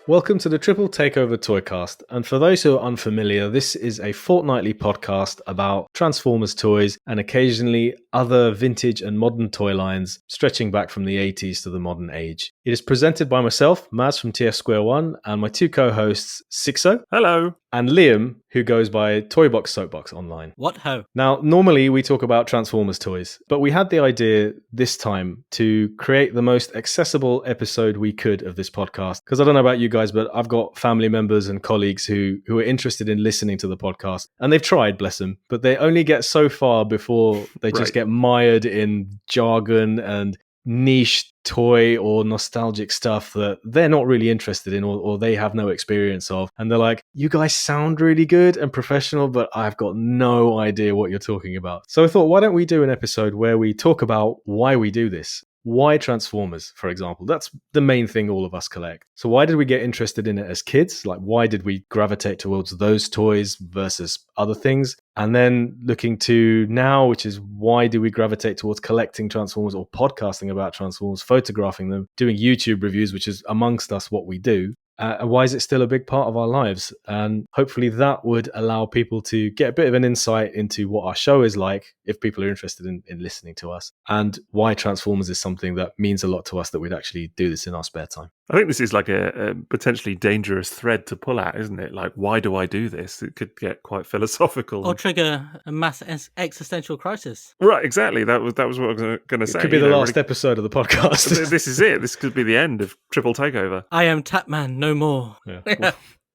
Welcome to the Triple Takeover Toycast, and for those who are unfamiliar, this is a fortnightly podcast about Transformers toys and occasionally other vintage and modern toy lines stretching back from the 80s to the modern age. It is presented by myself, M.A.S.K from TFsquareone, and my two co-hosts, Sixo. Hello. And Liam, who goes by Toybox Soapbox online. What ho? Now, normally we talk about Transformers toys, but we had the idea this time to create the most accessible episode we could of this podcast. Because I don't know about you guys, but I've got family members and colleagues who are interested in listening to the podcast. And they've tried, bless them, but they only get so far before they just get mired in jargon and niche toy or nostalgic stuff that they're not really interested in or they have no experience of. And they're like, you guys sound really good and professional, but I've got no idea what you're talking about. So I thought, why don't we do an episode where we talk about why we do this? Why Transformers, for example? That's the main thing all of us collect. So why did we get interested in it as kids? Like, why did we gravitate towards those toys versus other things? And then looking to now, which is why do we gravitate towards collecting Transformers or podcasting about Transformers, photographing them, doing YouTube reviews, which is amongst us what we do. Why is it still a big part of our lives? And hopefully that would allow people to get a bit of an insight into what our show is like, if people are interested in listening to us, and why Transformers is something that means a lot to us, that we'd actually do this in our spare time. I think this is like a potentially dangerous thread to pull at, isn't it? Like, why do I do this? It could get quite philosophical. Or trigger a mass existential crisis. Right, exactly. That was what I was going to say. It could be the last episode of the podcast. This is it. This could be the end of Triple Takeover. I am Tapman, no more. Yeah.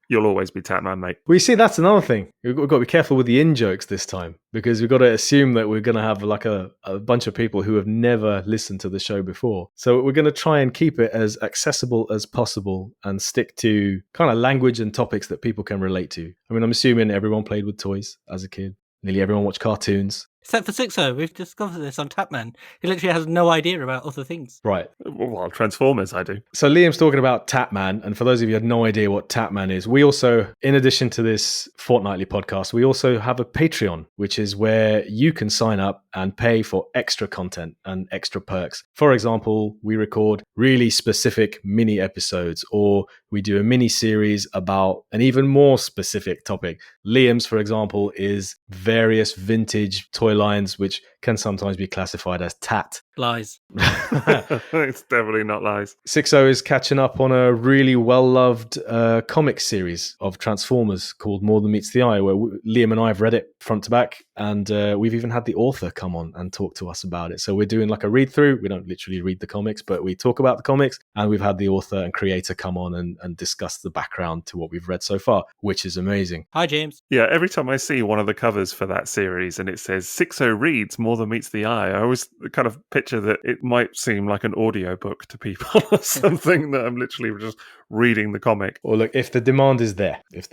You'll always be Tapman, mate. Well, you see, that's another thing. We've got to be careful with the in-jokes this time, because we've got to assume that we're going to have like a bunch of people who have never listened to the show before. So we're going to try and keep it as accessible as possible and stick to kind of language and topics that people can relate to. I mean, I'm assuming everyone played with toys as a kid. Nearly everyone watched cartoons. Except for Sixo, we've discovered this on Tapman. He literally has no idea about other things. Right. Well, Transformers, I do. So Liam's talking about Tapman, and for those of you who had no idea what Tapman is, we also, in addition to this fortnightly podcast, we also have a Patreon, which is where you can sign up and pay for extra content and extra perks. For example, we record really specific mini episodes, or we do a mini series about an even more specific topic. Liam's, for example, is various vintage toy lines, which can sometimes be classified as tat. Lies. It's definitely not lies. Sixo is catching up on a really well-loved comic series of Transformers called More Than Meets the Eye, where Liam and I have read it front to back, and we've even had the author come on and talk to us about it. So we're doing like a read-through. We don't literally read the comics, but we talk about the comics, and we've had the author and creator come on and discuss the background to what we've read so far, which is amazing. Hi, James. Yeah, every time I see one of the covers for that series and it says Sixo reads More Than Meets the Eye, I always kind of picture that it might seem like an audiobook to people or something, that I'm literally just reading the comic. Or look, if the demand is there. Is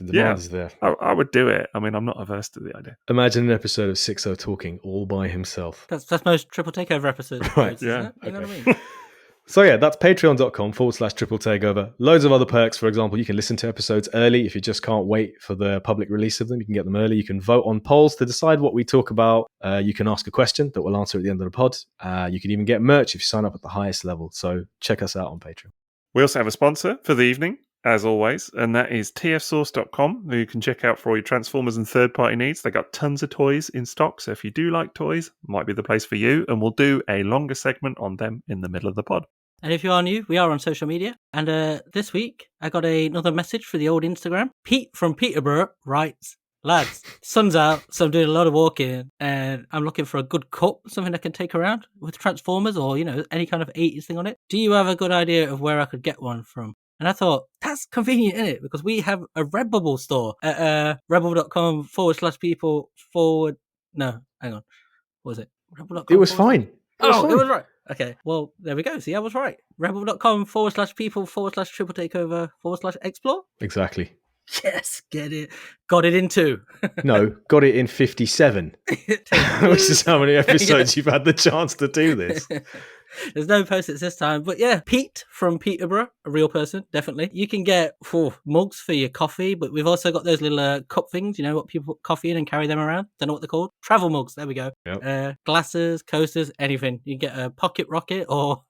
there. I would do it. I mean, I'm not averse to the idea. Imagine an episode of Sixo talking all by himself. That's most Triple Takeover episodes. Right, yeah. You know what I mean? So yeah, that's patreon.com/triple takeover. Loads of other perks. For example, you can listen to episodes early if you just can't wait for the public release of them. You can get them early. You can vote on polls to decide what we talk about. You can ask a question that we'll answer at the end of the pod. You can even get merch if you sign up at the highest level. So check us out on Patreon. We also have a sponsor for the evening, as always, and that is tfsource.com, who you can check out for all your Transformers and third-party needs. They got tons of toys in stock, so if you do like toys, might be the place for you, and we'll do a longer segment on them in the middle of the pod. And if you are new, we are on social media. And this week, I got another message for the old Instagram. Pete from Peterborough writes, lads, sun's out, so I'm doing a lot of walking, and I'm looking for a good cup, something I can take around with Transformers or, any kind of 80s thing on it. Do you have a good idea of where I could get one from? And I thought, that's convenient, isn't it? Because we have a Redbubble store at rebel.com/people/ No, hang on. What was it? Rebel.com. It was fine. It was right. Okay, well, there we go. See, I was right. Rebel.com/people/triple takeover/explore. Exactly. Yes, get it. Got it in 2. No, got it in 57. Which is how many episodes you've had the chance to do this. There's no post-its this time. But yeah, Pete from Peterborough, a real person, definitely. You can get mugs for your coffee, but we've also got those little cup things, what people put coffee in and carry them around. Don't know what they're called. Travel mugs, there we go. Yep. Glasses, coasters, anything. You can get a pocket rocket or...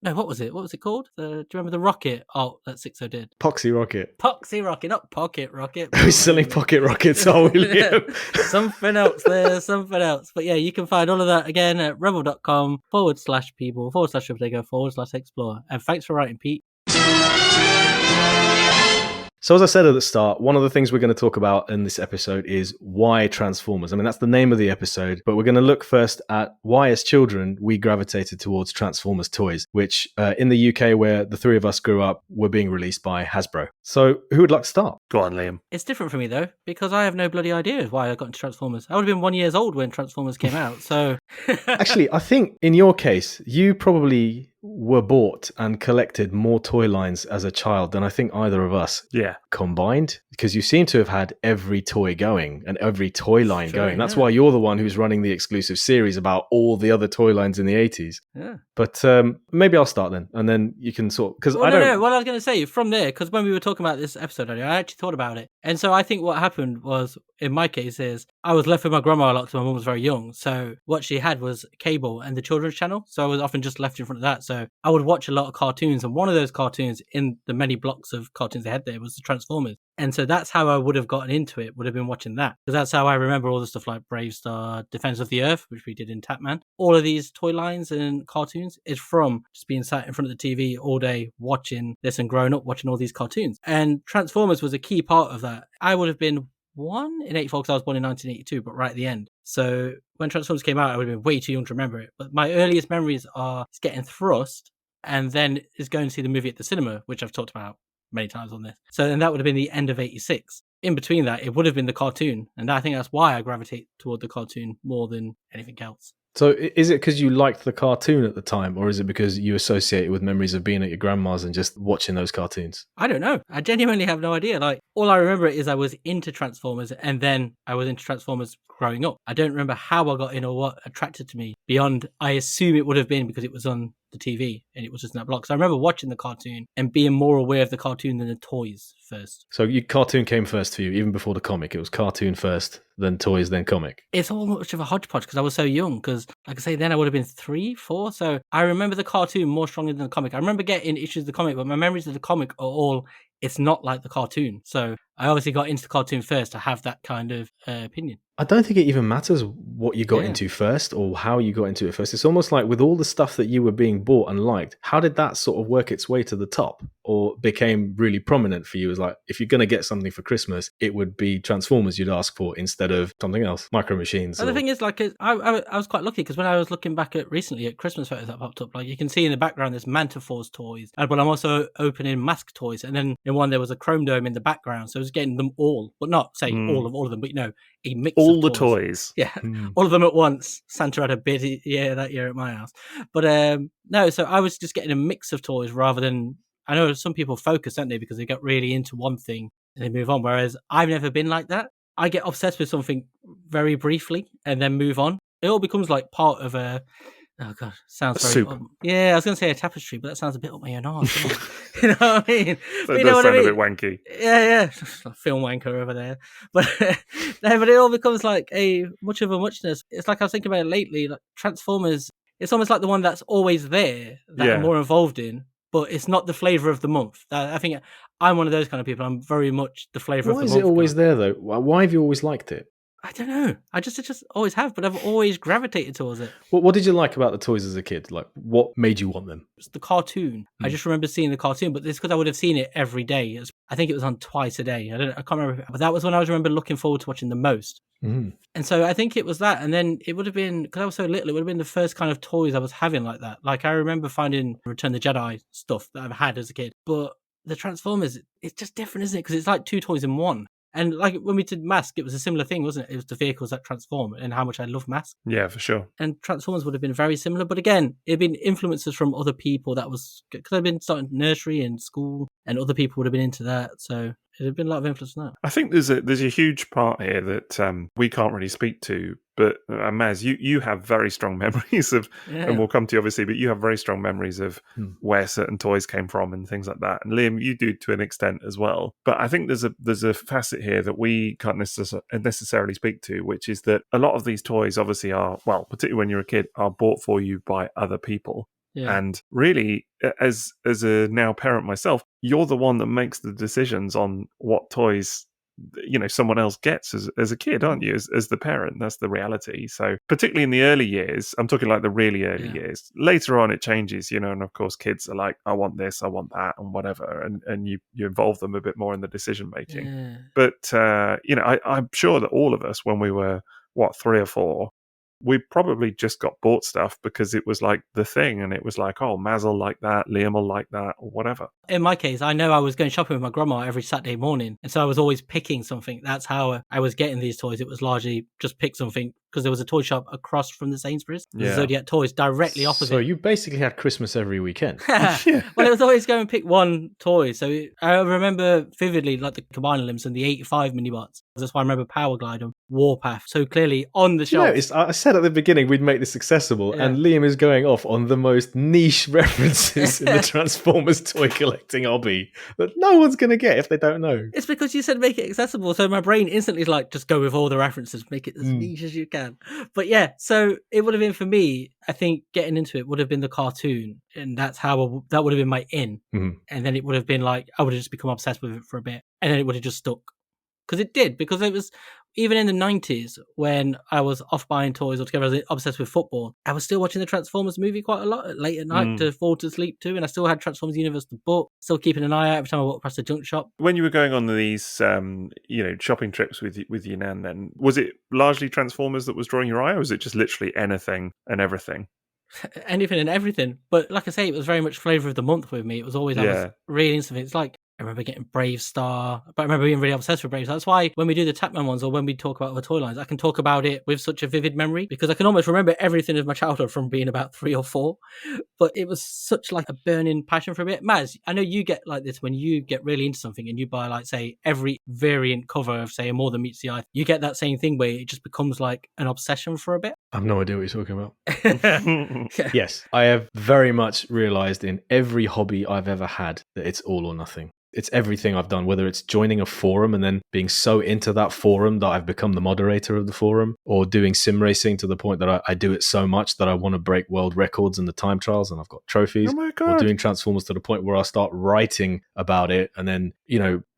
No, what was it? What was it called? Do you remember the rocket art that Sixo did? Poxy Rocket. Poxy Rocket, not Pocket Rocket. Who's selling pocket rockets, are William? Something else there, something else. But yeah, you can find all of that again at rebel.com/people/Takeover/explore. And thanks for writing, Pete. So as I said at the start, one of the things we're going to talk about in this episode is why Transformers. I mean, that's the name of the episode, but we're going to look first at why as children we gravitated towards Transformers toys, which in the UK where the three of us grew up were being released by Hasbro. So who would like to start? Go on, Liam. It's different for me though, because I have no bloody idea why I got into Transformers. I would have been 1 year old when Transformers came out, so... Actually, I think in your case, you probably were bought and collected more toy lines as a child than I think either of us combined, because you seem to have had every toy going and every toy line going. That's why you're the one who's running the exclusive series about all the other toy lines in the 80s. Yeah. But maybe I'll start then, and then you can sort... Because Well, what I was going to say, from there, because when we were talking about this episode earlier, I actually thought about it. And so I think what happened was, in my case, is I was left with my grandma a lot because my mum was very young. So what she had was cable and the children's channel. So I was often just left in front of that. So I would watch a lot of cartoons. And one of those cartoons in the many blocks of cartoons they had there was the Transformers. And so that's how I would have gotten into it, would have been watching that. Because that's how I remember all the stuff like Brave Star, Defense of the Earth, which we did in Tapman. All of these toy lines and cartoons is from just being sat in front of the TV all day watching this and growing up watching all these cartoons. And Transformers was a key part of that. I would have been 1 in 84 because I was born in 1982, but right at the end. So when Transformers came out, I would have been way too young to remember it. But my earliest memories are getting thrust and then is going to see the movie at the cinema, which I've talked about many times on this. So and that would have been the end of 86. In between that, it would have been the cartoon. And I think that's why I gravitate toward the cartoon more than anything else. So is it because you liked the cartoon at the time, or is it because you associate it with memories of being at your grandma's and just watching those cartoons? I don't know. I genuinely have no idea. Like, all I remember is I was into Transformers, and then I was into Transformers growing up. I don't remember how I got in or what attracted to me beyond, I assume it would have been because it was on the TV and it was just in that block. So I remember watching the cartoon and being more aware of the cartoon than the toys first. So your cartoon came first for you, even before the comic. It was cartoon first, then toys, then comic. It's all much of a hodgepodge because I was so young. Because, like I say, then I would have been 3, 4. So I remember the cartoon more strongly than the comic. I remember getting issues of the comic, but my memories of the comic are all, it's not like the cartoon. So I obviously got into the cartoon first to have that kind of opinion. I don't think it even matters what you got into first or how you got into it first. It's almost like with all the stuff that you were being bought and liked, how did that sort of work its way to the top or became really prominent for you? As like, if you're going to get something for Christmas, it would be Transformers you'd ask for instead of something else, Micro Machines. And the thing is, like, I was quite lucky because when I was looking back at recently at Christmas photos that popped up, like you can see in the background there's Mantifor's toys, but I'm also opening M.A.S.K toys, and then in one there was a Chrome Dome in the background, so I was getting them all, but not say all of them, but you know, a mix all of the toys. Yeah, all of them at once. Santa had a bit that year at my house, but no, so I was just getting a mix of toys rather than, I know some people focus, don't they, because they get really into one thing and they move on, whereas I've never been like that. I get obsessed with something very briefly and then move on. It all becomes like part of a, oh god, sounds very soup. Yeah, I was going to say a tapestry, but that sounds a bit up my own arse. You know what I mean? That you know does sound a bit wanky. Yeah, film wanker over there. But no, but it all becomes like a much of a muchness. It's like I was thinking about it lately. Like Transformers, it's almost like the one that's always there that I'm more involved in. But it's not the flavour of the month. I think I'm one of those kind of people. I'm very much the flavour of the month. Why is it always there, though? Why have you always liked it? I don't know. I just always have, but I've always gravitated towards it. What did you like about the toys as a kid? Like, what made you want them? It's the cartoon. I just remember seeing the cartoon, but it's because I would have seen it every day. I think it was on twice a day. I can't remember, but that was when I remember looking forward to watching the most. And so I think it was that, and then it would have been, because I was so little, it would have been the first kind of toys I was having like that. Like I remember finding Return of the Jedi stuff that I've had as a kid, but the Transformers, it's just different, isn't it? Because it's like 2 toys in one. And like when we did M.A.S.K, it was a similar thing, wasn't it? It was the vehicles that transform and how much I love M.A.S.K. Yeah, for sure. And Transformers would have been very similar. But again, it had been influences from other people that was, because I'd been starting nursery and school and other people would have been into that. So it had been a lot of influence on that. I think there's a huge part here that we can't really speak to. But Maz, you have very strong memories of, and we'll come to you obviously, but you have very strong memories of where certain toys came from and things like that. And Liam, you do to an extent as well. But I think there's a facet here that we can't necessarily speak to, which is that a lot of these toys obviously are, well, particularly when you're a kid, are bought for you by other people. Yeah. And really, as a now parent myself, you're the one that makes the decisions on what toys someone else gets as a kid, aren't you, as the parent? That's the reality. So particularly in the early years, I'm talking like the really early years. Later on it changes, and of course kids are like, I want this, I want that, and whatever, and you involve them a bit more in the decision making. Yeah. But I'm sure that all of us, when we were 3 or 4, we probably just got bought stuff because it was like the thing, and it was like, oh, Maz will like that, Liam will like that, or whatever. In my case, I know I was going shopping with my grandma every Saturday morning, and so I was always picking something. That's how I was getting these toys. It was largely just pick something, because there was a toy shop across from the Sainsbury's. The Zodiac Toys directly opposite. So you basically had Christmas every weekend. Well, it was always go and pick one toy. So I remember vividly like the Combiner Limbs and the 85 mini-bots. That's why I remember Power Glide and Warpath so clearly on the shelf. I said at the beginning we'd make this accessible, and Liam is going off on the most niche references in the Transformers toy collecting hobby that no one's going to get if they don't know. It's because you said make it accessible, so my brain instantly is like, just go with all the references, make it as niche as you can. But yeah, so it would have been for me, I think getting into it would have been the cartoon, and that's how that would have been my in. Mm-hmm. And then it would have been like, I would have just become obsessed with it for a bit, and then it would have just stuck. Because it did, because it was, even in the 90s, when I was off buying toys altogether, I was obsessed with football, I was still watching the Transformers movie quite a lot late at night to fall to sleep to, and I still had Transformers Universe the book, still keeping an eye out every time I walked past the junk shop. When you were going on these shopping trips with your nan, then was it largely Transformers that was drawing your eye, or was it just literally anything and everything? Anything and everything. But like I say, it was very much flavour of the month with me. It was always, I was really into something. It's like, I remember getting Brave Star, but I remember being really obsessed with Brave Star. That's why when we do the Tapman ones, or when we talk about other toy lines, I can talk about it with such a vivid memory, because I can almost remember everything of my childhood from being about 3 or 4. But it was such like a burning passion for a bit. Maz, I know you get like this when you get really into something and you buy like, say, every variant cover of, say, a More Than Meets the Eye. You get that same thing where it just becomes like an obsession for a bit. I have no idea what you're talking about. Yes, I have very much realised in every hobby I've ever had that it's all or nothing. It's everything I've done, whether it's joining a forum and then being so into that forum that I've become the moderator of the forum, or doing sim racing to the point that I do it so much that I want to break world records in the time trials and I've got trophies. Oh my God. Or doing Transformers to the point where I start writing about it and then,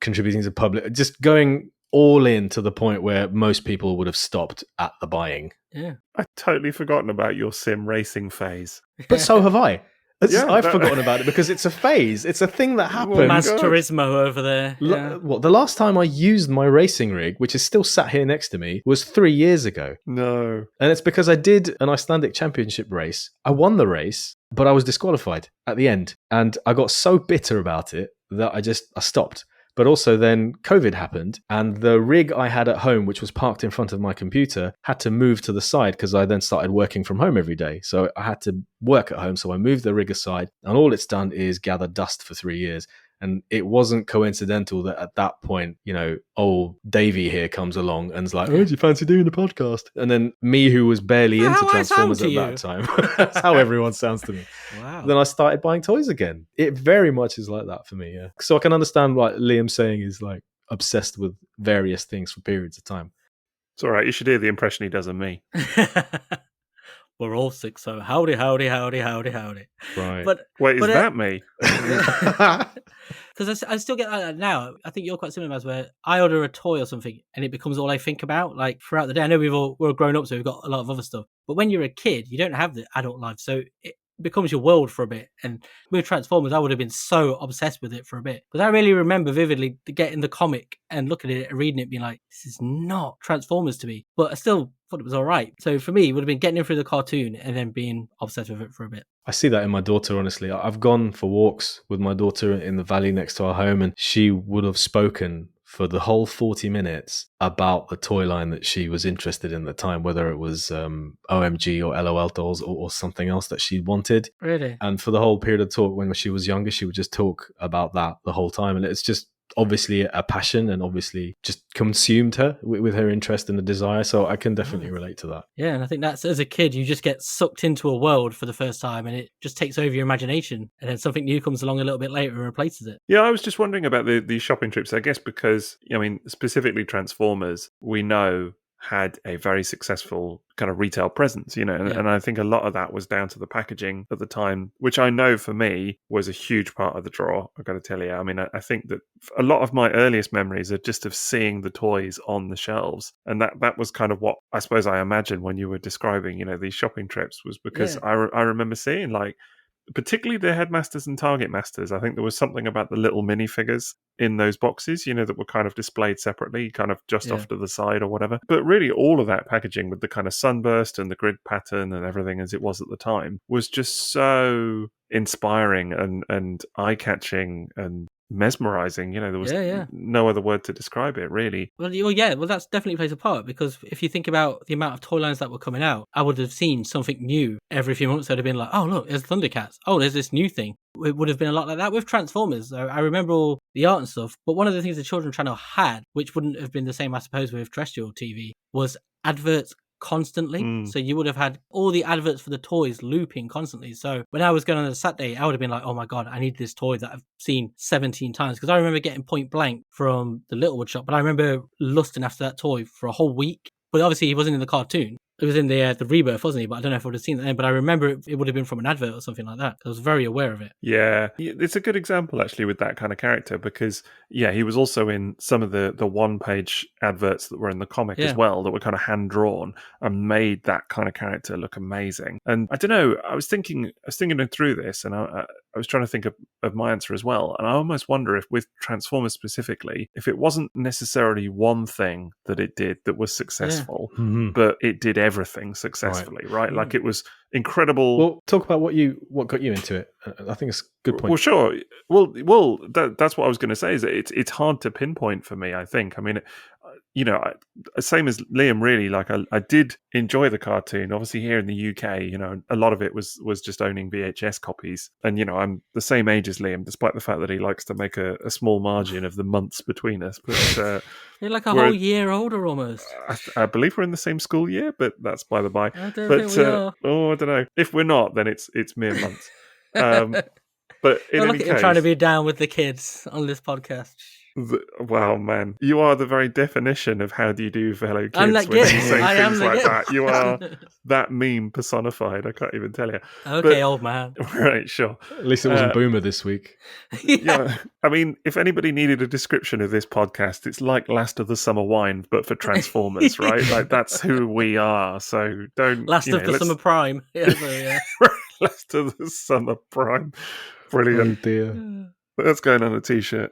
contributing to public, just going all in to the point where most people would have stopped at the buying. Yeah. I'd totally forgotten about your sim racing phase. But so have I. I've forgotten about it because it's a phase. It's a thing that happened. Maz Turismo over there. Yeah. The last time I used my racing rig, which is still sat here next to me, was 3 years ago. No. And it's because I did an Icelandic championship race. I won the race, but I was disqualified at the end. And I got so bitter about it that I stopped. But also then COVID happened, and the rig I had at home, which was parked in front of my computer, had to move to the side because I then started working from home every day. So I had to work at home. So I moved the rig aside, and all it's done is gather dust for 3 years. And it wasn't coincidental that at that point, old Davey here comes along and's like, oh, do you fancy doing a podcast? And then me, who was barely into Transformers at that time, that's how everyone sounds to me. Wow. Then I started buying toys again. It very much is like that for me, yeah. So I can understand what Liam saying is like obsessed with various things for periods of time. It's all right. You should hear the impression he does of me. We're all sick, so howdy, howdy, howdy, howdy, howdy. Right. Wait, is that me? Because I still get that now. I think you're quite similar, as where I order a toy or something and it becomes all I think about, like throughout the day. I know we're grown up, so we've got a lot of other stuff. But when you're a kid, you don't have the adult life, so it becomes your world for a bit. And with Transformers, I would have been so obsessed with it for a bit, because I really remember vividly getting the comic and looking at it and reading it, being like, this is not Transformers to me, but I still thought it was all right. So for me, it would have been getting in through the cartoon and then being obsessed with it for a bit. I see that in my daughter, honestly. I've gone for walks with my daughter in the valley next to our home, and she would have spoken for the whole 40 minutes about the toy line that she was interested in at the time, whether it was OMG or LOL dolls or something else that she wanted. Really? And for the whole period of talk, when she was younger, she would just talk about that the whole time. And it's just obviously a passion, and obviously just consumed her with her interest and the desire. So I can definitely relate to that. Yeah, and I think that's, as a kid, you just get sucked into a world for the first time and it just takes over your imagination, and then something new comes along a little bit later and replaces it. Yeah, I was just wondering about these shopping trips, I guess, because, specifically Transformers, we know had a very successful kind of retail presence, and I think a lot of that was down to the packaging at the time, which I know for me was a huge part of the draw. I've got to tell you, I mean, I think that a lot of my earliest memories are just of seeing the toys on the shelves, and that was kind of what I suppose I imagined when you were describing, these shopping trips, was because I remember seeing, like, particularly the Headmasters and Target Masters. I think there was something about the little minifigures in those boxes, that were kind of displayed separately, kind of just off to the side or whatever. But really, all of that packaging with the kind of sunburst and the grid pattern and everything as it was at the time was just so inspiring and eye-catching and mesmerizing. There was no other word to describe it, really. Well, that's definitely plays a part, because if you think about the amount of toy lines that were coming out, I would have seen something new every few months. I'd have been like, oh, look, there's Thundercats. Oh, there's this new thing. It would have been a lot like that with Transformers. I remember all the art and stuff, but one of the things the Children's Channel had, which wouldn't have been the same, I suppose, with terrestrial TV, was adverts constantly. So you would have had all the adverts for the toys looping constantly. So when I was going on a Saturday, I would have been like, oh my God, I need this toy that I've seen 17 times. Because I remember getting Point Blank from the Littlewood shop, but I remember lusting after that toy for a whole week. But obviously he wasn't in the cartoon. It was in the Rebirth, wasn't he? But I don't know if I would have seen that then. But I remember it would have been from an advert or something like that. I was very aware of it. Yeah, it's a good example, actually, with that kind of character, because, he was also in some of the one-page adverts that were in the comic as well, that were kind of hand-drawn and made that kind of character look amazing. And I don't know, I was thinking through this, and I was trying to think of my answer as well. And I almost wonder if, with Transformers specifically, if it wasn't necessarily one thing that it did that was successful, but it did everything successfully, right? Like, it was incredible. Well, talk about what got you into it. I think it's a good point. Well, sure. Well, that's what I was going to say, is that it's hard to pinpoint for me, I think. I mean, same as Liam, really. Like, I did enjoy the cartoon. Obviously, here in the UK, a lot of it was just owning VHS copies. And, I'm the same age as Liam, despite the fact that he likes to make a small margin of the months between us. But you're like a whole year older almost. I believe we're in the same school year, but that's by the by. I don't think we are. I don't know. If we're not, then it's mere months. But in any case, you're trying to be down with the kids on this podcast. Wow, man, you are the very definition of how do you do, fellow kids, I'm that when you kid. say I things am like kid. that. You are that meme personified. I can't even tell you. Okay, old man. Right, sure. At least it wasn't Boomer this week. Yeah. I mean, if anybody needed a description of this podcast, it's like Last of the Summer Wine, but for Transformers, right? Like, that's who we are. So don't... Last of the Summer Prime. Yeah. Last of the Summer Prime. Brilliant. Oh dear. That's going on a t-shirt.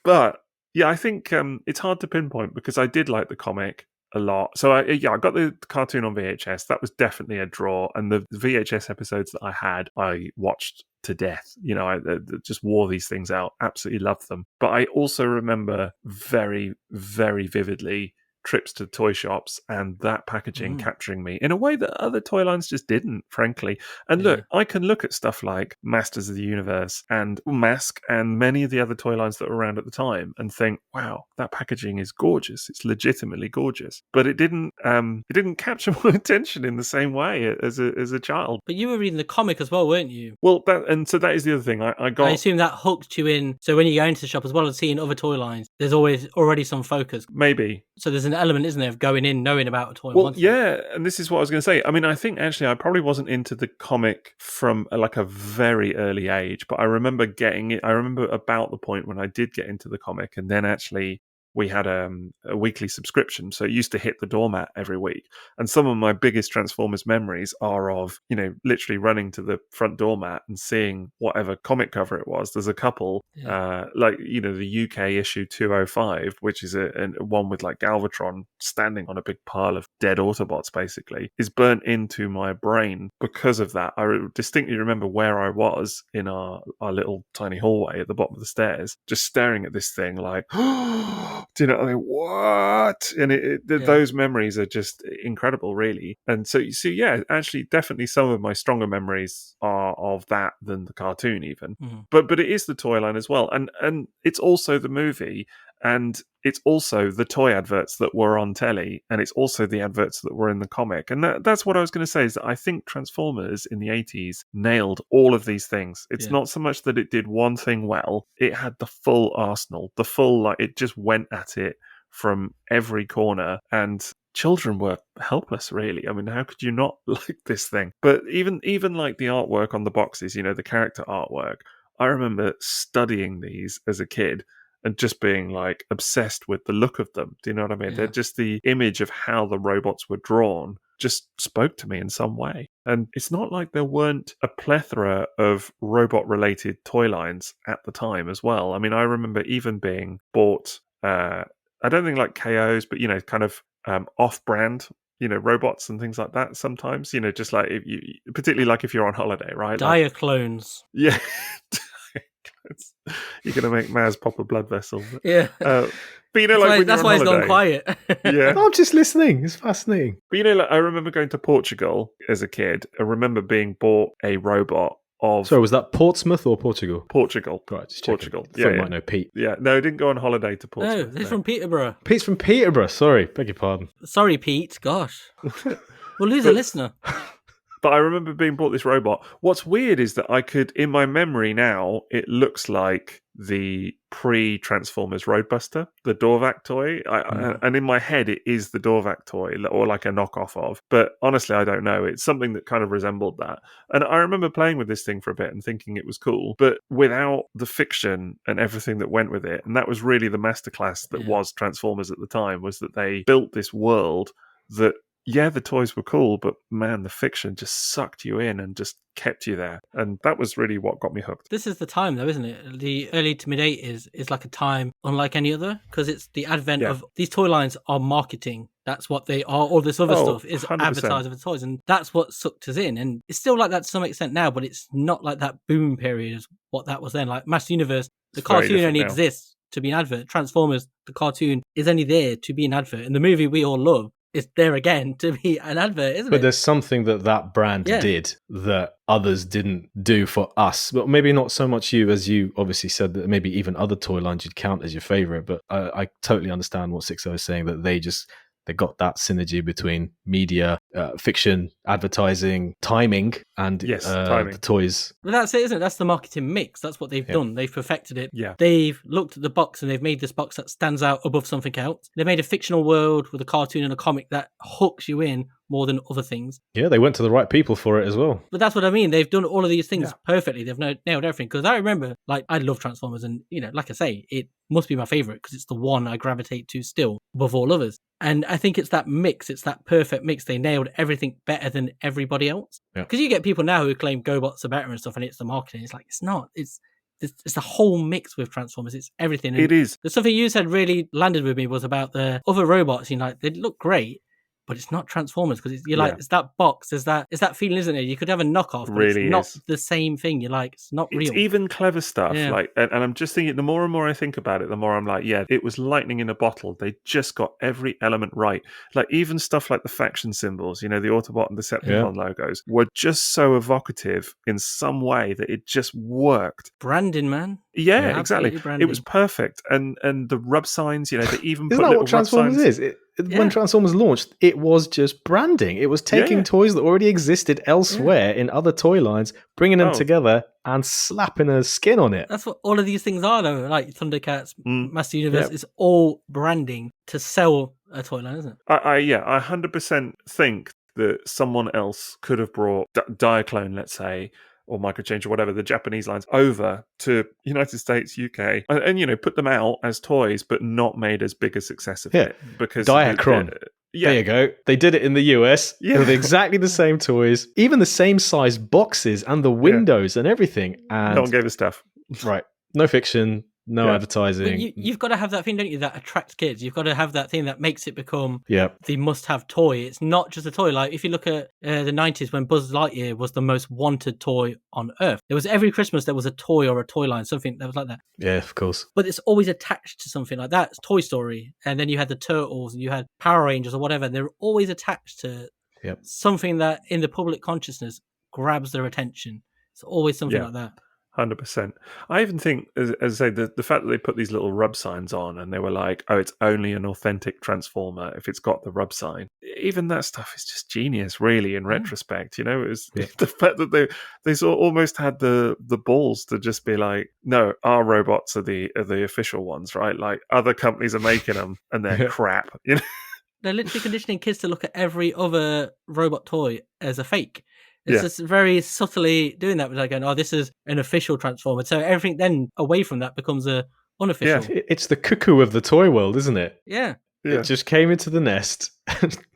But yeah, I think it's hard to pinpoint, because I did like the comic a lot. So I got the cartoon on VHS. That was definitely a draw. And the VHS episodes that I watched to death. I just wore these things out. Absolutely loved them. But I also remember very, very vividly trips to toy shops and that packaging capturing me in a way that other toy lines just didn't, frankly. And look, I can look at stuff like Masters of the Universe and M.A.S.K and many of the other toy lines that were around at the time and think, wow, that packaging is gorgeous. It's legitimately gorgeous. But it didn't capture my attention in the same way as a child. But you were reading the comic as well, weren't you? Well, so that is the other thing. I assume that hooked you in. So when you go into the shop, as well as seeing other toy lines, there's always already some focus. Maybe. So there's an element, isn't there, of going in knowing about a toy. Well, yeah, and this is what I was going to say. I mean, I think actually I probably wasn't into the comic from like a very early age, but I remember getting it. I remember about the point when I did get into the comic, and then actually we had a weekly subscription, so it used to hit the doormat every week. And some of my biggest Transformers memories are of, literally running to the front doormat and seeing whatever comic cover it was. There's a couple, the UK issue 205, which is a one with like Galvatron standing on a big pile of dead Autobots, basically, is burnt into my brain because of that. I distinctly remember where I was in our little tiny hallway at the bottom of the stairs, just staring at this thing like, do you know what I mean? What? And those memories are just incredible, really. And so yeah, actually, definitely some of my stronger memories are of that than the cartoon, even. But it is the toy line as well, and it's also the movie, and it's also the toy adverts that were on telly, and it's also the adverts that were in the comic. And that's what I was going to say, is that I think Transformers in the 80s nailed all of these things. It's not so much that it did one thing well, it had the full arsenal, it just went at it from every corner. And children were helpless, really. I mean, how could you not like this thing? But even like the artwork on the boxes, the character artwork, I remember studying these as a kid and just being like obsessed with the look of them. Do you know what I mean? Yeah. They're just the image of how the robots were drawn just spoke to me in some way. And it's not like there weren't a plethora of robot related toy lines at the time as well. I mean, I remember even being bought, I don't think like KOs, but, kind of off brand, robots and things like that sometimes, just like if you, particularly like if you're on holiday, right? Diaclones. Yeah. You're going to make Maz pop a blood vessel. Yeah. But like that's why he's gone quiet. Yeah. I'm just listening. It's fascinating. But like I remember going to Portugal as a kid. I remember being bought a robot of... Sorry, was that Portsmouth or Portugal? Portugal. Right, just Portugal. Yeah, you might know Pete. Yeah, no, I didn't go on holiday to No, Portsmouth. they're from Peterborough. Pete's from Peterborough. Sorry, beg your pardon. Sorry, Pete. Gosh. We'll lose a listener. But I remember being bought this robot. What's weird is that I could, in my memory now, it looks like the pre-Transformers Roadbuster, the Dorvac toy. And in my head, it is the Dorvac toy, or like a knockoff of. But honestly, I don't know. It's something that kind of resembled that. And I remember playing with this thing for a bit and thinking it was cool, but without the fiction and everything that went with it. And that was really the masterclass that was Transformers at the time, was that they built this world that... Yeah, the toys were cool, but man, the fiction just sucked you in and just kept you there. And that was really what got me hooked. This is the time, though, isn't it? The early to mid-80s is like a time unlike any other, because it's the advent of... These toy lines are marketing. That's what they are. All this other stuff is 100%. advertising for toys. And that's what sucked us in. And it's still like that to some extent now, but it's not like that boom period is what that was then. Like Master Universe, the cartoon only exists to be an advert. Transformers, the cartoon, is only there to be an advert. And the movie we all love is there again to be an advert, isn't it? But there's something that brand did that others didn't do for us. But maybe not so much you, as you obviously said that maybe even other toy lines you'd count as your favorite. But I totally understand what Sixo is saying, that they got that synergy between media, fiction, advertising, timing, and the toys. But that's it, isn't it? That's the marketing mix. That's what they've done. They've perfected it. Yeah. They've looked at the box and they've made this box that stands out above something else. They made a fictional world with a cartoon and a comic that hooks you in more than other things. Yeah, they went to the right people for it as well. But that's what I mean. They've done all of these things perfectly. They've nailed everything. Because I remember, like, I love Transformers, and, like I say, it must be my favorite because it's the one I gravitate to still above all others. And I think it's that mix. It's that perfect mix. They nailed everything better than everybody else. Because you get people now who claim GoBots are better and stuff, and it's the marketing. It's like, it's not. It's the whole mix with Transformers. It's everything. And it is. There's something you said really landed with me was about the other robots. Like, they look great, but it's not Transformers, because you're like, it's that box, it's that feeling, isn't it? You could have a knockoff, but really it's not the same thing. You're like, it's not real. It's even clever stuff. Like, and I'm just thinking, the more and more I think about it, the more I'm like, yeah, it was lightning in a bottle. They just got every element right. Like, even stuff like the faction symbols, the Autobot and Decepticon logos were just so evocative in some way that it just worked. Branding, man. Yeah, exactly. Branding. It was perfect. And the rub signs, they even put Isn't that little what Transformers rub signs. is? When Transformers launched, it was just branding. It was taking toys that already existed elsewhere in other toy lines, bringing them together and slapping a skin on it. That's what all of these things are, though. Like Thundercats, Master Universe, it's all branding to sell a toy line, isn't it? I 100% think that someone else could have brought Diaclone, let's say, or Microchange or whatever, the Japanese lines, over to United States, UK, and put them out as toys, but not made as big a success of it. Because Diaclone. There you go. They did it in the US with exactly the same toys, even the same size boxes and the windows and everything. And no one gave a stuff. Right. No fiction. No advertising. Well, you've got to have that thing, don't you, that attracts kids. You've got to have that thing that makes it become the must-have toy. It's not just a toy. Like, if you look at the 90s, when Buzz Lightyear was the most wanted toy on Earth, there was every Christmas there was a toy or a toy line, something that was like that. Yeah, of course. But it's always attached to something like that. It's Toy Story. And then you had the Turtles and you had Power Rangers or whatever. And they're always attached to something that in the public consciousness grabs their attention. It's always something like that. 100%. I even think, as I say, the fact that they put these little rub signs on and they were like, oh, it's only an authentic Transformer if it's got the rub sign. Even that stuff is just genius, really, in retrospect. It was the fact that they sort of almost had the balls to just be like, no, our robots are the official ones, right? Like, other companies are making them and they're crap, they're literally conditioning kids to look at every other robot toy as a fake. It's Yeah. just very subtly doing that without going, oh, this is an official Transformer. So everything then away from that becomes a unofficial. It's the cuckoo of the toy world, isn't it? Yeah. Yeah. It just came into the nest,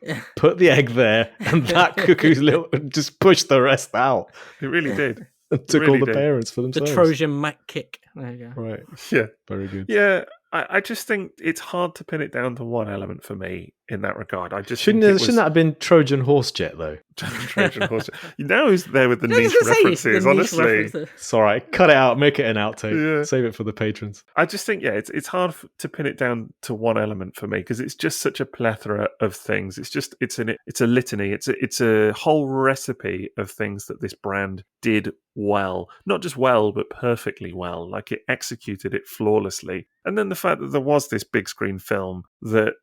Yeah. put the egg there, and that cuckoo's little just pushed the rest out It really did. and took really all the did. parents for The themselves. Trojan Mac kick. There you go. Right. Yeah. Very good. Yeah. I just think it's hard to pin it down to one element for me in that regard. I just Shouldn't think that have been Trojan horse jet though? Trojan horse. Now who's there with the I was niche gonna say, references? the niche Honestly, references. It's all right. Cut it out. Make it an outtake. Yeah. Save it for the patrons. I just think it's hard to pin it down to one element for me because it's just such a plethora of things. It's a litany. It's a whole recipe of things that this brand did well, not just well, but perfectly well. Like it executed it flawlessly, and then the fact that there was this big screen film that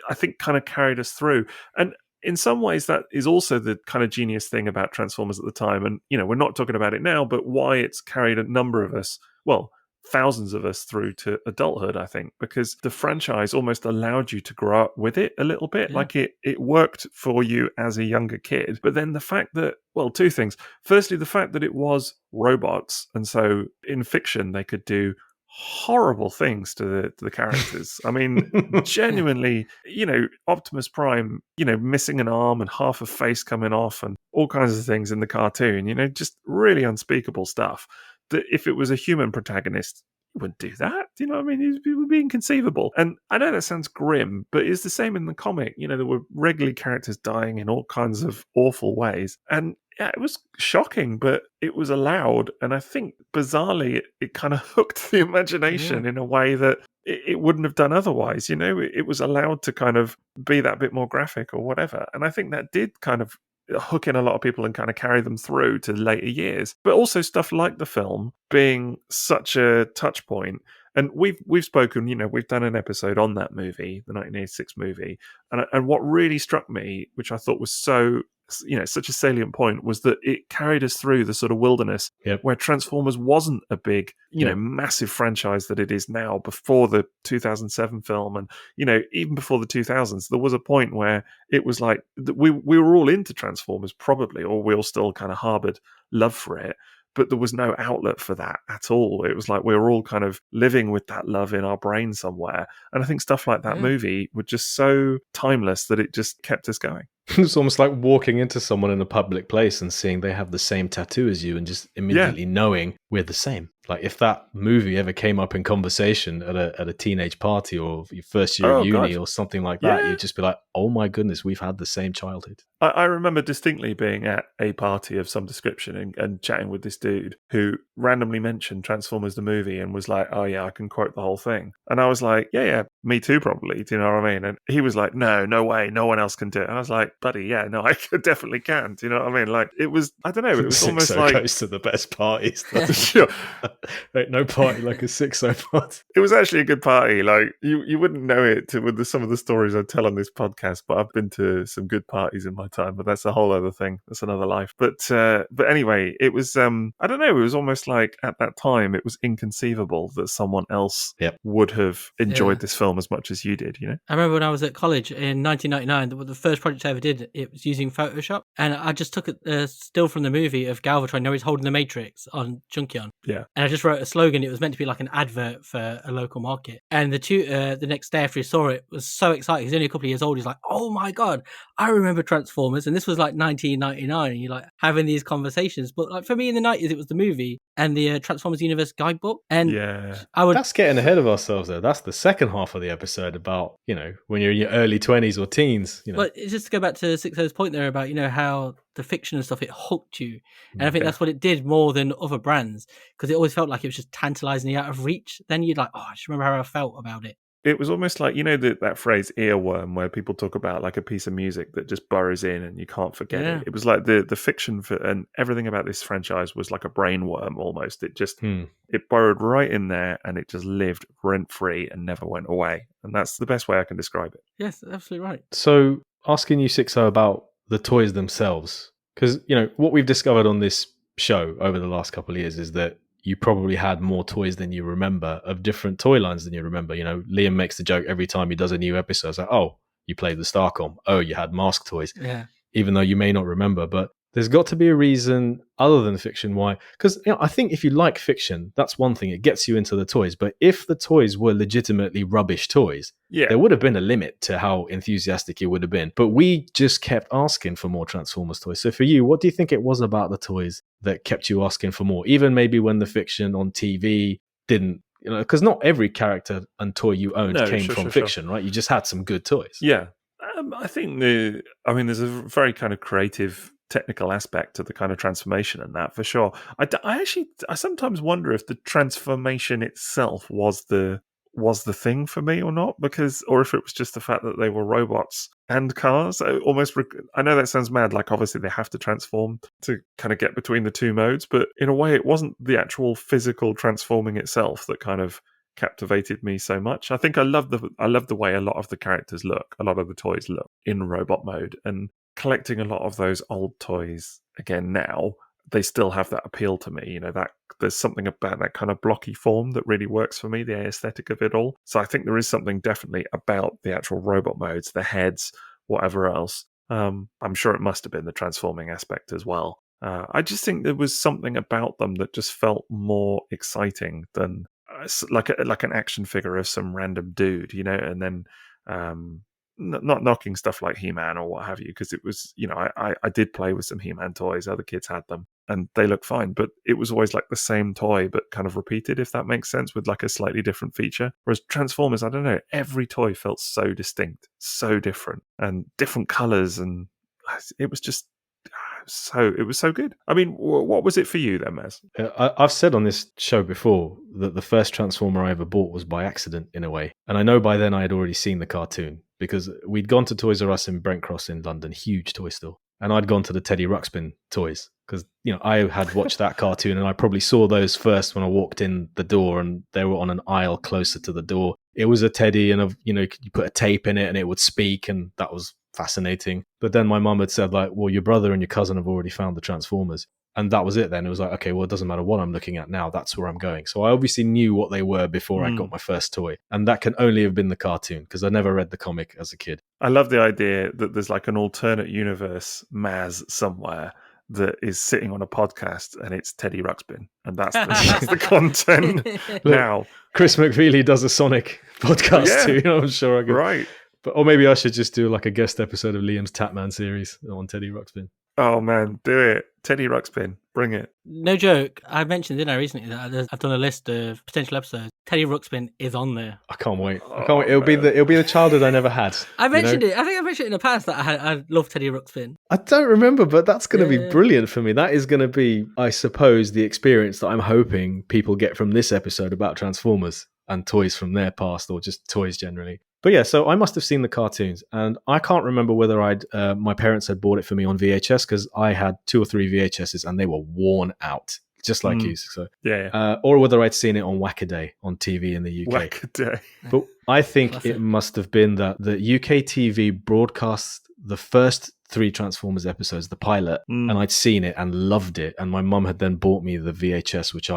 I think kind of carried us through. And in some ways, that is also the kind of genius thing about Transformers at the time. And, we're not talking about it now, but why it's carried a number of us, well, thousands of us through to adulthood, I think, because the franchise almost allowed you to grow up with it a little bit. Yeah. Like it worked for you as a younger kid. But then the fact that, well, two things. Firstly, the fact that it was robots. And so in fiction, they could do horrible things to the characters. I mean, genuinely, Optimus Prime, missing an arm and half a face coming off and all kinds of things in the cartoon, just really unspeakable stuff. That if it was a human protagonist, you wouldn't do that. You know what I mean? It would be inconceivable. And I know that sounds grim, but it's the same in the comic. There were regularly characters dying in all kinds of awful ways. And yeah, it was shocking, but it was allowed. And I think, bizarrely, it kind of hooked the imagination in a way that it wouldn't have done otherwise. It was allowed to kind of be that bit more graphic or whatever. And I think that did kind of hook in a lot of people and kind of carry them through to later years. But also stuff like the film being such a touch point. And we've spoken, we've done an episode on that movie, the 1986 movie. And what really struck me, which I thought was so, such a salient point, was that it carried us through the sort of wilderness where Transformers wasn't a big, massive franchise that it is now before the 2007 film. And, even before the 2000s, there was a point where it was like we were all into Transformers probably, or we all still kind of harbored love for it. But there was no outlet for that at all. It was like we were all kind of living with that love in our brain somewhere. And I think stuff like that movie were just so timeless that it just kept us going. It's almost like walking into someone in a public place and seeing they have the same tattoo as you and just immediately knowing we're the same. Like if that movie ever came up in conversation at a teenage party or your first year of uni or something like that, you'd just be like, oh my goodness, we've had the same childhood. I remember distinctly being at a party of some description and chatting with this dude who randomly mentioned Transformers the movie and was like, oh yeah, I can quote the whole thing. And I was like, yeah, me too probably. Do you know what I mean? And he was like, no way, no one else can do it. And I was like, buddy, yeah, no, I definitely can. Do you know what I mean? Like it was, I don't know, it was almost like... goes to the best parties. Sure. Like, no party like a Sixo party. It was actually a good party. Like you wouldn't know it with some of the stories I tell on this podcast, but I've been to some good parties in my time, but that's a whole other thing. That's another life. But anyway, it was, I don't know, it was almost like at that time, it was inconceivable that someone else would have enjoyed this film as much as you did, I remember when I was at college in 1999, the first project I ever did, it was using Photoshop. And I just took a still from the movie of Galvatron, he's holding the Matrix on Junkion. Yeah. And I just wrote a slogan. It was meant to be like an advert for a local market. And the next day after he saw it, was so excited. He's only a couple of years old. He's like, oh my God, I remember Transformers. And this was like 1999. And you're like having these conversations. But like for me in the 90s, it was the movie and the Transformers Universe guidebook. And that's getting ahead of ourselves there. That's the second half of the episode about, when you're in your early 20s or teens. But just to go back to Sixo's point there about, how the fiction and stuff, it hooked you. And I think that's what it did more than other brands, because it always felt like it was just tantalizingly out of reach. Then you'd like, I just remember how I felt about it. It was almost like, that phrase earworm, where people talk about like a piece of music that just burrows in and you can't forget it. It was like the fiction and everything about this franchise was like a brainworm almost. It just, it burrowed right in there and it just lived rent free and never went away. And that's the best way I can describe it. Yes, absolutely right. So asking you, Sixo, about the toys themselves, because, what we've discovered on this show over the last couple of years is that you probably had more toys than you remember of different toy lines than you remember. Liam makes the joke every time he does a new episode. It's like, oh, you played the Starcom. Oh, you had M.A.S.K toys. Yeah. Even though you may not remember. But there's got to be a reason other than fiction why. Because I think if you like fiction, that's one thing. It gets you into the toys. But if the toys were legitimately rubbish toys, there would have been a limit to how enthusiastic you would have been. But we just kept asking for more Transformers toys. So for you, what do you think it was about the toys that kept you asking for more? Even maybe when the fiction on TV didn't, because not every character and toy you owned came from fiction, right? You just had some good toys. Yeah. I think there's a very kind of creative technical aspect to the kind of transformation and that for sure. I sometimes wonder if the transformation itself was the thing for me or not, or if it was just the fact that they were robots and cars. I know that sounds mad, like obviously they have to transform to kind of get between the two modes, but in a way it wasn't the actual physical transforming itself that kind of captivated me so much. I think I love the way a lot of the characters look, a lot of the toys look in robot mode, and collecting a lot of those old toys again now, they still have that appeal to me. That there's something about that kind of blocky form that really works for me, the aesthetic of it all. So I think there is something definitely about the actual robot modes, the heads, whatever else. I'm sure it must have been the transforming aspect as well. I just think there was something about them that just felt more exciting than like an action figure of some random dude, and then not knocking stuff like He-Man or what have you, because it was, I did play with some He-Man toys, other kids had them, and they look fine, but it was always like the same toy, but kind of repeated, if that makes sense, with like a slightly different feature. Whereas Transformers, I don't know, every toy felt so distinct, so different, and different colors, and it was just it was so good. I mean, what was it for you then, Maz? I've said on this show before that the first Transformer I ever bought was by accident, in a way. And I know by then I had already seen the cartoon, because we'd gone to Toys R Us in Brent Cross in London, huge toy store. And I'd gone to the Teddy Ruxpin toys, because I had watched that cartoon, and I probably saw those first when I walked in the door, and they were on an aisle closer to the door. It was a Teddy, and you put a tape in it and it would speak, and that was fascinating. But then my mum had said, like, well, your brother and your cousin have already found the Transformers. And that was it then. It was like, okay, well, it doesn't matter what I'm looking at now. That's where I'm going. So I obviously knew what they were before I got my first toy. And that can only have been the cartoon, because I never read the comic as a kid. I love the idea that there's like an alternate universe M.A.S. somewhere that is sitting on a podcast, and it's Teddy Ruxpin. And that's the content. Look, now, Chris McFeely does a Sonic podcast too. I'm sure I could. Right. Or maybe I should just do like a guest episode of Liam's Tatman series on Teddy Ruxpin. Oh man, do it. Teddy Ruxpin, bring it. No joke. I mentioned, didn't I, recently that I've done a list of potential episodes. Teddy Ruxpin is on there. I can't wait. It'll be the childhood I never had. I mentioned it. I think I mentioned it in the past that I love Teddy Ruxpin. I don't remember, but that's going to be brilliant for me. That is going to be, I suppose, the experience that I'm hoping people get from this episode about Transformers and toys from their past, or just toys generally. But yeah, so I must have seen the cartoons, and I can't remember whether my parents had bought it for me on VHS, because I had 2 or 3 VHSs and they were worn out, just like you. So or whether I'd seen it on Whack-A-Day on TV in the UK. Whack-A-Day. But I think it must have been that the UK TV broadcast the first 3 Transformers episodes, the pilot, and I'd seen it and loved it. And my mum had then bought me the VHS, which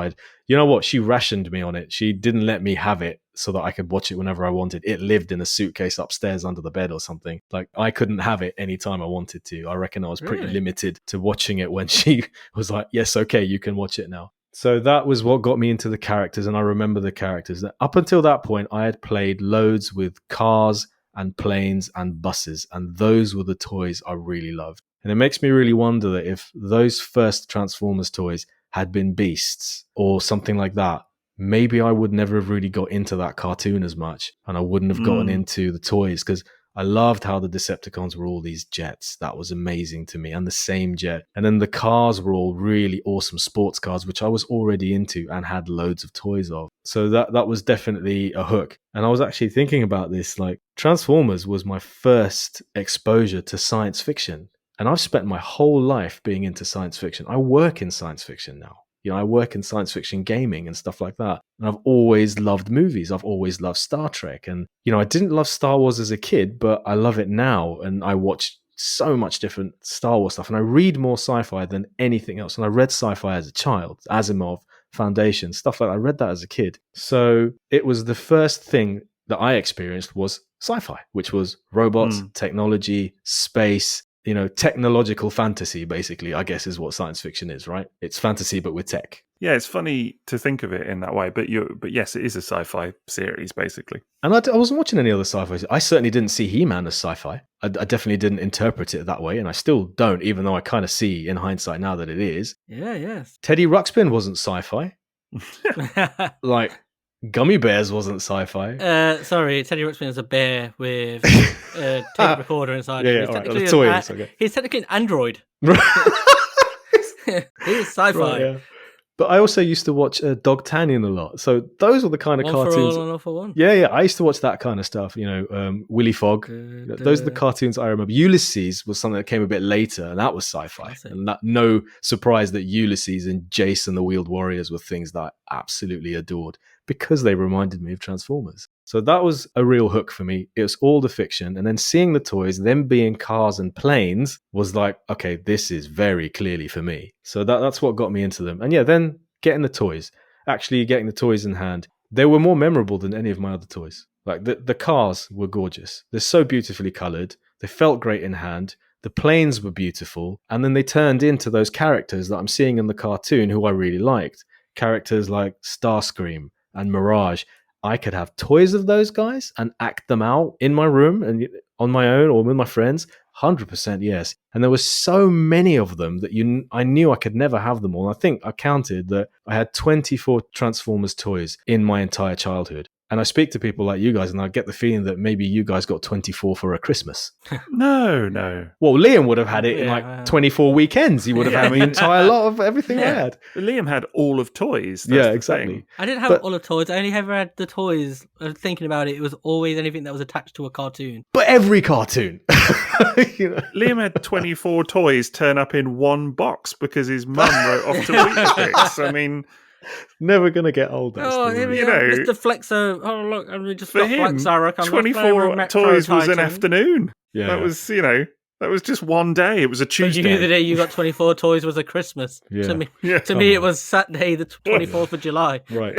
she rationed me on it. She didn't let me have it so that I could watch it whenever I wanted. It lived in a suitcase upstairs under the bed or something. Like, I couldn't have it anytime I wanted to. I reckon I was pretty limited to watching it when she was like, yes, okay, you can watch it now. So that was what got me into the characters, and I remember the characters. Up until that point, I had played loads with cars and planes and buses, and those were the toys I really loved. And it makes me really wonder that if those first Transformers toys had been beasts or something like that, maybe I would never have really got into that cartoon as much, and I wouldn't have gotten into the toys, because I loved how the Decepticons were all these jets. That was amazing to me, and the same jet. And then the cars were all really awesome sports cars, which I was already into and had loads of toys of. So that was definitely a hook. And I was actually thinking about this, like, Transformers was my first exposure to science fiction. And I've spent my whole life being into science fiction. I work in science fiction now. I work in science fiction gaming and stuff like that. And I've always loved movies. I've always loved Star Trek. And, I didn't love Star Wars as a kid, but I love it now. And I watch so much different Star Wars stuff. And I read more sci-fi than anything else. And I read sci-fi as a child, Asimov, Foundation, stuff like that. I read that as a kid. So it was the first thing that I experienced was sci-fi, which was robots, technology, space, technological fantasy, basically, I guess is what science fiction is, right? It's fantasy, but with tech. Yeah, it's funny to think of it in that way, but yes, it is a sci-fi series, basically. And I wasn't watching any other sci-fi. I certainly didn't see He-Man as sci-fi. I definitely didn't interpret it that way, and I still don't, even though I kind of see in hindsight now that it is. Yeah, yes. Teddy Ruxpin wasn't sci-fi. Like, Gummy Bears wasn't sci-fi. Sorry, Teddy Ruxpin is a bear with a tape recorder inside. Yeah, all right. The toy is, okay. He's technically an android. He's sci-fi. Right, yeah. But I also used to watch Dogtanian a lot. So those were the kind of One cartoons. for all and all for one. Yeah. I used to watch that kind of stuff. Willy Fogg. Those are the cartoons I remember. Ulysses was something that came a bit later, and that was sci-fi. Classic. And no surprise that Ulysses and Jace and the Wheeled Warriors were things that I absolutely adored because they reminded me of Transformers. So that was a real hook for me. It was all the fiction. And then seeing the toys, them being cars and planes, was like, okay, this is very clearly for me. So that's what got me into them. And yeah, then getting the toys, actually getting the toys in hand, they were more memorable than any of my other toys. Like the cars were gorgeous. They're so beautifully colored. They felt great in hand. The planes were beautiful. And then they turned into those characters that I'm seeing in the cartoon who I really liked. Characters like Starscream and Mirage. I could have toys of those guys and act them out in my room and on my own or with my friends. 100% yes. And there were so many of them that I knew I could never have them all. I think I counted that I had 24 Transformers toys in my entire childhood. And I speak to people like you guys, and I get the feeling that maybe you guys got 24 for a Christmas. No. Well, Liam would have had it in 24 weekends. He would have had the entire lot of everything I had. Liam had all of toys. Yeah, exactly. Thing. I didn't have all the toys. I only ever had the toys. Thinking about it, it was always anything that was attached to a cartoon. But every cartoon. Liam had 24 toys turn up in one box because his mum wrote off to Weetabix. I mean... Never going to get old. Here we go. Mr. Flexo. Oh, look. And we just for got him, Flexo. 24 toys was an afternoon. Yeah. That was, that was just one day. It was a Tuesday. But you knew the day you got 24 toys was a Christmas. Yeah. To me, it was Saturday, the 24th of July. Right.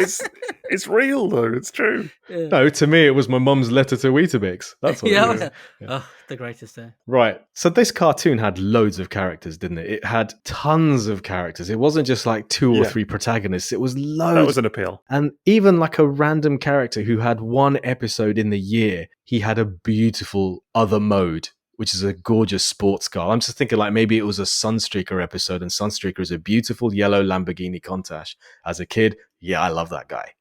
It's real, though. It's true. Yeah. No, to me, it was my mum's letter to Weetabix. That's what it was. Yeah. Oh, the greatest day. Right. So this cartoon had loads of characters, didn't it? It had tons of characters. It wasn't just like 2 or 3 protagonists. It was loads. That was an appeal. And even like a random character who had one episode in the year, he had a beautiful other mode, which is a gorgeous sports car. I'm just thinking like maybe it was a Sunstreaker episode, and Sunstreaker is a beautiful yellow Lamborghini Countach. As a kid, yeah, I love that guy.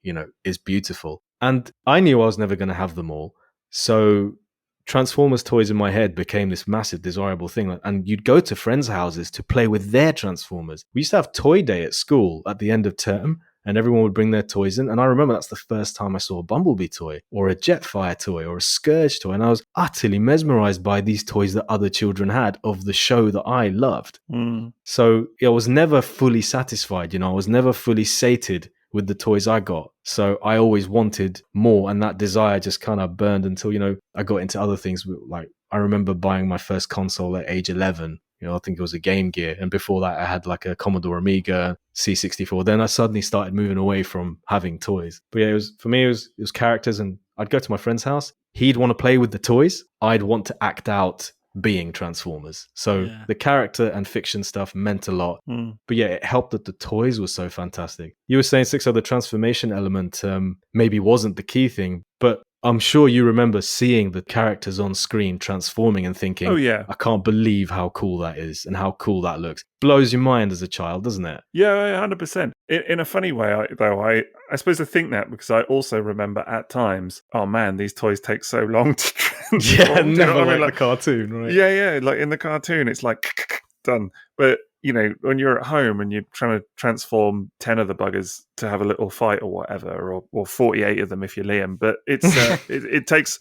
It's beautiful. And I knew I was never going to have them all. So Transformers toys in my head became this massive, desirable thing. And you'd go to friends' houses to play with their Transformers. We used to have toy day at school at the end of term, and everyone would bring their toys in. And I remember that's the first time I saw a Bumblebee toy or a Jetfire toy or a Scourge toy. And I was utterly mesmerized by these toys that other children had of the show that I loved. So I was never fully satisfied. I was never fully sated with the toys I got. So I always wanted more. And that desire just kind of burned until, I got into other things. Like I remember buying my first console at age 11. I think it was a Game Gear. And before that, I had like a Commodore Amiga, C64. Then I suddenly started moving away from having toys. But yeah, for me, it was characters. And I'd go to my friend's house. He'd want to play with the toys. I'd want to act out being Transformers. So the character and fiction stuff meant a lot. But yeah, it helped that the toys were so fantastic. You were saying, Sixo, the transformation element maybe wasn't the key thing, but I'm sure you remember seeing the characters on screen transforming and thinking, oh yeah, I can't believe how cool that is and how cool that looks. Blows your mind as a child, doesn't it? Yeah, 100%. In a funny way, I suppose I think that because I also remember at times, oh man, these toys take so long to transform. Yeah, never like the cartoon, right? Yeah, like in the cartoon, it's like done. But when you're at home and you're trying to transform 10 of the buggers to have a little fight or whatever, or 48 of them if you're Liam, but it's it takes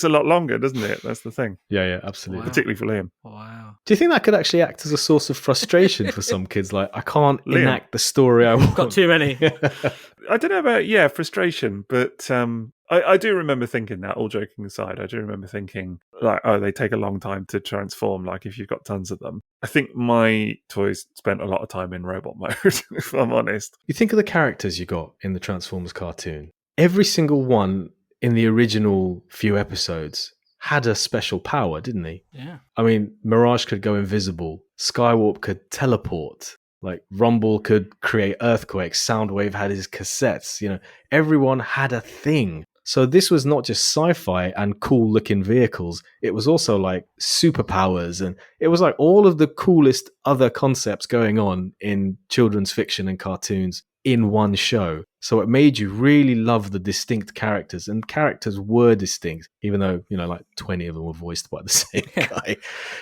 a lot longer, doesn't it? That's the thing. Yeah, absolutely. Wow. Particularly for Liam. Wow. Do you think that could actually act as a source of frustration for some kids? Like, I can't enact the story I want. Got too many. I don't know about, frustration, but I do remember thinking that, all joking aside. I do remember thinking, like, oh, they take a long time to transform, like if you've got tons of them. I think my toys spent a lot of time in robot mode, if I'm honest. You think of the characters you got in the Transformers cartoon. Every single one in the original few episodes had a special power, didn't he? Yeah. I mean, Mirage could go invisible. Skywarp could teleport. Like Rumble could create earthquakes. Soundwave had his cassettes. You know, everyone had a thing. So this was not just sci-fi and cool looking vehicles. It was also like superpowers, and it was like all of the coolest other concepts going on in children's fiction and cartoons in one show. So it made you really love the distinct characters, and characters were distinct, even though, you know, like 20 of them were voiced by the same guy.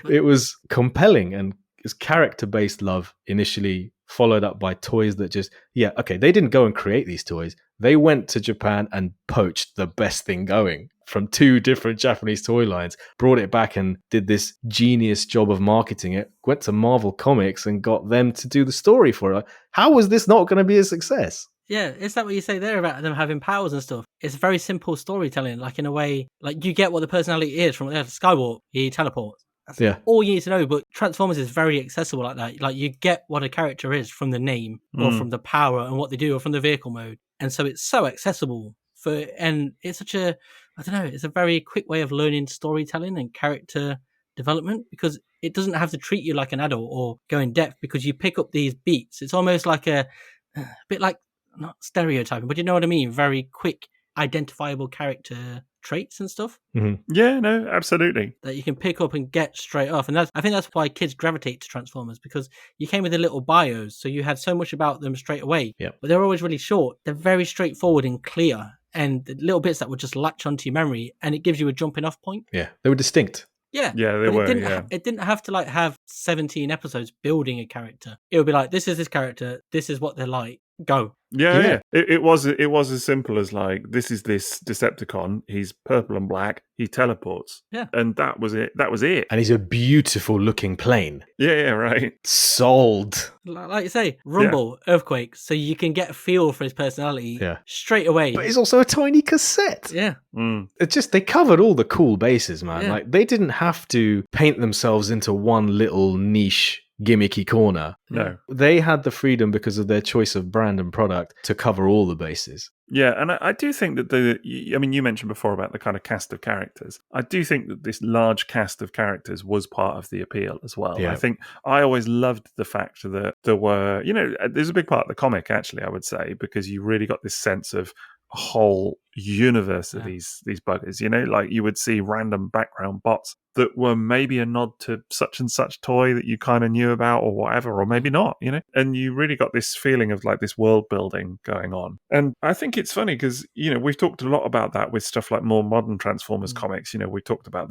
It was compelling, and it's character-based love initially, followed up by toys that just, yeah, okay, they didn't go and create these toys. They went to Japan and poached the best thing going from 2 different Japanese toy lines, brought it back and did this genius job of marketing it, went to Marvel Comics and got them to do the story for it. How was this not going to be a success? Yeah, is that what you say there about them having powers and stuff? It's very simple storytelling, like in a way, like you get what the personality is from Skywarp, he teleports. That's all you need to know, but Transformers is very accessible like that. Like you get what a character is from the name or from the power and what they do or from the vehicle mode. And so it's so accessible and it's such a, I don't know, it's a very quick way of learning storytelling and character development because it doesn't have to treat you like an adult or go in depth because you pick up these beats. It's almost like a bit like, not stereotyping, but you know what I mean? Very quick, identifiable character traits and stuff. Mm-hmm. Yeah, no, absolutely. That you can pick up and get straight off. And I think that's why kids gravitate to Transformers, because you came with the little bios, so you had so much about them straight away. Yep. But they're always really short. They're very straightforward and clear. And the little bits that would just latch onto your memory, and it gives you a jumping off point. Yeah, they were distinct. Yeah, they were. It didn't have to like have 17 episodes building a character. It would be like, this is this character, this is what they're like. Go. Yeah. It was as simple as like, this is this Decepticon. He's purple and black. He teleports. Yeah, and that was it. And he's a beautiful looking plane. Yeah, right. Sold. Like you say, Rumble, Earthquake, so you can get a feel for his personality straight away. But it's also a tiny cassette. Yeah. It's just, they covered all the cool bases, man. Yeah. Like, they didn't have to paint themselves into one little niche gimmicky corner. No. They had the freedom because of their choice of brand and product to cover all the bases. Yeah, and I do think that you mentioned before about the kind of cast of characters. I do think that this large cast of characters was part of the appeal as well. Yeah. I think I always loved the fact that there were, there's a big part of the comic, actually, I would say, because you really got this sense of a whole universe of these buggers, like you would see random background bots that were maybe a nod to such and such toy that you kind of knew about or whatever, or maybe not, and you really got this feeling of like this world building going on. And I think it's funny because, we've talked a lot about that with stuff like more modern Transformers comics. We talked about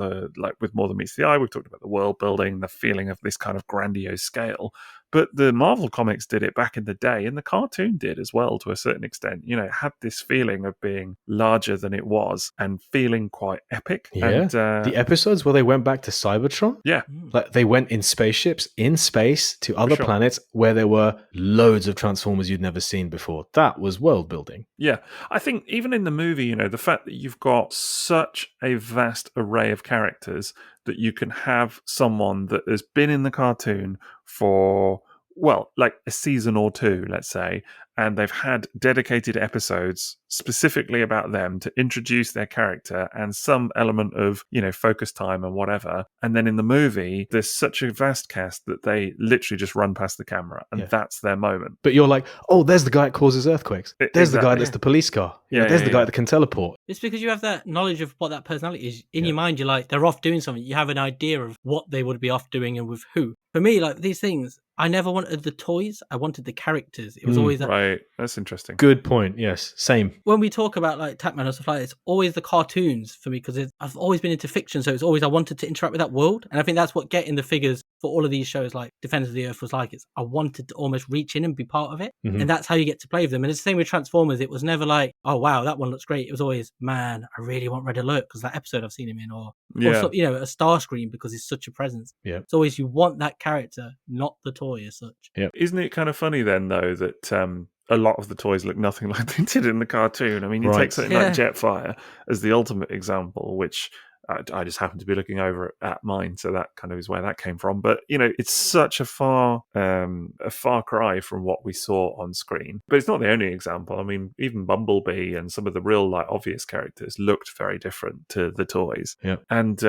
with More Than Meets the Eye, we've talked about the world building, the feeling of this kind of grandiose scale. But the Marvel comics did it back in the day, and the cartoon did as well to a certain extent. It had this feeling of being larger than it was and feeling quite epic. Yeah. And, the episodes where they went back to Cybertron, yeah, like they went in spaceships in space to other planets where there were loads of Transformers you'd never seen before. That was world building. Yeah, I think even in the movie, the fact that you've got such a vast array of characters that you can have someone that has been in the cartoon for, well, like a season or two, let's say, and they've had dedicated episodes specifically about them to introduce their character and some element of, focus time and whatever. And then in the movie, there's such a vast cast that they literally just run past the camera and that's their moment. But you're like, oh, there's the guy that causes earthquakes. There's the guy that's the police car. There's the guy that can teleport. It's because you have that knowledge of what that personality is. In your mind, you're like, they're off doing something. You have an idea of what they would be off doing and with who. For me, like these things, I never wanted the toys. I wanted the characters. It was always that. Right. That's interesting. Good point. Yes. Same. When we talk about like Tapman and stuff like that, it's always the cartoons for me because I've always been into fiction. So it's always I wanted to interact with that world. And I think that's what getting the figures for all of these shows like Defenders of the Earth was like. It's I wanted to almost reach in and be part of it. Mm-hmm. And that's how you get to play with them. And it's the same with Transformers. It was never like, oh, wow, that one looks great. It was always, man, I really want Red Alert because that episode I've seen him in or a Starscream because he's such a presence. Yeah. It's always you want that character, not the toy as such. Yeah. Isn't it kind of funny then, though, that a lot of the toys look nothing like they did in the cartoon? I mean, you take something like Jetfire as the ultimate example, which I just happened to be looking over at mine, so that kind of is where that came from. But it's such a far cry from what we saw on screen. But it's not the only example. I mean, even Bumblebee and some of the real obvious characters looked very different to the toys. Yeah. And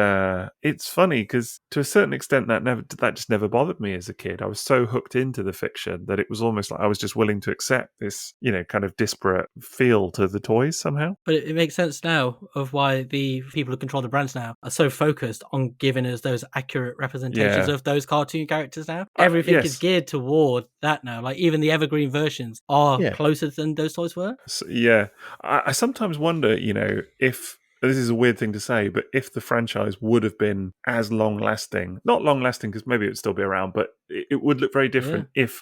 it's funny because to a certain extent that just never bothered me as a kid. I was so hooked into the fiction that it was almost like I was just willing to accept this, kind of disparate feel to the toys somehow. But it makes sense now of why the people who control the brands now are so focused on giving us those accurate representations of those cartoon characters now. Everything is geared toward that now. Like even the evergreen versions are closer than those toys were. So, I sometimes wonder, if this is a weird thing to say, but if the franchise would have been as long-lasting, not long-lasting because maybe it would still be around, but it would look very different if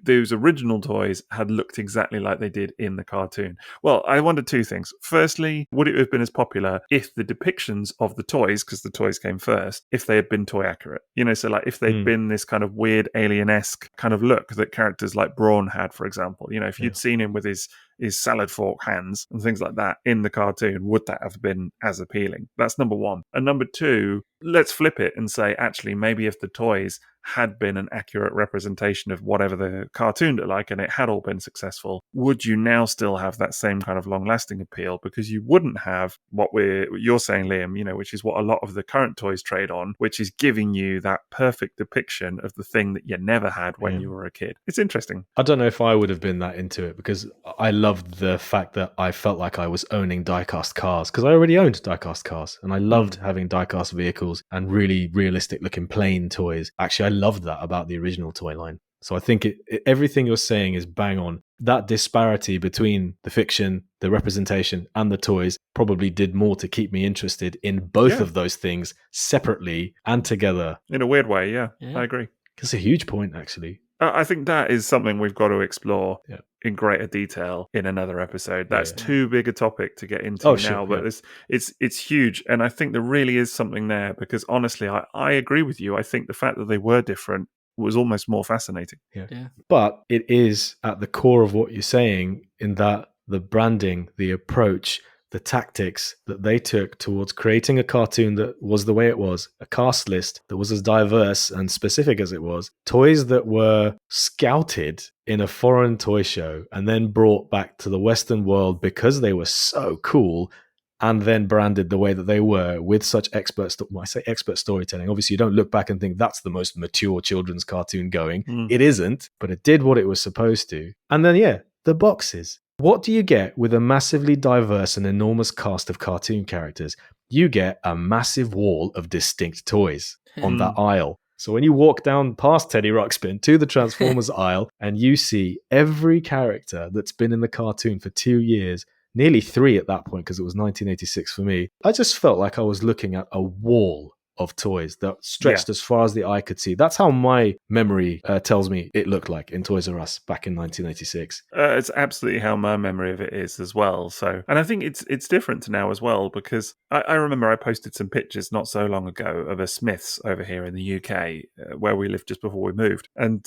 those original toys had looked exactly like they did in the cartoon. Well, I wonder two things. Firstly, would it have been as popular if the depictions of the toys, because the toys came first, if they had been toy accurate? So like if they'd been this kind of weird alien-esque kind of look that characters like Brawn had, for example. If you'd seen him with his salad fork hands and things like that in the cartoon, would that have been as appealing? That's number one. And number two, let's flip it and say, actually, maybe if the toys had been an accurate representation of whatever the cartoon looked like and it had all been successful, would you now still have that same kind of long-lasting appeal? Because you wouldn't have what you're saying, Liam, which is what a lot of the current toys trade on, which is giving you that perfect depiction of the thing that you never had when you were a kid. It's interesting. I don't know if I would have been that into it because I loved the fact that I felt like I was owning die-cast cars because I already owned die-cast cars and I loved having die-cast vehicles and really realistic-looking plain toys. Actually, I loved that about the original toy line. So I think everything you're saying is bang on. That disparity between the fiction, the representation, and the toys probably did more to keep me interested in both of those things separately and together. In a weird way, I agree. It's a huge point, actually. I think that is something we've got to explore in greater detail in another episode. That's too big a topic to get into now, but it's huge. And I think there really is something there because honestly, I agree with you. I think the fact that they were different was almost more fascinating. Yeah. But it is at the core of what you're saying in that the branding, the approach, the tactics that they took towards creating a cartoon that was the way it was, a cast list that was as diverse and specific as it was, toys that were scouted in a foreign toy show and then brought back to the Western world because they were so cool and then branded the way that they were with such expert storytelling. Obviously, you don't look back and think that's the most mature children's cartoon going. It isn't, but it did what it was supposed to. And then, the boxes. What do you get with a massively diverse and enormous cast of cartoon characters? You get a massive wall of distinct toys on that aisle. So when you walk down past Teddy Ruxpin to the Transformers aisle and you see every character that's been in the cartoon for 2 years, nearly 3 at that point because it was 1986 for me, I just felt like I was looking at a wall of toys that stretched as far as the eye could see. That's how my memory tells me it looked like in Toys R Us back in 1986. It's absolutely how my memory of it is as well. So, and I think it's different now as well because I remember I posted some pictures not so long ago of a Smiths over here in the UK where we lived just before we moved, and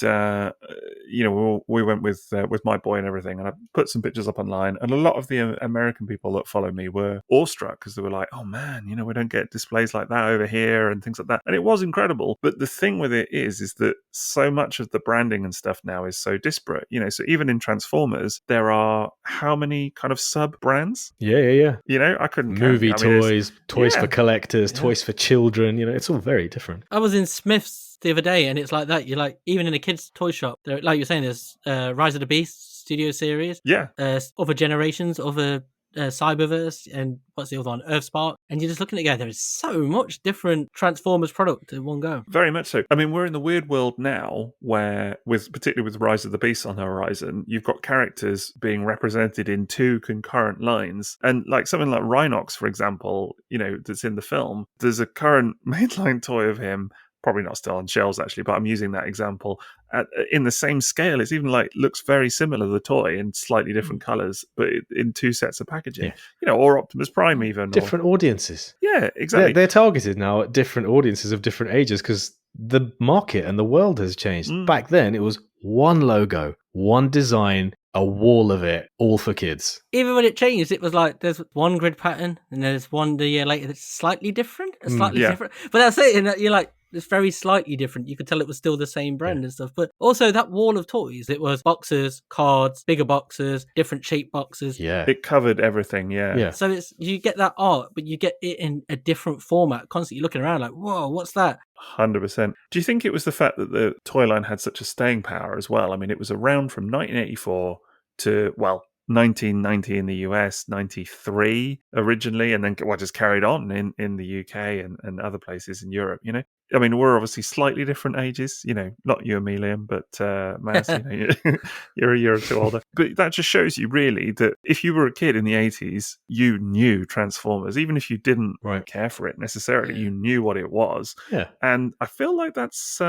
we went with my boy and everything, and I put some pictures up online, and a lot of the American people that follow me were awestruck because they were like, "Oh man, we don't get displays like that over here." And things like that. And it was incredible. But the thing with it is that so much of the branding and stuff now is so disparate. So even in Transformers, there are how many kind of sub brands? Yeah. I couldn't Movie count. toys, toys for collectors, toys for children. It's all very different. I was in Smith's the other day, and it's like that. You're like, even in a kid's toy shop, like you're saying, there's Rise of the Beast Studio Series. Yeah. Other generations, other Cyberverse, and what's the other one? Earthspark. And you're just looking together. There is so much different Transformers product in one go. Very much so. I mean, we're in the weird world now where, particularly with Rise of the Beast on the horizon, you've got characters being represented in 2 concurrent lines. And like something like Rhinox, for example, that's in the film, there's a current mainline toy of him, probably not still on shelves actually, but I'm using that example in the same scale. It's even looks very similar to the toy in slightly different colors, but in 2 sets of packaging. Or Optimus Prime even. Different audiences. Yeah, exactly. They're targeted now at different audiences of different ages because the market and the world has changed. Back then, it was one logo, one design, a wall of it, all for kids. Even when it changed, it was like there's one grid pattern and there's one the year later that's slightly different, yeah. different. But that's it. And you're like, it's very slightly different. You could tell it was still the same brand and stuff. But also that wall of toys, it was boxes, cards, bigger boxes, different shaped boxes. Yeah. It covered everything, yeah. So it's you get that art, but you get it in a different format. Constantly looking around like, whoa, what's that? 100%. Do you think it was the fact that the toy line had such a staying power as well? I mean, it was around from 1984 to, 1990 in the US, 93 originally, and then just carried on in the UK and other places in Europe, you know? I mean, we're obviously slightly different ages, you know, not you and me, Liam, but Mas, you know, you're a year or two older. But that just shows you really that if you were a kid in the 80s, you knew Transformers, even if you didn't care for it necessarily, you knew what it was. Yeah. And I feel like that's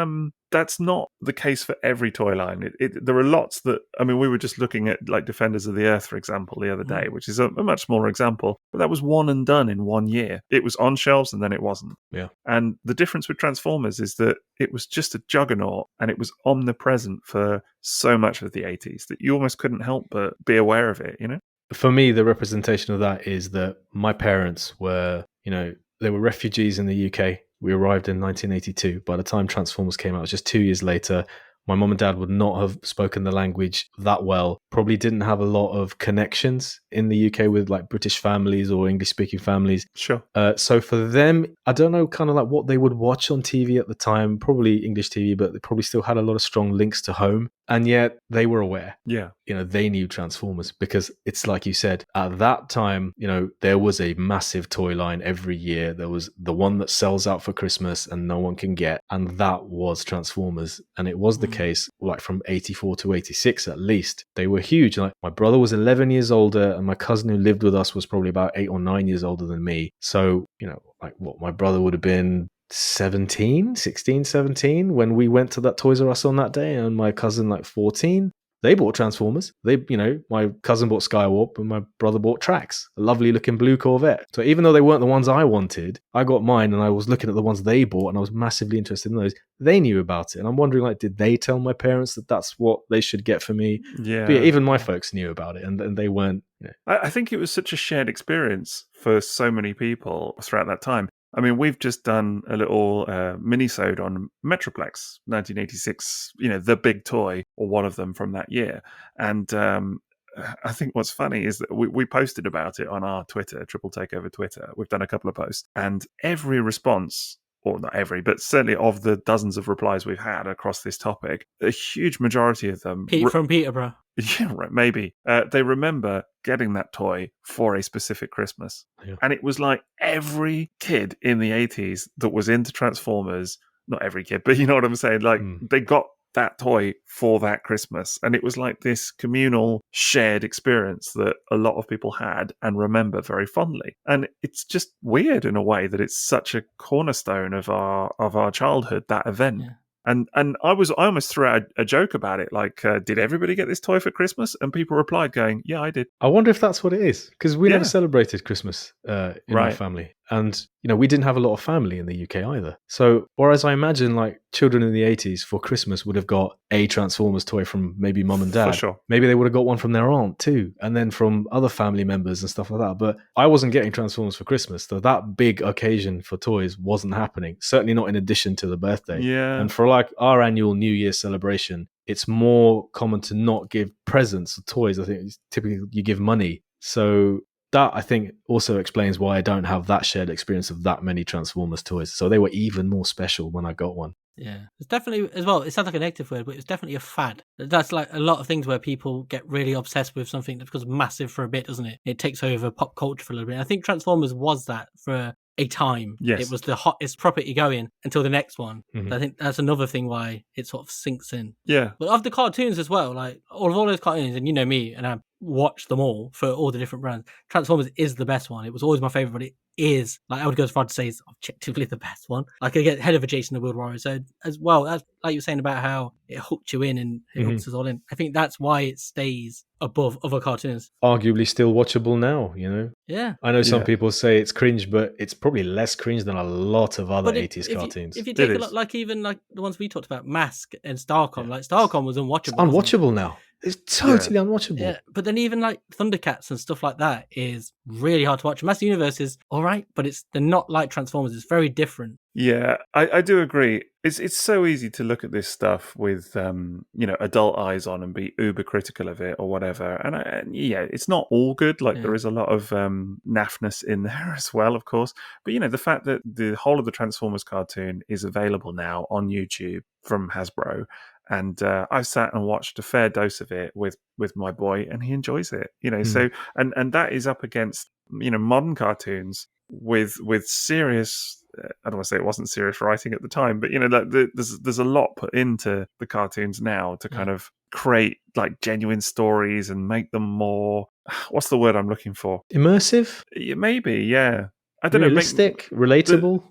not the case for every toy line. There are lots that, I mean, we were just looking at like Defenders of the Earth, for example, the other day, which is a much smaller example, but that was one and done in 1 year. It was on shelves and then it wasn't. Yeah. And the difference with Transformers is that it was just a juggernaut and it was omnipresent for so much of the 80s that you almost couldn't help but be aware of it, you know? For me, the representation of that is that my parents were, you know, they were refugees in the UK. We arrived in 1982. By the time Transformers came out, it was just 2 years later. My mum and dad would not have spoken the language that well, probably didn't have a lot of connections in the UK with like British families or English speaking families. Sure. So for them, I don't know kind of like what they would watch on TV at the time, probably English TV, but they probably still had a lot of strong links to home. And yet they were aware. Yeah. You know, they knew Transformers because it's like you said, at that time, you know, there was a massive toy line every year. There was the one that sells out for Christmas and no one can get. And that was Transformers. And it was the case like from 84 to 86 at least. They were huge. Like my brother was 11 years older and my cousin who lived with us was probably about 8 or 9 years older than me. So, you know, like what my brother would have been 16, 17 when we went to that Toys R Us on that day, and my cousin like 14. They bought Transformers. They, you know, my cousin bought Skywarp and my brother bought Trax, a lovely looking blue Corvette. So even though they weren't the ones I wanted, I got mine and I was looking at the ones they bought and I was massively interested in those. They knew about it. And I'm wondering, like, did they tell my parents that that's what they should get for me? Yeah. But yeah, even my folks knew about it and they weren't, you know. I think it was such a shared experience for so many people throughout that time. I mean, we've just done a little mini-sode on Metroplex 1986, you know, the big toy, or one of them from that year. And I think what's funny is that we posted about it on our Twitter, Triple Takeover Twitter. We've done a couple of posts, and every response, or not every, but certainly of the dozens of replies we've had across this topic, a huge majority of them... Pete from Peterborough. Yeah, right, maybe. They remember getting that toy for a specific Christmas. Yeah. And it was like every kid in the 80s that was into Transformers, not every kid, but you know what I'm saying? Like, they got that toy for that Christmas. And it was like this communal shared experience that a lot of people had and remember very fondly. And it's just weird in a way that it's such a cornerstone of our childhood, that event. Yeah. And I almost threw out a joke about it, like, did everybody get this toy for Christmas? And people replied going, yeah, I did. I wonder if that's what it is, because we never celebrated Christmas in my family. And, you know, we didn't have a lot of family in the UK either. So, whereas I imagine like children in the 80s for Christmas would have got a Transformers toy from maybe mum and dad. For sure. Maybe they would have got one from their aunt too, and then from other family members and stuff like that. But I wasn't getting Transformers for Christmas. So that big occasion for toys wasn't happening. Certainly not in addition to the birthday. Yeah. And for like our annual New Year celebration, it's more common to not give presents or toys. I think typically you give money. So that, I think, also explains why I don't have that shared experience of that many Transformers toys. So they were even more special when I got one. Yeah, it's definitely, as well, it sounds like a negative word, but it's definitely a fad. That's like a lot of things where people get really obsessed with something that becomes massive for a bit, doesn't it? It takes over pop culture for a little bit. I think Transformers was that for a time. Yes. It was the hottest property going until the next one. Mhm. I think that's another thing why it sort of sinks in. Yeah. But of the cartoons as well, like all those cartoons, and you know me, and I watched them all for all the different brands. Transformers is the best one. It was always my favorite, but it is, like, I would go as far to say it's objectively the best one. Like, I get ahead of a Jason the World Warrior. So as well, that's like you were saying about how it hooked you in and it hooks us all in. I think that's why it stays above other cartoons. Arguably still watchable now, you know? Yeah. I know some people say it's cringe, but it's probably less cringe than a lot of other But 80s cartoons. If you take a look, like even like the ones we talked about, M.A.S.K and Starcom, like Starcom was unwatchable. It's unwatchable now. It's totally unwatchable. Yeah, but then even like Thundercats and stuff like that is really hard to watch. Master Universe is all right, but they're not like Transformers. It's very different. Yeah, I do agree. It's so easy to look at this stuff with adult eyes on and be uber critical of it or whatever. And it's not all good. Like there is a lot of naffness in there as well, of course. But the fact that the whole of the Transformers cartoon is available now on YouTube from Hasbro, and I've sat and watched a fair dose of it with my boy, and he enjoys it. So and that is up against modern cartoons with serious. I don't want to say it wasn't serious writing at the time, but there's a lot put into the cartoons now to kind of create like genuine stories and make them more. What's the word I'm looking for? Immersive? Maybe, yeah. I don't Realistic? Relatable?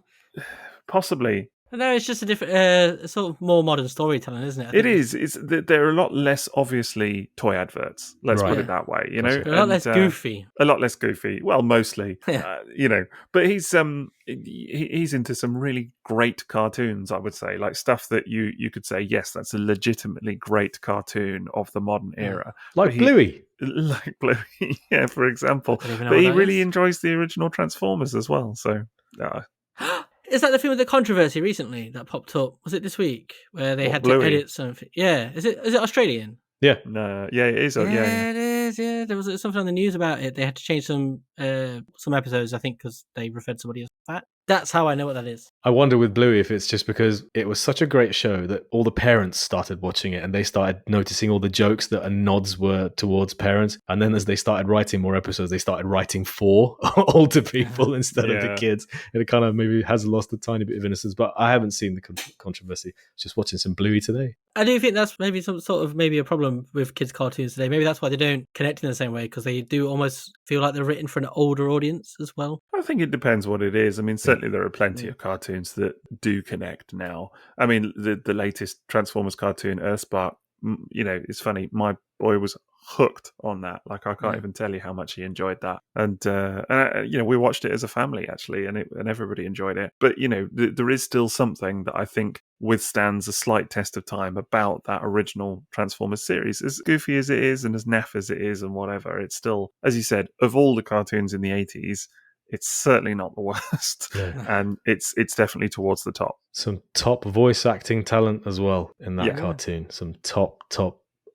Possibly. No, it's just a different, sort of more modern storytelling, isn't it? It is. They're a lot less obviously toy adverts. Let's put it that way. They're a lot less goofy. A lot less goofy. Well, mostly. Yeah. But he's into some really great cartoons. I would say, like stuff that you could say, yes, that's a legitimately great cartoon of the modern era. Like Bluey. Like Bluey, yeah, for example. But he really enjoys the original Transformers as well. So. Is that the film with the controversy recently that popped up? Was it this week where they had to edit something? Yeah, is it Australian? Yeah, no, yeah, it is. Yeah, it is. Yeah, there was something on the news about it. They had to change some episodes, I think, because they referred somebody as fat. That's how I know what that is. I wonder with Bluey if it's just because it was such a great show that all the parents started watching it and they started noticing all the jokes that nods were towards parents. And then as they started writing more episodes, they started writing for older people instead of the kids. And it kind of maybe has lost a tiny bit of innocence. But I haven't seen the controversy. Just watching some Bluey today. I do think that's maybe some sort of maybe a problem with kids' cartoons today. Maybe that's why they don't connect in the same way, because they do almost feel like they're written for an older audience as well. I think it depends what it is. I mean, certainly there are plenty of cartoons that do connect now. I mean, the latest Transformers cartoon, Earthspark, it's funny. My boy was hooked on that. Like, I can't even tell you how much he enjoyed that. And we watched it as a family, actually, and everybody enjoyed it. But, there is still something that I think withstands a slight test of time about that original Transformers series. As goofy as it is and as naff as it is and whatever, it's still, as you said, of all the cartoons in the 80s, it's certainly not the worst. And it's definitely towards the top. Some top voice acting talent as well in that cartoon. Some top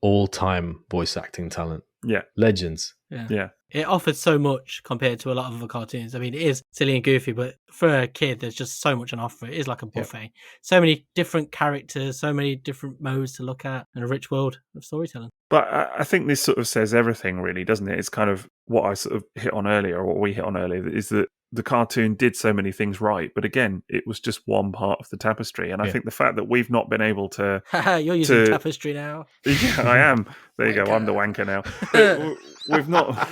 all-time voice acting talent. Yeah. Legends. Yeah. It offers so much compared to a lot of other cartoons. I mean, it is silly and goofy, but for a kid, there's just so much on offer. It is like a buffet. Yep. So many different characters, so many different modes to look at, and a rich world of storytelling. But I think this sort of says everything, really, doesn't it? It's kind of what I sort of hit on earlier, or what we hit on earlier, is that the cartoon did so many things right, but again, it was just one part of the tapestry. And I think the fact that we've not been able to... You're using tapestry now. Yeah, I am. There you go. I'm the wanker now. But we've not...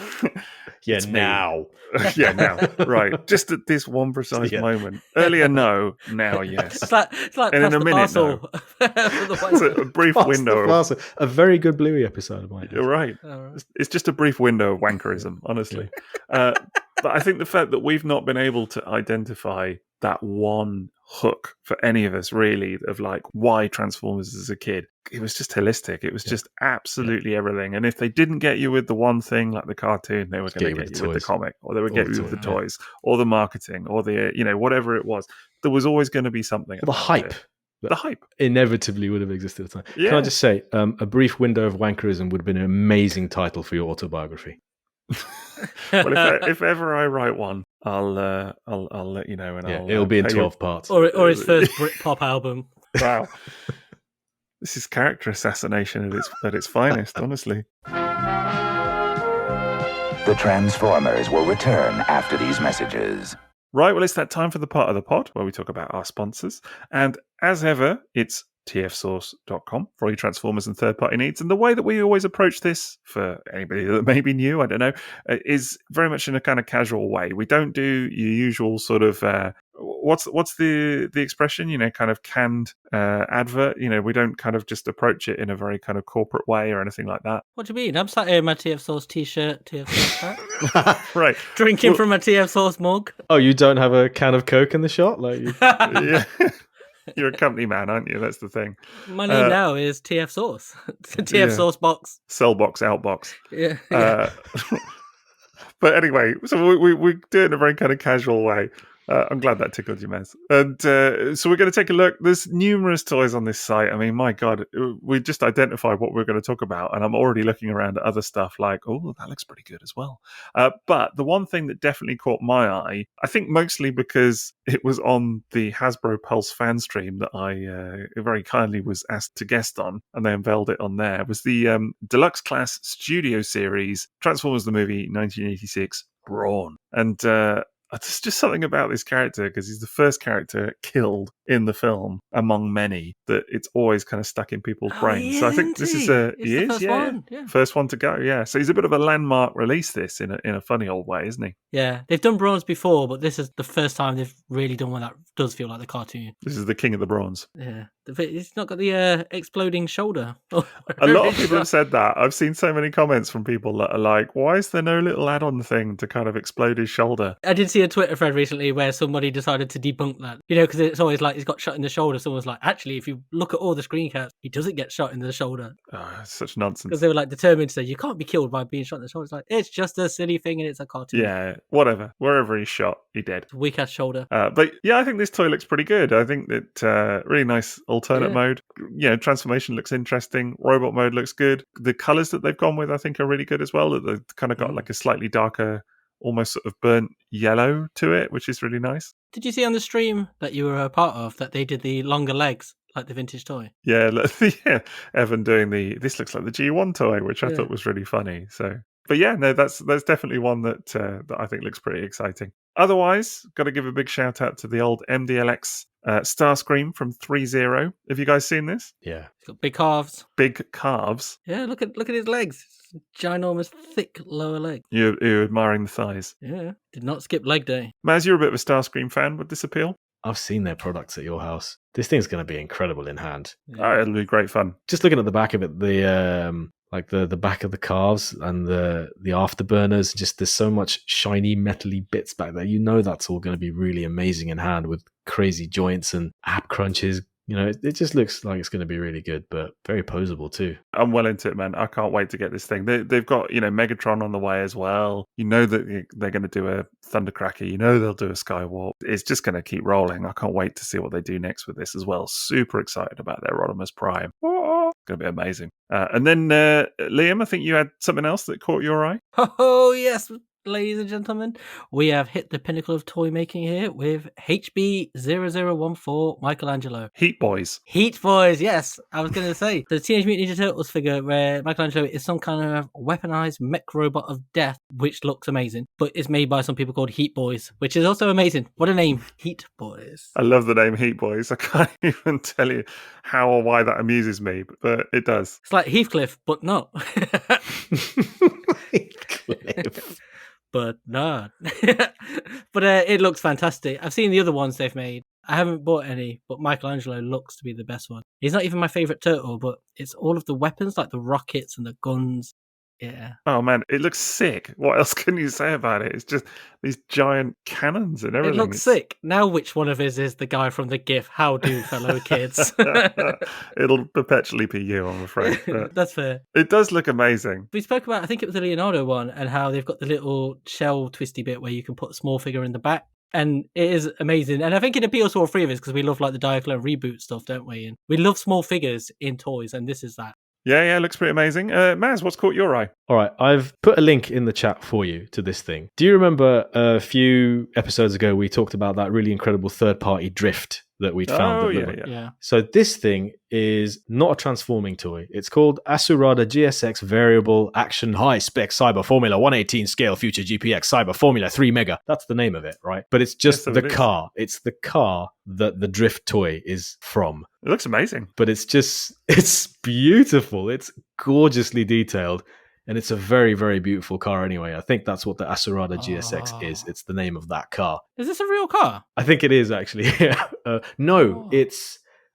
now. Yeah, now. Right. Just at this one precise moment. Earlier, no. Now, yes. It's like and in a minute, no. It's a brief window. A very good Bluey episode of mine. You're right. It's just a brief window of wankerism, honestly. But I think the fact that we've not been able to identify that one hook for any of us, really, of like why Transformers as a kid, it was just holistic. It was just absolutely everything. And if they didn't get you with the one thing, like the cartoon, they were going to get you with the comic, or they would get you with the toys, or the marketing, or the whatever it was. There was always going to be something. The hype. The hype inevitably would have existed at the time. Yeah. Can I just say, A Brief Window of Wankerism would have been an amazing title for your autobiography. Well, if ever I write one, I'll let you know, and it'll be in 12 parts, or his first Britpop album. Wow, this is character assassination at its finest, honestly. The Transformers will return after these messages. Right, well, it's that time for the part of the pod where we talk about our sponsors, and as ever, it's tfsource.com for all your Transformers and third-party needs. And the way that we always approach this, for anybody that may be new, I don't know, is very much in a kind of casual way. We don't do your usual sort of, what's the expression, kind of canned advert. We don't kind of just approach it in a very kind of corporate way or anything like that. What do you mean? I'm sat here in my TF Source t-shirt, TF Source hat. Right. Drinking from a TF Source mug. Oh, you don't have a can of Coke in the shot? Yeah. You're a company man, aren't you? That's the thing. My name now is TF Sauce. TF Yeah. Soapbox. Cell box, outbox. Yeah. But anyway, so we do it in a very kind of casual way. I'm glad that tickled you, Mez. And so we're going to take a look. There's numerous toys on this site. I mean, my God, we just identified what we're going to talk about, and I'm already looking around at other stuff like, oh, that looks pretty good as well. But the one thing that definitely caught my eye, I think mostly because it was on the Hasbro Pulse fan stream that I very kindly was asked to guest on, and they unveiled it on there, was the Deluxe Class Studio Series Transformers the Movie 1986 Brawn. And there's just something about this character, because he's the first character killed in the film among many, that it's always kind of stuck in people's brains. So I think this is first one to go. Yeah, so he's a bit of a landmark release. This in a funny old way, isn't he? Yeah, they've done bronze before, but this is the first time they've really done one that does feel like the cartoon. This is the king of the bronze. Yeah, it's not got the exploding shoulder. A lot of people have said that. I've seen so many comments from people that are like, "Why is there no little add-on thing to kind of explode his shoulder?" I did see a Twitter thread recently where somebody decided to debunk that. You know, because it's always like he's got shot in the shoulder. Someone's like, actually, if you look at all the screen caps, he doesn't get shot in the shoulder. Oh, such nonsense. Because they were like determined to say you can't be killed by being shot in the shoulder. It's like, it's just a silly thing and it's a cartoon. Yeah, whatever. Wherever he's shot, he dead. Weak ass shoulder. But yeah, I think this toy looks pretty good. I think that really nice alternate mode. You know, transformation looks interesting. Robot mode looks good. The colours that they've gone with, I think, are really good as well. They've kind of got like a slightly darker, almost sort of burnt yellow to it, which is really nice. Did you see on the stream that you were a part of that they did the longer legs like the vintage toy? Yeah, yeah. Evan doing this looks like the G1 toy, which I thought was really funny. So, but yeah, no, that's definitely one that I think looks pretty exciting. Otherwise, got to give a big shout out to the old MDLX Starscream from 3.0. Have you guys seen this? Yeah. He's got big calves. Big calves. Yeah, look at his legs. Ginormous, thick lower leg. You're admiring the thighs. Yeah, did not skip leg day. Maz, you're a bit of a Starscream fan. Would this appeal? I've seen their products at your house. This thing's going to be incredible in hand. Yeah. It'll be great fun. Just looking at the back of it, the back of the calves and the afterburners, just there's so much shiny metally bits back there. You know that's all going to be really amazing in hand with crazy joints and ab crunches. You know, it just looks like it's going to be really good, but very posable too. I'm well into it, man. I can't wait to get this thing. They've got, Megatron on the way as well. You know that they're going to do a Thundercracker. You know they'll do a Skywarp. It's just going to keep rolling. I can't wait to see what they do next with this as well. Super excited about their Rodimus Prime. It's going to be amazing. And then, Liam, I think you had something else that caught your eye? Oh, yes. Ladies and gentlemen, we have hit the pinnacle of toy making here with HB0014 Michelangelo. Heat Boys. Heat Boys, yes. I was going to say, the Teenage Mutant Ninja Turtles figure where Michelangelo is some kind of weaponized mech robot of death, which looks amazing, but it's made by some people called Heat Boys, which is also amazing. What a name, Heat Boys. I love the name Heat Boys. I can't even tell you how or why that amuses me, but it does. It's like Heathcliff, but not. Heathcliff. But no. But it looks fantastic. I've seen the other ones they've made. I haven't bought any, but Michelangelo looks to be the best one. He's not even my favourite turtle, but it's all of the weapons, like the rockets and the guns. Yeah. Oh man, it looks sick. What else can you say about it? It's just these giant cannons and everything. It looks sick. Now which one of his is the guy from the GIF? How do, fellow kids? It'll perpetually be you, I'm afraid. That's fair. It does look amazing. We spoke about, I think it was the Leonardo one, and how they've got the little shell twisty bit where you can put a small figure in the back. And it is amazing. And I think it appeals to all three of us because we love like the Diaclone reboot stuff, don't we? And we love small figures in toys, and this is that. Yeah, looks pretty amazing. Maz, what's caught your eye? All right, I've put a link in the chat for you to this thing. Do you remember a few episodes ago we talked about that really incredible third-party drift that we'd found? Oh, yeah. So this thing is not a transforming toy. It's called Asurada GSX Variable Action High Spec Cyber Formula 118 Scale Future GPX Cyber Formula 3 Mega. That's the name of it, right? But it's just the car. It's the car that the drift toy is from. It looks amazing. But it's beautiful. It's gorgeously detailed. And it's a very, very beautiful car anyway. I think that's what the Asurada GSX is. It's the name of that car. Is this a real car? I think it is, actually. I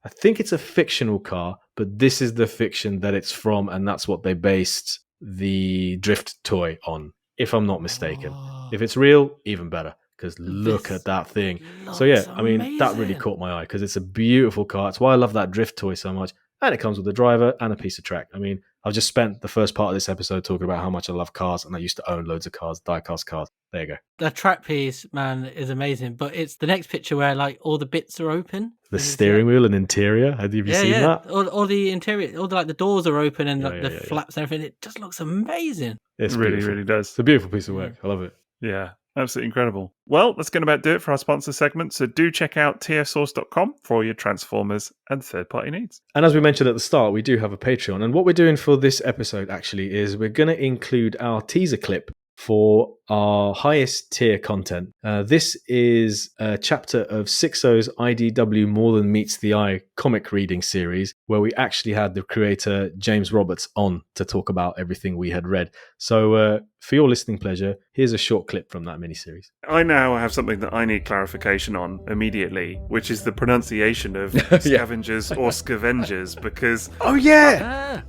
think it's a fictional car, but this is the fiction that it's from, and that's what they based the drift toy on, if I'm not mistaken. If it's real, even better, because look This at that thing. looks So yeah, I mean, that really amazing. caught my eye because it's a beautiful car. It's why I love that drift toy so much. And it comes with a driver and a piece of track. I mean, I've just spent the first part of this episode talking about how much I love cars, and I used to own loads of cars, die-cast cars. There you go. The track piece, man, is amazing. But it's the next picture where like all the bits are open. The Did you see steering that? wheel and interior. Have you seen that? All the interior, all the like the doors are open and like, Yeah, the yeah, yeah. flaps and everything. It just looks amazing. It's really, beautiful. really does. It's a beautiful piece of work. I love it. Yeah, absolutely incredible. Well, that's going to about do it for our sponsor segment. So do check out tfsource.com for all your Transformers and third-party needs. And as we mentioned at the start, we do have a Patreon. And what we're doing for this episode actually is we're going to include our teaser clip for our highest tier content. This is a chapter of Sixo's IDW More Than Meets the Eye comic reading series, where we actually had the creator James Roberts on to talk about everything we had read. So for your listening pleasure, here's a short clip from that miniseries. I now have something that I need clarification on immediately, which is the pronunciation of Yeah. scavengers or scavengers, because Oh, yeah!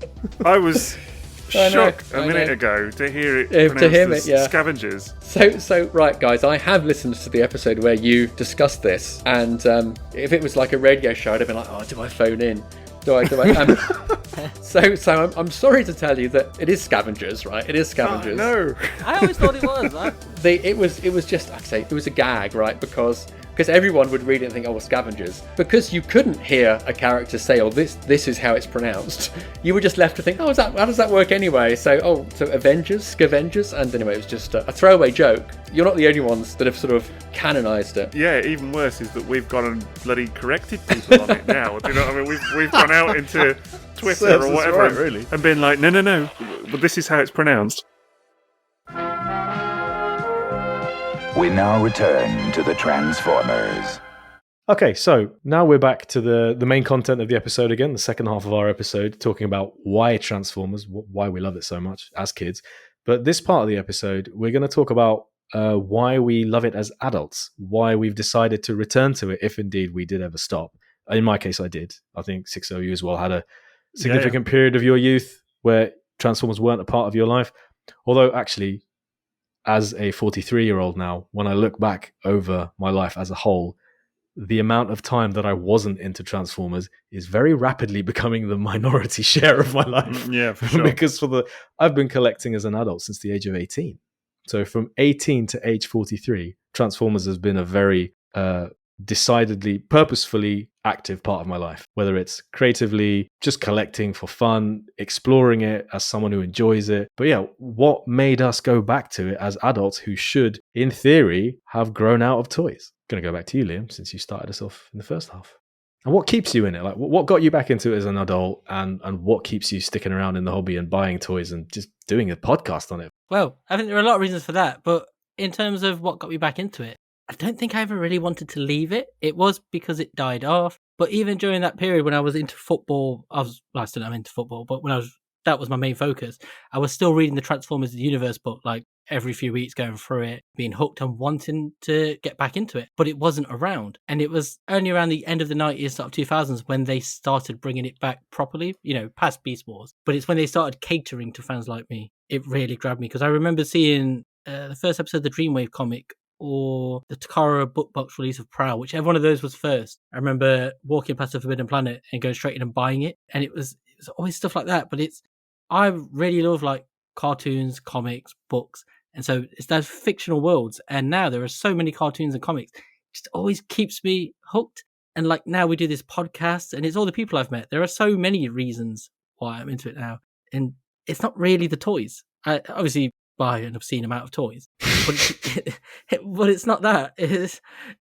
I was I know, shocked I a minute know. ago to hear it To pronounced hear as it, yeah. scavengers. So right, guys, I have listened to the episode where you discussed this, and if it was like a radio show, I'd have been like, "Oh, do I phone in? Do I?" So I'm sorry to tell you that it is scavengers, right? It is scavengers. No. I always thought it was. It was just, like I say, it was a gag, right? Because everyone would read it and think, oh, well, scavengers. Because you couldn't hear a character say, oh, this is how it's pronounced. You were just left to think, oh, how does that work anyway? So Avengers, scavengers, and anyway, it was just a throwaway joke. You're not the only ones that have sort of canonized it. Yeah, even worse is that we've gone and bloody corrected people on it now. Do you know what I mean? We've gone out into Twitter Serves or us whatever right, really. and been like, no, but this is how it's pronounced. We now return to the Transformers. Okay, so now we're back to the main content of the episode again, the second half of our episode, talking about why Transformers, why we love it so much as kids. But this part of the episode, we're going to talk about why we love it as adults, why we've decided to return to it if indeed we did ever stop. In my case, I did. I think Sixo, you as well had a significant period of your youth where Transformers weren't a part of your life. Although actually, as a 43-year-old now, when I look back over my life as a whole, the amount of time that I wasn't into Transformers is very rapidly becoming the minority share of my life. Yeah, for sure. Because I've been collecting as an adult since the age of 18. So from 18 to age 43, Transformers has been a very decidedly, purposefully active part of my life, whether it's creatively, just collecting for fun, exploring it as someone who enjoys it. But yeah, what made us go back to it as adults who should, in theory, have grown out of toys? Going to go back to you, Liam, since you started us off in the first half. And what keeps you in it? Like, what got you back into it as an adult, and what keeps you sticking around in the hobby and buying toys and just doing a podcast on it? Well, I think there are a lot of reasons for that, but in terms of what got me back into it, I don't think I ever really wanted to leave it. It was because it died off. But even during that period when I was into football, I still am into football, but that was my main focus. I was still reading the Transformers Universe book, like every few weeks, going through it, being hooked and wanting to get back into it. But it wasn't around. And it was only around the end of the 90s, start of 2000s, when they started bringing it back properly, past Beast Wars. But it's when they started catering to fans like me. It really grabbed me, because I remember seeing the first episode of the Dreamwave comic, or the Takara book box release of Prowl, whichever one of those was first. I remember walking past the Forbidden Planet and going straight in and buying it. And it was always stuff like that. But I really love like cartoons, comics, books. And so it's those fictional worlds. And now there are so many cartoons and comics. It just always keeps me hooked. And like now we do this podcast, and it's all the people I've met. There are so many reasons why I'm into it now. And it's not really the toys. I obviously buy an obscene amount of toys, but it's not that. It's,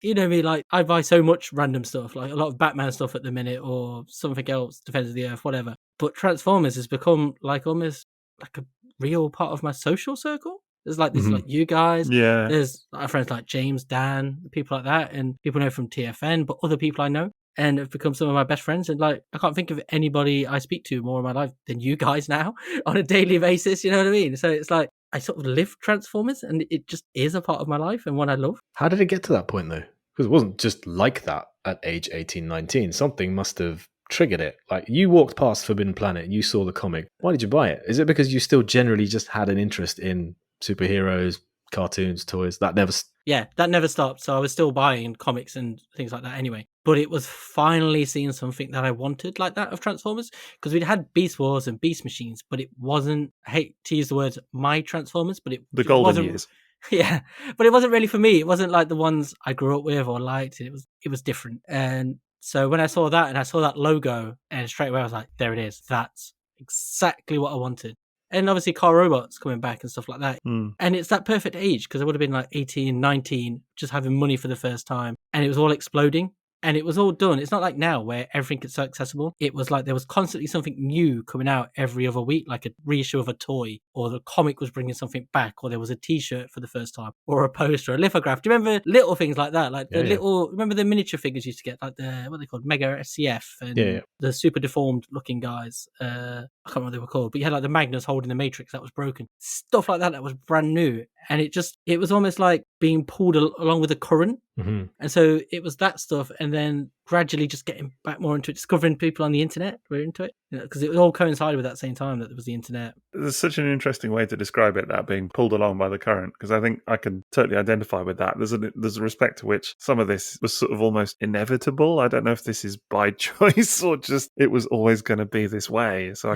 me, like I buy so much random stuff, like a lot of Batman stuff at the minute, or something else, Defenders of the Earth, whatever. But Transformers has become like almost like a real part of my social circle. There's like this, like you guys. Yeah. There's friends like James, Dan, people like that, and people I know from TFN, but other people I know, and have become some of my best friends. And like, I can't think of anybody I speak to more in my life than you guys now on a daily basis. You know what I mean? So it's like, I sort of live Transformers, and it just is a part of my life and one I love. How did it get to that point, though? Because it wasn't just like that at age 18, 19. Something must have triggered it. Like, you walked past Forbidden Planet and you saw the comic. Why did you buy it? Is it because you still generally just had an interest in superheroes, cartoons, toys. That never. Yeah, that never stopped. So I was still buying comics and things like that anyway. But it was finally seeing something that I wanted like that of Transformers, because we'd had Beast Wars and Beast Machines, but it wasn't, I hate to use the word my Transformers, but The it golden wasn't, years. yeah, but it wasn't really for me. It wasn't like the ones I grew up with or liked. It was different. And so when I saw that and I saw that logo, and straight away I was like, there it is. That's exactly what I wanted. And obviously Car Robots coming back and stuff like that. And it's that perfect age, because I would have been like 18, 19, just having money for the first time. And it was all exploding. And it was all done. It's not like now where everything is so accessible. It was like there was constantly something new coming out every other week, like a reissue of a toy, or the comic was bringing something back, or there was a T-shirt for the first time, or a poster, a lithograph. Do you remember little things like that? Like the little, remember the miniature figures you used to get, like the, what are they called, Mega SCF, and the super deformed looking guys. I can't remember what they were called, but you had like the Magnus holding the Matrix that was broken. Stuff like that was brand new. And it was almost like being pulled along with the current. Mm-hmm. And so it was that stuff, and then gradually just getting back more into it, discovering people on the internet were into it, because it all coincided with that same time that there was the internet. There's such an interesting way to describe it, that being pulled along by the current, because I think I can totally identify with that. There's a respect to which some of this was sort of almost inevitable. I don't know if this is by choice or just it was always going to be this way. So I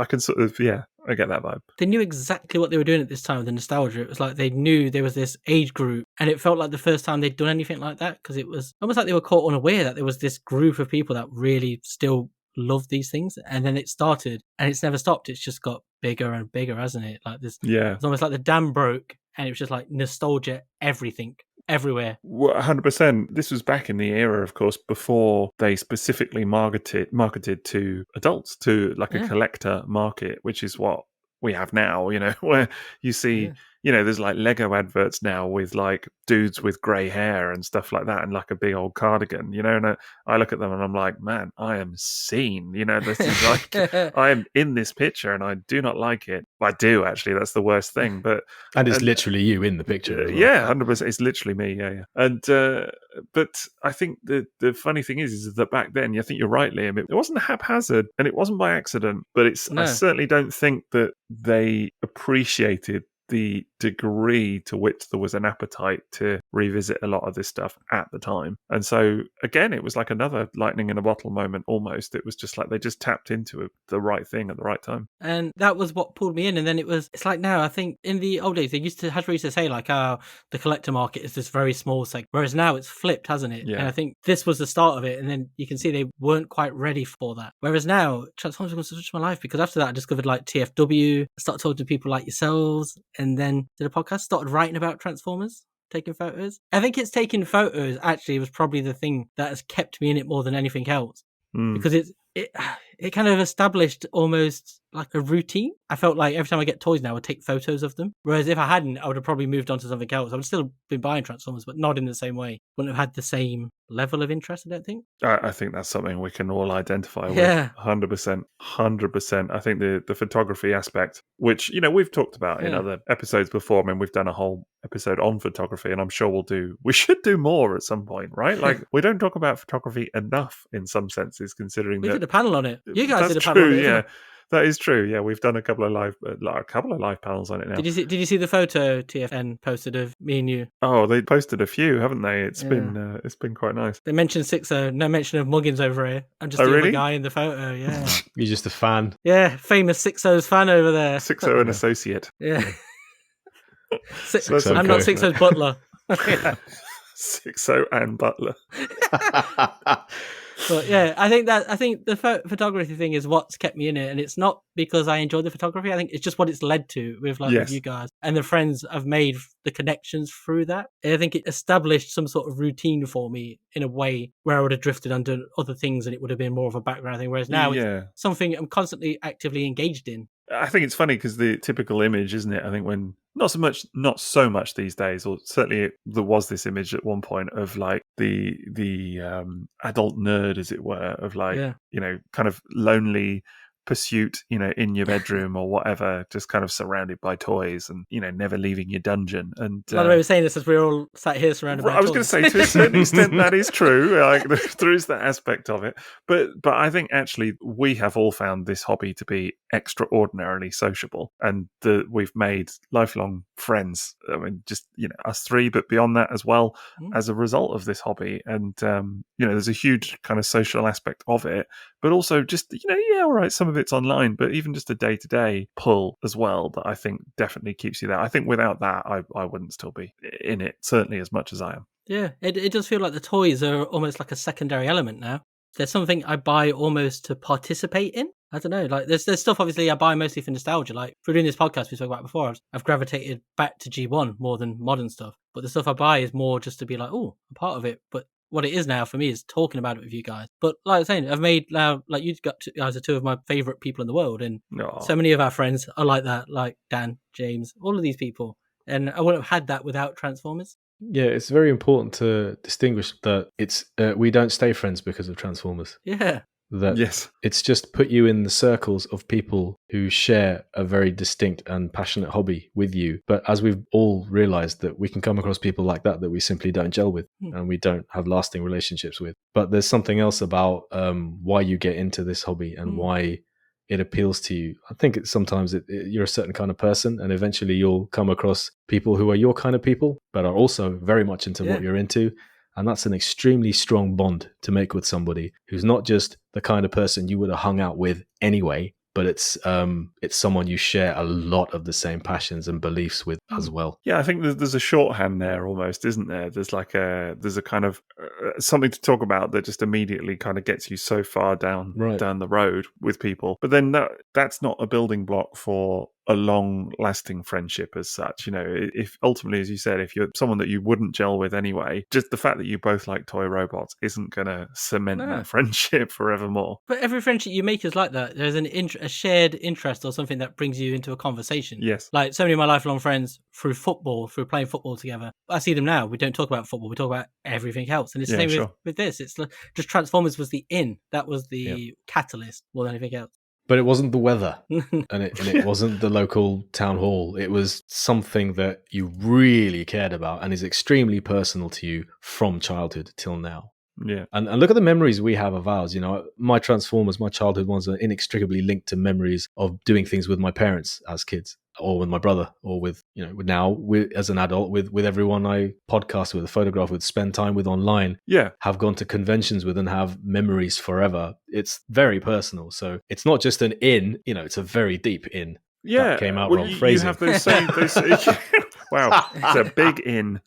can sort of, I get that vibe. They knew exactly what they were doing at this time with the nostalgia. It was like they knew there was this age group, and it felt like the first time they'd done anything like that, because it was almost like they were caught unaware that there was this group of people that really still loved these things. And then it started, and it's never stopped. It's just got bigger and bigger, hasn't it? Like this, it's almost like the dam broke, and it was just like nostalgia, everything. Everywhere. 100%. This was back in the era, of course, before they specifically marketed to adults, to like a collector market, which is what we have now, where you see, there's like Lego adverts now with like dudes with grey hair and stuff like that, and like a big old cardigan, and I look at them and I'm like, man, I am seen, this is like, I am in this picture and I do not like it. I do, actually. That's the worst thing. And it's literally you in the picture as well. Yeah, 100%. It's literally me. Yeah. And but I think the funny thing is that back then, I think you're right, Liam, it wasn't haphazard and it wasn't by accident, but I certainly don't think that they appreciated the degree to which there was an appetite to revisit a lot of this stuff at the time. And so again, it was like another lightning in a bottle moment almost. It was just like they just tapped into the right thing at the right time. And that was what pulled me in. And then it's like now, I think in the old days, Hasbro used to say like, oh, the collector market is this very small segment, whereas now it's flipped, hasn't it? Yeah. And I think this was the start of it. And then you can see they weren't quite ready for that. Whereas now, Transformers was such my life, because after that I discovered like TFW, I started talking to people like yourselves, and then did a podcast, started writing about Transformers, taking photos. I think it's taking photos actually was probably the thing that has kept me in it more than anything else, because it kind of established almost like a routine. I felt like every time I get toys now, I take photos of them. Whereas if I hadn't, I would have probably moved on to something else. I would still been buying Transformers, but not in the same way. Wouldn't have had the same level of interest, I don't think. I think that's something we can all identify with. Yeah. 100%. 100%. I think the photography aspect, which, we've talked about in other episodes before. I mean, we've done a whole episode on photography, and I'm sure we should do more at some point, right? Like, we don't talk about photography enough in some senses, considering we that... did a panel on it. You guys did a That's panel true, on it. yeah. That is true. Yeah, we've done a couple of live panels on it now. Did you see the photo TFN posted of me and you? Oh, they posted a few, haven't they? It's been quite nice. They mentioned Sixo, no mention of Muggins over here. I'm just the other guy in the photo. Yeah, You're just a fan. Yeah, famous Sixo's fan over there. Sixo and associate. Yeah. Sixo I'm not Sixo's butler. Sixo and butler. But yeah, I think the photography thing is what's kept me in it, and it's not because I enjoy the photography. I think it's just what it's led to with with you guys and the friends I've made, the connections through that. And I think it established some sort of routine for me in a way where I would have drifted and done other things, and it would have been more of a background thing. Whereas now it's something I'm constantly actively engaged in. I think it's funny because the typical image, isn't it? I think when not so much these days, or certainly there was this image at one point of like the adult nerd, as it were, of like kind of lonely pursuit, in your bedroom or whatever, just kind of surrounded by toys and, never leaving your dungeon. And Another way of saying this is we're all sat here surrounded by I was going to say, to a certain extent, that is true. Like, there is that aspect of it. But I think actually we have all found this hobby to be extraordinarily sociable, and we've made lifelong friends. I mean, just, us three, but beyond that as well, as a result of this hobby. And, there's a huge kind of social aspect of it, but also just, all right, some of it's online, but even just a day-to-day pull as well that I think definitely keeps you there. I think without that, I wouldn't still be in it, certainly as much as I am. Yeah, it does feel like the toys are almost like a secondary element now. There's something I buy almost to participate in. I don't know, like there's stuff obviously I buy mostly for nostalgia. Like for doing this podcast we talked about before, I've gravitated back to G1 more than modern stuff. But the stuff I buy is more just to be like, oh, I'm part of it. But what it is now for me is talking about it with you guys. But like I was saying, I've made now, like you guys are two of my favorite people in the world, and so many of our friends are like that, like Dan, James, all of these people. And I wouldn't have had that without Transformers. Yeah, it's very important to distinguish that it's we don't stay friends because of Transformers. Yeah. That yes, it's just put you in the circles of people who share a very distinct and passionate hobby with you. But as we've all realized, that we can come across people like that we simply don't gel with and we don't have lasting relationships with. But there's something else about why you get into this hobby and why it appeals to you. I think sometimes you're a certain kind of person, and eventually you'll come across people who are your kind of people, but are also very much into what you're into. And that's an extremely strong bond to make with somebody who's not just the kind of person you would have hung out with anyway, but it's someone you share a lot of the same passions and beliefs with as well. Yeah, I think there's a shorthand there almost, isn't there? There's a kind of something to talk about that just immediately kind of gets you so far down the road with people. But then that's not a building block for a long-lasting friendship as such. If ultimately, as you said, if you're someone that you wouldn't gel with anyway, just the fact that you both like toy robots isn't going to cement that friendship forevermore. But every friendship you make is like that. There's a shared interest or something that brings you into a conversation. Yes. Like so many of my lifelong friends through playing football together. I see them now. We don't talk about football. We talk about everything else. And it's the same with this. It's just Transformers was the in. That was the catalyst more than anything else. But it wasn't the weather, and it wasn't the local town hall. It was something that you really cared about and is extremely personal to you from childhood till now. Yeah. And look at the memories we have of ours. My Transformers, my childhood ones are inextricably linked to memories of doing things with my parents as kids, or with my brother, or with, as an adult, with everyone I podcast with, photograph with, spend time with online, have gone to conventions with and have memories forever. It's very personal. So it's not just an in, it's a very deep in. Yeah. That came out wrong phrasing. You have those same... Wow, it's a big in.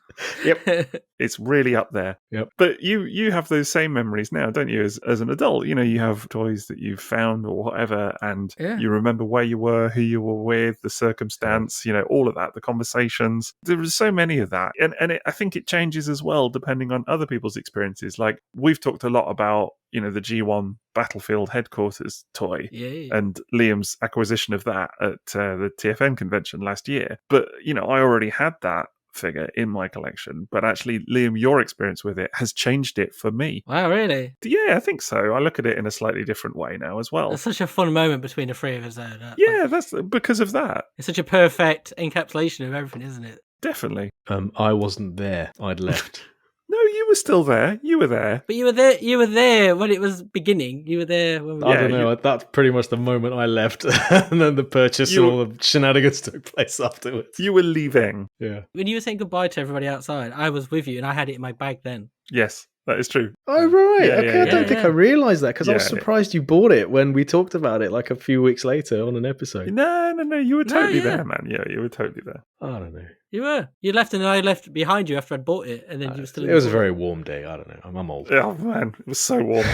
Yep, it's really up there. Yep. But you have those same memories now, don't you? As an adult, you have toys that you've found or whatever, and you remember where you were, who you were with, the circumstance, all of that, the conversations. There was so many of that, and I think it changes as well depending on other people's experiences. Like we've talked a lot about the G1 Battlefield headquarters toy and Liam's acquisition of that at the TFN convention last year. But I already had that figure in my collection, but actually, Liam, your experience with it has changed it for me. Wow, really? Yeah, I think so. I look at it in a slightly different way now as well. It's such a fun moment between the three of us, though. That's because of that. It's such a perfect encapsulation of everything, isn't it? Definitely. I wasn't there. I'd left. No, you were still there. You were there. But you were there when it was beginning. You were there when I don't know. That's pretty much the moment I left. And then the purchase and all the shenanigans took place afterwards. You were leaving. Yeah. When you were saying goodbye to everybody outside, I was with you and I had it in my bag then. Yes, that is true. Oh, right. I don't think I realised that because I was surprised you bought it when we talked about it like a few weeks later on an episode. No. You were totally there, man. Yeah, you were totally there. I don't know. You were. You left and I left behind you after I'd bought it, and then you were still. It was a very warm day. I don't know. I'm old. Oh man, it was so warm.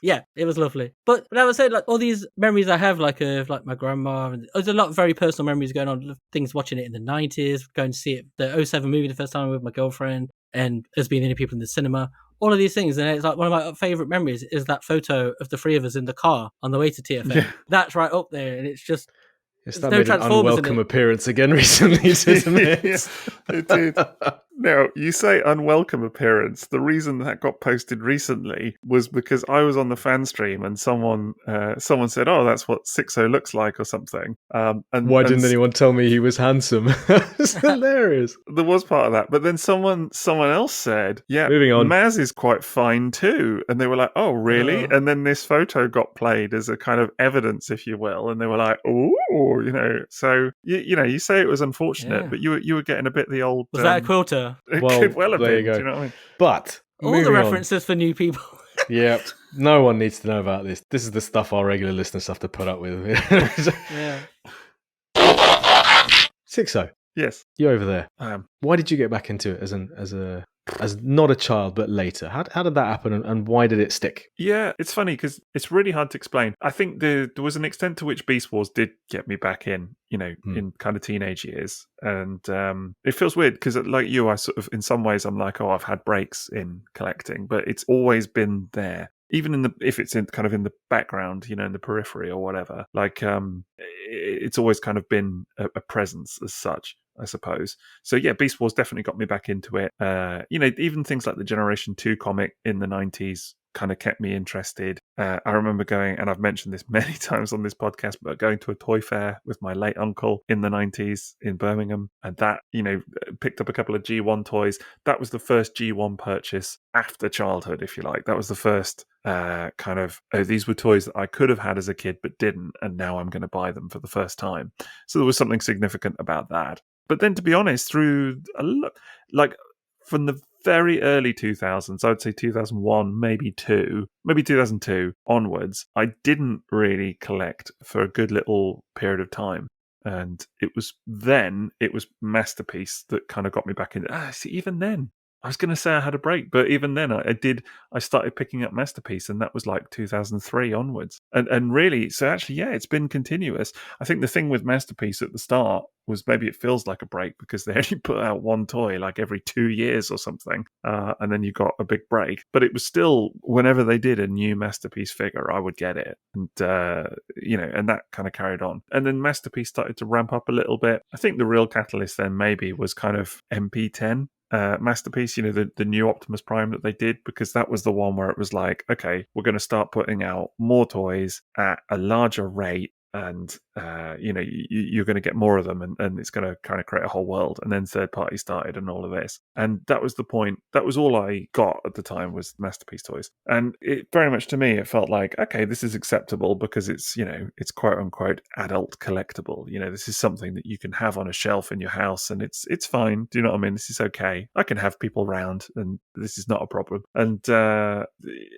Yeah, it was lovely. But I would say, like all these memories I have, like of like my grandma, and there's a lot of very personal memories going on. Things watching it in the 90s, going to see it, the 07 movie the first time with my girlfriend, and as being any people in the cinema. All of these things, and it's like one of my favourite memories is that photo of the three of us in the car on the way to TFN. Yeah. That's right up there, and it's just. Yes, that made an unwelcome appearance again recently, didn't it? Yeah, it did. Now, you say unwelcome appearance. The reason that got posted recently was because I was on the fan stream and someone said, "Oh, that's what Sixo looks like," or something. Why didn't anyone tell me he was handsome? It's hilarious. There was part of that, but then someone else said, "Yeah, Moving on. M.A.S.K is quite fine too," and they were like, "Oh, really?" Oh. And then this photo got played as a kind of evidence, if you will, and they were like, "Oh, you know." So you say it was unfortunate, Yeah. but you were getting a bit the old. Was that a quilter? It Well, could well have there been. you go. Do you know what I mean? But All the moving on. references for new people. Yeah, no one needs to know about this. This is the stuff our regular listeners have to put up with. Yeah. Sixo, Yes. you over there. I am. Why did you get back into it as not a child but later? How did that happen, and why did it stick? Yeah, it's funny because it's really hard to explain. I think there was an extent to which Beast Wars did get me back in, in kind of teenage years. And it feels weird because, like you, I sort of, in some ways, I'm like, oh, I've had breaks in collecting, but it's always been there. Even if it's in kind of in the background, in the periphery or whatever, like it's always kind of been a presence as such, I suppose. So yeah, Beast Wars definitely got me back into it. Even things like the Generation 2 comic in the 90s kind of kept me interested. I remember going, and I've mentioned this many times on this podcast, but going to a toy fair with my late uncle in the 90s in Birmingham, and that, picked up a couple of G1 toys. That was the first G1 purchase after childhood, if you like. That was the first kind of, these were toys that I could have had as a kid but didn't, and now I'm going to buy them for the first time. So there was something significant about that. But then, to be honest, through from the very early 2000s, I would say 2001, maybe 2002 onwards, I didn't really collect for a good little period of time. And it was Masterpiece that kind of got me back in. See, even then, I was going to say I had a break, but even then I started picking up Masterpiece, and that was like 2003 onwards. And really, so actually, yeah, it's been continuous. I think the thing with Masterpiece at the start was maybe it feels like a break because they only put out one toy like every 2 years or something, and then you got a big break. But it was still, whenever they did a new Masterpiece figure, I would get it, and and that kind of carried on. And then Masterpiece started to ramp up a little bit. I think the real catalyst then maybe was kind of MP10. Masterpiece, the new Optimus Prime that they did, because that was the one where it was like, okay, we're going to start putting out more toys at a larger rate, and you're going to get more of them, and it's going to kind of create a whole world. And then third party started and all of this, and that was the point. That was all I got at the time, was Masterpiece toys. And it very much, to me, it felt like, okay, this is acceptable because it's it's quote unquote adult collectible. This is something that you can have on a shelf in your house, and it's fine. Do you know what I mean? This is okay. I can have people round, and this is not a problem. And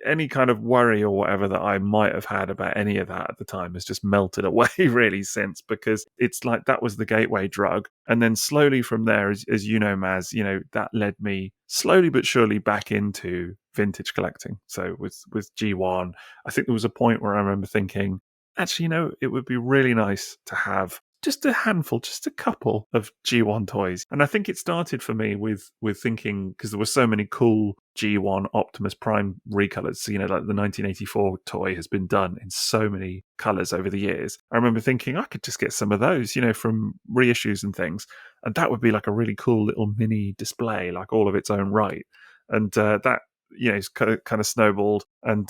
any kind of worry or whatever that I might have had about any of that at the time has just melted away really since, because it's like that was the gateway drug. And then slowly from there, as you know, Maz, that led me slowly but surely back into vintage collecting. So with G1, I think there was a point where I remember thinking, actually, it would be really nice to have just a handful, just a couple of G1 toys. And I think it started for me with thinking, because there were so many cool G1 Optimus Prime recolors. So, like the 1984 toy has been done in so many colors over the years. I remember thinking I could just get some of those, from reissues and things. And that would be like a really cool little mini display, like all of its own right. And that, it's kind of snowballed, and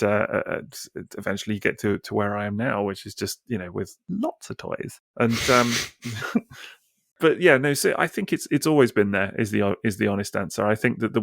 eventually you get to where I am now, which is just with lots of toys. And but yeah, no. So I think it's always been there. Is the honest answer. I think that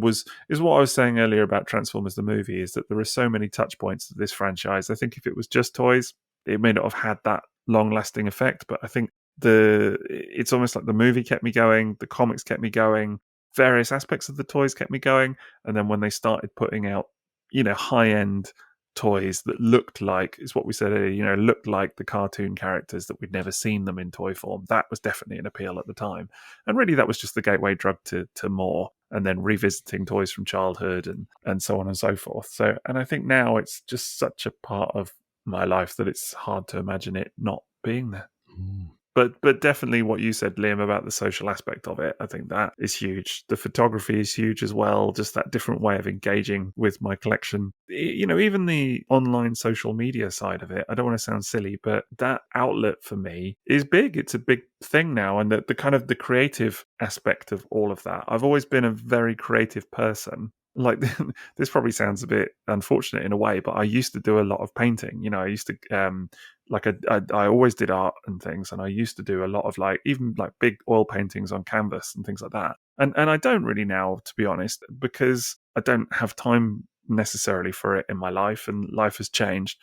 is what I was saying earlier about Transformers the movie, is that there are so many touch points to this franchise. I think if it was just toys, it may not have had that long lasting effect. But I think it's almost like the movie kept me going, the comics kept me going, various aspects of the toys kept me going, and then when they started putting out, high end toys that looked like, is what we said earlier, looked like the cartoon characters that we'd never seen them in toy form, that was definitely an appeal at the time. And really that was just the gateway drug to more, and then revisiting toys from childhood and so on and so forth. So, and I think now it's just such a part of my life that it's hard to imagine it not being there. But definitely what you said, Liam, about the social aspect of it, I think that is huge. The photography is huge as well, just that different way of engaging with my collection. Even the online social media side of it, I don't want to sound silly, but that outlet for me is big. It's a big thing now. And the kind of the creative aspect of all of that. I've always been a very creative person. Like, this probably sounds a bit unfortunate in a way, but I used to do a lot of painting. I used to I always did art and things, and I used to do a lot of even big oil paintings on canvas and things like that. And I don't really now, to be honest, because I don't have time necessarily for it in my life, and life has changed.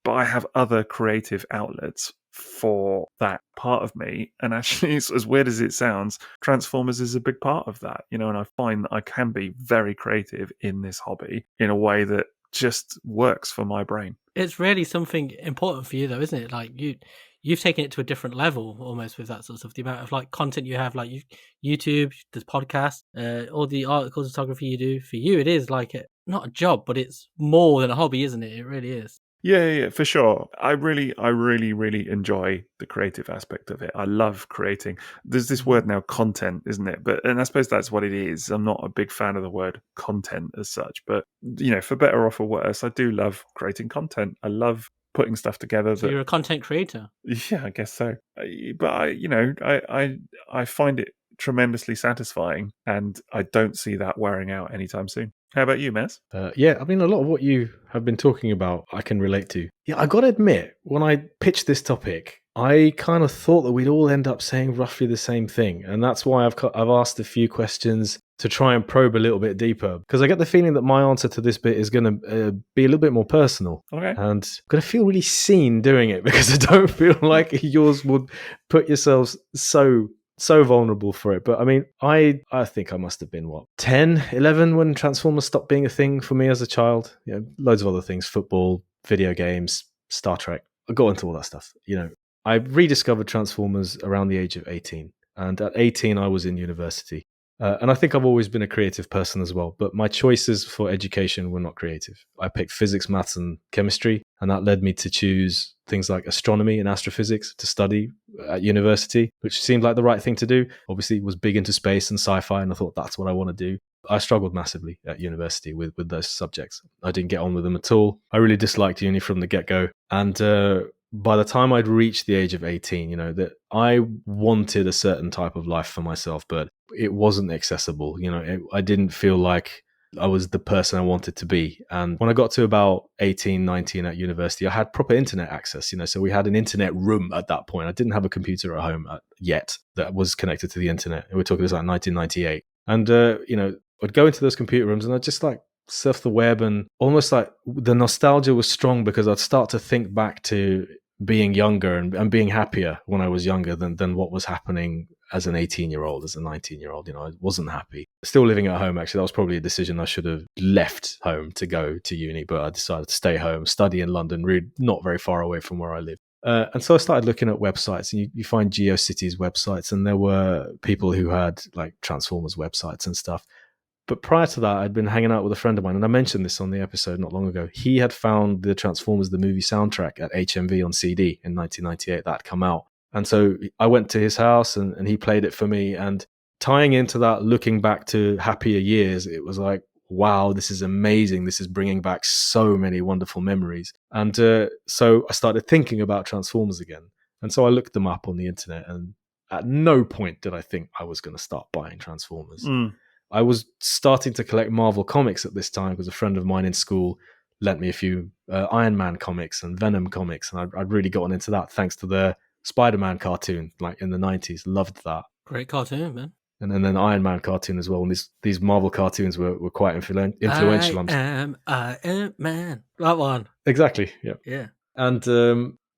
But I have other creative outlets for that part of me. And actually, it's, as weird as it sounds, Transformers is a big part of that, and I find that I can be very creative in this hobby in a way that just works for my brain. It's really something important for you, though, isn't it? Like you've taken it to a different level almost with that sort of stuff. The amount of content you have, YouTube, the podcast, all the articles, photography you do. For you, it is not a job, but it's more than a hobby, isn't it? It really is. Yeah, for sure. I really, really enjoy the creative aspect of it. I love creating. There's this word now, content, isn't it? And I suppose that's what it is. I'm not a big fan of the word content as such, but for better or for worse, I do love creating content. I love putting stuff together. So you're a content creator. Yeah, I guess so. But I find it tremendously satisfying, and I don't see that wearing out anytime soon. How about you, Mez? Yeah, I mean, a lot of what you have been talking about, I can relate to. Yeah, I got to admit, when I pitched this topic, I kind of thought that we'd all end up saying roughly the same thing. And that's why I've asked a few questions to try and probe a little bit deeper. Because I get the feeling that my answer to this bit is going to be a little bit more personal. Okay. And I'm going to feel really seen doing it, because I don't feel like yours would put yourselves so vulnerable for it. But I mean, I think I must have been 10, 11 when Transformers stopped being a thing for me as a child. Loads of other things, football, video games, Star Trek. I got into all that stuff. I rediscovered Transformers around the age of 18. And at 18, I was in university. And I think I've always been a creative person as well, but my choices for education were not creative. I picked physics, maths, and chemistry, and that led me to choose things like astronomy and astrophysics to study at university, which seemed like the right thing to do. Obviously, was big into space and sci-fi, and I thought that's what I want to do. I struggled massively at university with those subjects. I didn't get on with them at all. I really disliked uni from the get-go. And by the time I'd reached the age of 18, that I wanted a certain type of life for myself, but it wasn't accessible. I didn't feel like I was the person I wanted to be. And when I got to about 18, 19 at university, I had proper internet access, so we had an internet room at that point. I didn't have a computer at home yet that was connected to the internet. And we're talking this like 1998. And, I'd go into those computer rooms and I'd just surf the web, and almost like the nostalgia was strong because I'd start to think back to being younger and being happier when I was younger than what was happening as an 18-year-old, as a 19-year-old. I wasn't happy. Still living at home, actually. That was probably a decision. I should have left home to go to uni, but I decided to stay home, study in London, really not very far away from where I live. And so I started looking at websites, and you find GeoCities websites, and there were people who had Transformers websites and stuff. But prior to that, I'd been hanging out with a friend of mine, and I mentioned this on the episode not long ago. He had found the Transformers, the movie soundtrack, at HMV on CD in 1998. That had come out. And so I went to his house, and he played it for me. And tying into that, looking back to happier years, it was like, wow, this is amazing. This is bringing back so many wonderful memories. And so I started thinking about Transformers again. And so I looked them up on the internet, and at no point did I think I was going to start buying Transformers. I was starting to collect Marvel comics at this time because a friend of mine in school lent me a few Iron Man comics and Venom comics, and I'd really gotten into that thanks to the Spider-Man cartoon, in the 90s. Loved that. Great cartoon, man. And then the Iron Man cartoon as well. And these Marvel cartoons were quite influential. I am Iron Man. That one. Exactly, yeah. Yeah. And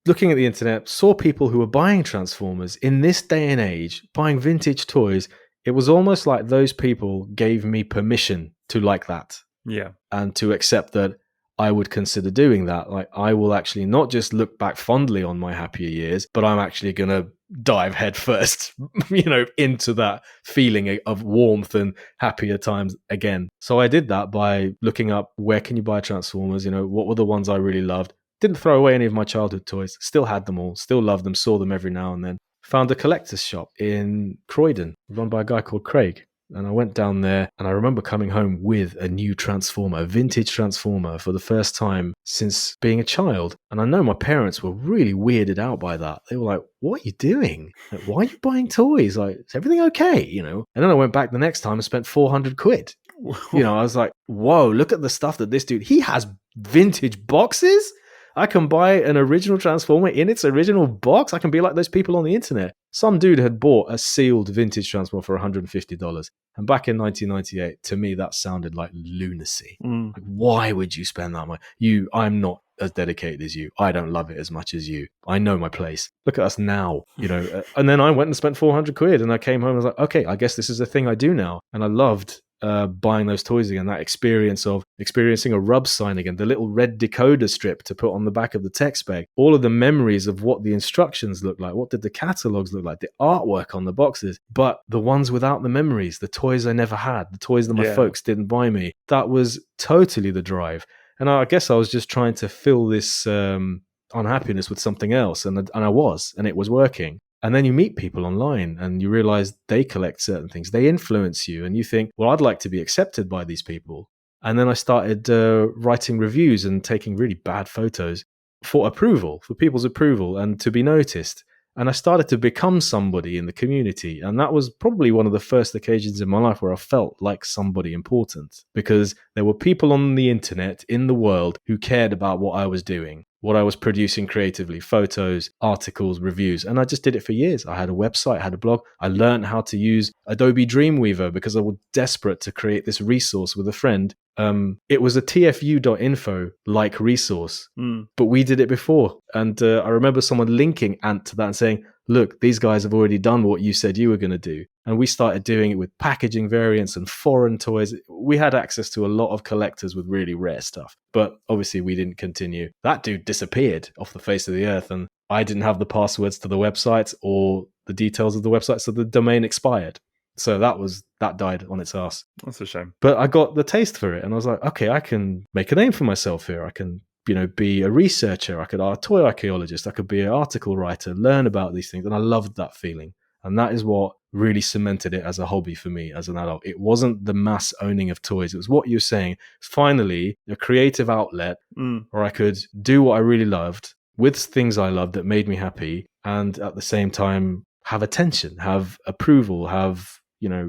looking at the internet, saw people who were buying Transformers in this day and age, buying vintage toys. It was almost like those people gave me permission to like that. Yeah. And to accept that I would consider doing that. I will actually not just look back fondly on my happier years, but I'm actually going to dive headfirst, into that feeling of warmth and happier times again. So I did that by looking up, where can you buy Transformers? What were the ones I really loved? Didn't throw away any of my childhood toys. Still had them all. Still loved them. Saw them every now and then. found a collector's shop in Croydon run by a guy called Craig. And I went down there and I remember coming home with a new Transformer, a vintage Transformer for the first time since being a child. And I know my parents were really weirded out by that. They were like, what are you doing? Like, why are you buying toys? Like, is everything okay? You know? And then I went back the next time and spent 400 quid. You know, I was like, whoa, look at the stuff that this dude, he has vintage boxes. I can buy an original Transformer in its original box. I can be like those people on the internet. Some dude had bought a sealed vintage Transformer for $150. And back in 1998, to me, that sounded like lunacy. Like, why would you spend that money? I'm not as dedicated as you. I don't love it as much as you. I know my place. Look at us now, you know. And then I went and spent 400 quid and I came home and was like, okay, I guess this is a thing I do now. And I loved buying those toys again, that experience of experiencing a rub sign again, the little red decoder strip to put on the back of the tech spec, all of the memories of what the instructions look like, what did the catalogs look like, the artwork on the boxes, but the ones without the memories, the toys I never had, the toys that my folks didn't buy me, that was totally the drive. And I guess I was just trying to fill this unhappiness with something else, and I was, and it was working. And then you meet people online and you realize they collect certain things. They influence you and you think, well, I'd like to be accepted by these people. And then I started writing reviews and taking really bad photos for approval, for people's approval and to be noticed. And I started to become somebody in the community. And that was probably one of the first occasions in my life where I felt like somebody important, because there were people on the internet in the world who cared about what I was doing, what I was producing creatively, photos, articles, reviews. And I just did it for years. I had a website, I had a blog. I learned how to use Adobe Dreamweaver because I was desperate to create this resource with a friend. It was a tfu.info like resource, but we did it before. And I remember someone linking Ant to that and saying, look, these guys have already done what you said you were going to do. And we started doing it with packaging variants and foreign toys. We had access to a lot of collectors with really rare stuff, but obviously we didn't continue. That dude disappeared off the face of the earth, and I didn't have the passwords to the website or the details of the website, so the domain expired. So that died on its ass. That's a shame. But I got the taste for it, and I was like, okay, I can make a name for myself here. I can, be a researcher. I could be a toy archaeologist. I could be an article writer, learn about these things. And I loved that feeling. And that is what really cemented it as a hobby for me as an adult. It wasn't the mass owning of toys. It was what you're saying. Finally, a creative outlet where I could do what I really loved with things I loved that made me happy. And at the same time, have attention, have approval, have,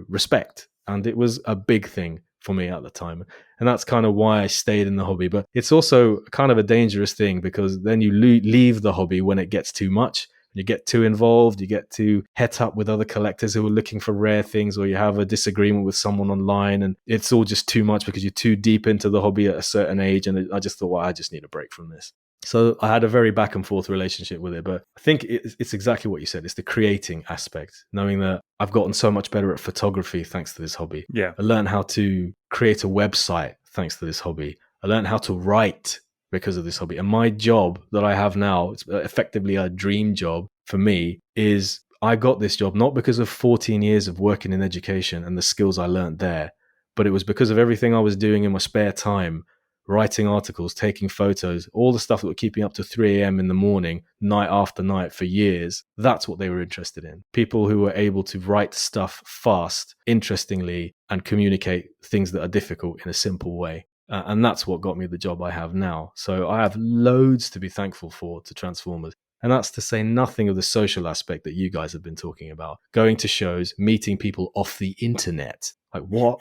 respect. And it was a big thing for me at the time. And that's kind of why I stayed in the hobby. But it's also kind of a dangerous thing, because then you leave the hobby when it gets too much. You get too involved, you get too het up with other collectors who are looking for rare things, or you have a disagreement with someone online, and it's all just too much because you're too deep into the hobby at a certain age. And I just thought, well, I just need a break from this. So I had a very back and forth relationship with it. But I think it's exactly what you said. It's the creating aspect, knowing that I've gotten so much better at photography thanks to this hobby. Yeah. I learned how to create a website thanks to this hobby. I learned how to write because of this hobby. And my job that I have now, it's effectively a dream job for me, is I got this job not because of 14 years of working in education and the skills I learned there, but it was because of everything I was doing in my spare time, writing articles, taking photos, all the stuff that were keeping up to 3 a.m. in the morning, night after night for years. That's what they were interested in. People who were able to write stuff fast, interestingly, and communicate things that are difficult in a simple way. And that's what got me the job I have now. So I have loads to be thankful for to Transformers. And that's to say nothing of the social aspect that you guys have been talking about. Going to shows, meeting people off the internet. Like, what?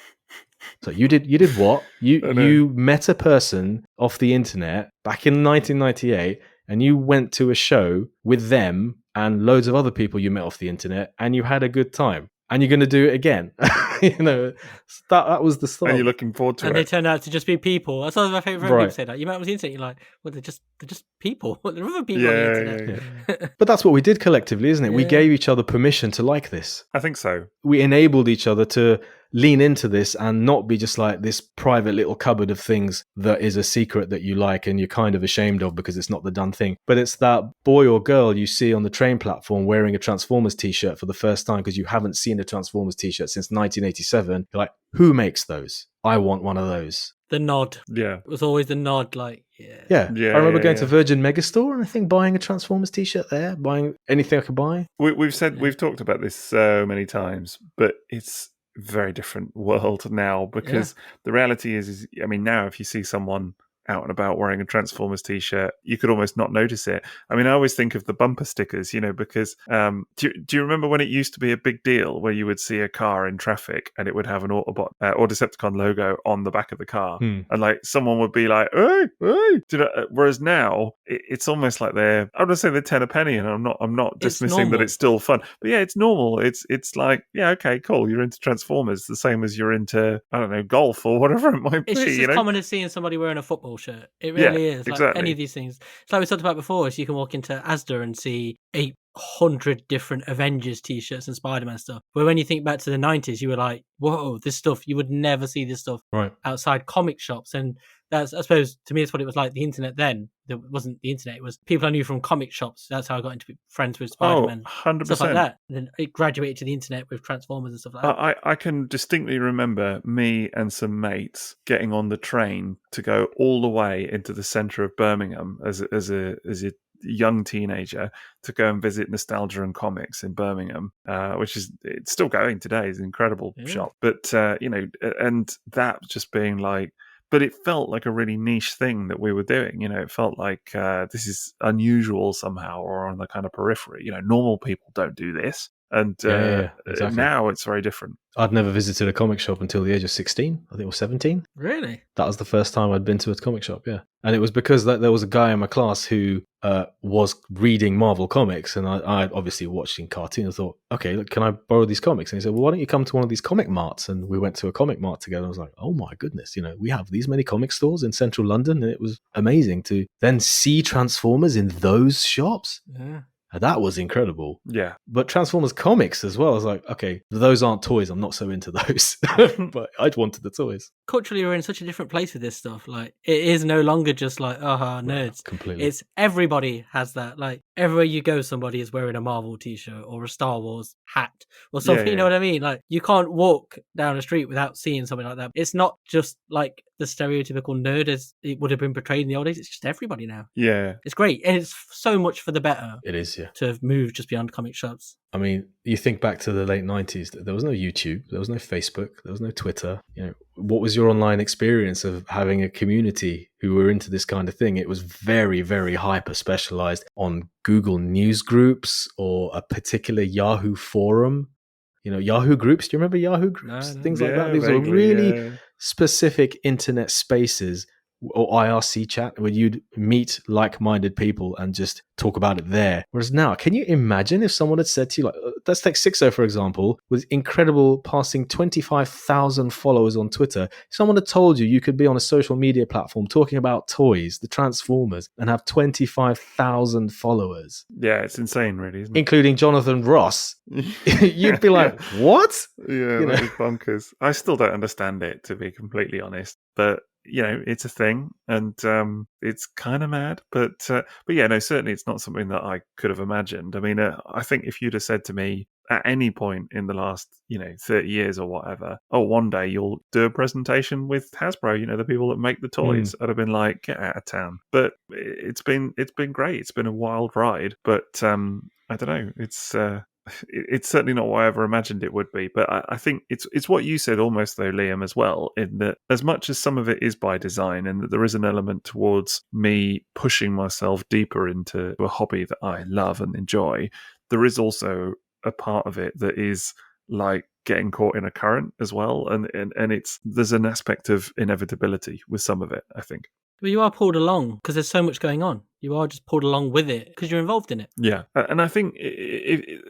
So you did what? You met a person off the internet back in 1998, and you went to a show with them and loads of other people you met off the internet, and you had a good time. And you're going to do it again. That was the start. And you're looking forward to it. And they turned out to just be people. That's one of my favourite people say that. You met on the internet, you're like, well, they're just people. There are other people on the internet. Yeah. But that's what we did collectively, isn't it? Yeah. We gave each other permission to like this. I think so. We enabled each other to lean into this and not be just like this private little cupboard of things that is a secret that you like and you're kind of ashamed of because it's not the done thing. But it's that boy or girl you see on the train platform wearing a Transformers t-shirt for the first time because you haven't seen a Transformers t-shirt since 1987. You're like, who makes those? I want one of those. the nod. Yeah. It was always the nod, like, Yeah. Yeah, I remember yeah, going yeah. to Virgin Megastore and I think buying a Transformers t-shirt there, buying anything I could buy. We've talked about this so many times, but it's a very different world now because the reality is, I mean, now if you see someone out and about wearing a Transformers t-shirt, you could almost not notice it. I mean, I always think of the bumper stickers, because do you remember when it used to be a big deal where you would see a car in traffic and it would have an Autobot or Decepticon logo on the back of the car, and like someone would be like, "Hey, hey!" Whereas now it's almost like I would say they're 10 a penny, and I'm not dismissing that it's still fun, but yeah, it's normal. It's like, yeah, okay, cool. You're into Transformers, the same as you're into, I don't know, golf or whatever it might It's be. just as common as seeing somebody wearing a football shirt. It really is. Like exactly. any of these things. It's like we talked about before, is you can walk into Asda and see 800 different Avengers t-shirts and Spider-Man stuff. But when you think back to the 90s, you were like, whoa, this stuff, you would never see this stuff outside comic shops. And that's, I suppose, to me, it's what it was like. The internet then, it wasn't the internet, it was people I knew from comic shops. That's how I got into friends with Spider-Man. 100%. Stuff like that. And then it graduated to the internet with Transformers and stuff like that. I can distinctly remember me and some mates getting on the train to go all the way into the centre of Birmingham as a young teenager to go and visit Nostalgia and Comics in Birmingham, which is, it's still going today. It's an incredible shop. But, and that just being like, but it felt like a really niche thing that we were doing. It felt like this is unusual somehow, or on the kind of periphery. Normal people don't do this. And exactly. Now it's very different. I'd never visited a comic shop until the age of 16. I think it was 17. Really? That was the first time I'd been to a comic shop, yeah. And it was because there was a guy in my class who was reading Marvel comics, and I obviously watching cartoons. I thought, okay, look, can I borrow these comics? And he said, well, why don't you come to one of these comic marts? And we went to a comic mart together. I was like, oh my goodness, we have these many comic stores in central London, and it was amazing to then see Transformers in those shops. Yeah. That was incredible. Yeah. But Transformers comics as well. I was like, okay, those aren't toys. I'm not so into those. But I'd wanted the toys. Culturally, we're in such a different place with this stuff. Like, it is no longer just like, nerds. Completely. It's everybody has that. Like, everywhere you go, somebody is wearing a Marvel t-shirt or a Star Wars hat or something. Yeah. You know what I mean? Like, you can't walk down a street without seeing something like that. It's not just like the stereotypical nerd as it would have been portrayed in the old days. It's just everybody now. Yeah. It's great. And it's so much for the better. It is, yeah. To have moved just beyond comic shops. I mean, you think back to the late 90s, there was no YouTube, there was no Facebook, there was no Twitter. What was your online experience of having a community who were into this kind of thing? It was very, very hyper specialized on Google News groups or a particular Yahoo forum. Yahoo groups. Do you remember Yahoo groups? Things like that. These were really specific internet spaces, or IRC chat, where you'd meet like-minded people and just talk about it there. Whereas now, can you imagine if someone had said to you, like, let's take Sixo, for example, with incredible passing 25,000 followers on Twitter. Someone had told you could be on a social media platform talking about toys, the Transformers, and have 25,000 followers. Yeah, it's insane, really, isn't it? Including Jonathan Ross. You'd be like, what? Yeah, that is bonkers. I still don't understand it, to be completely honest. But it's a thing, and it's kind of mad. But yeah, no, certainly it's not something that I could have imagined. I mean, I think if you'd have said to me at any point in the last 30 years or whatever, one day you'll do a presentation with Hasbro, the people that make the toys, I'd have been like, get out of town. But it's been great. It's been a wild ride. But I don't know. It's certainly not what I ever imagined it would be, but I think it's what you said almost, though, Liam, as well, in that as much as some of it is by design and that there is an element towards me pushing myself deeper into a hobby that I love and enjoy, there is also a part of it that is like getting caught in a current as well, and there's an aspect of inevitability with some of it, I think. But you are pulled along because there's so much going on. You are just pulled along with it because you're involved in it. Yeah. And I think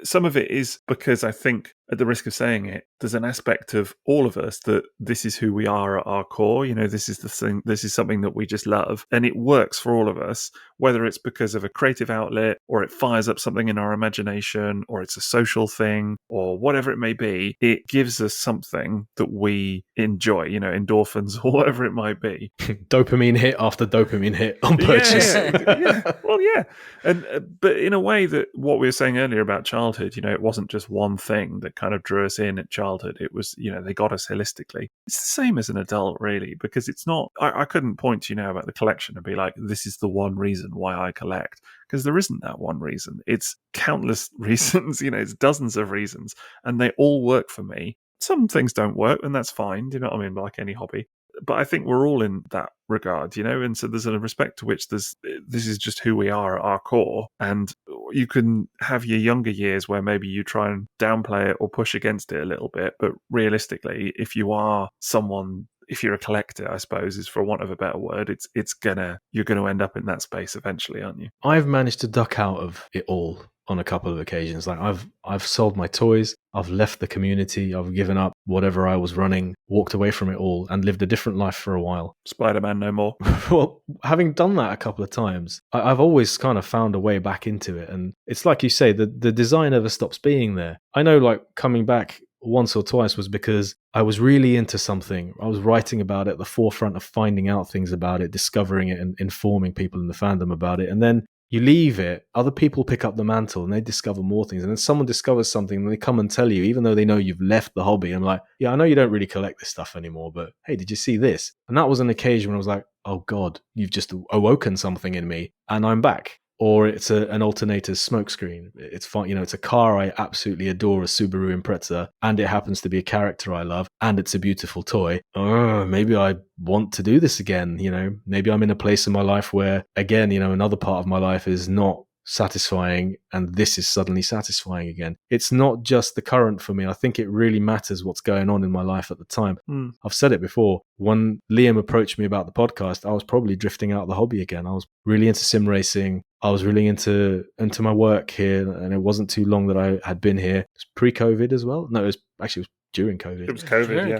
some of it is because I think, at the risk of saying it, there's an aspect of all of us that this is who we are at our core. This is the thing. This is something that we just love. And it works for all of us, whether it's because of a creative outlet or it fires up something in our imagination or it's a social thing or whatever it may be. It gives us something that we enjoy, endorphins or whatever it might be. Dopamine hit after dopamine hit on purchase. Yeah. Well, yeah. And but in a way that what we were saying earlier about childhood, it wasn't just one thing that kind of drew us in at childhood. It was, they got us holistically. It's the same as an adult, really, because it's not, I couldn't point to you now about the collection and be like, this is the one reason why I collect, because there isn't that one reason. It's countless reasons, it's dozens of reasons, and they all work for me. Some things don't work, and that's fine. Do you know what I mean? Like any hobby. But I think we're all in that regard, and so there's a respect to which this is just who we are at our core. And you can have your younger years where maybe you try and downplay it or push against it a little bit. But realistically, if you are someone, if you're a collector, I suppose, is for want of a better word, you're gonna end up in that space eventually, aren't you? I've managed to duck out of it all on a couple of occasions. Like I've sold my toys, I've left the community, I've given up whatever I was running, walked away from it all, and lived a different life for a while. Spider-Man no more. Well, having done that a couple of times, I've always kind of found a way back into it. And it's like you say, the design never stops being there. I know, like, coming back once or twice was because I was really into something. I was writing about it, at the forefront of finding out things about it, discovering it, and informing people in the fandom about it. And then you leave it, other people pick up the mantle and they discover more things. And then someone discovers something and they come and tell you, even though they know you've left the hobby. I'm like, yeah, I know you don't really collect this stuff anymore, but hey, did you see this? And that was an occasion when I was like, oh God, you've just awoken something in me and I'm back. Or it's an alternator's smokescreen. It's fun, it's a car I absolutely adore, a Subaru Impreza, and it happens to be a character I love, and it's a beautiful toy. Maybe I want to do this again. Maybe I'm in a place in my life where, again, another part of my life is not satisfying, and this is suddenly satisfying again. It's not just the current for me. I think it really matters what's going on in my life at the time. I've said it before. When Liam approached me about the podcast, I was probably drifting out of the hobby again. I was really into sim racing. I was really into my work here, and it wasn't too long that I had been here. It was pre-COVID as well. No, it was during COVID. It was COVID,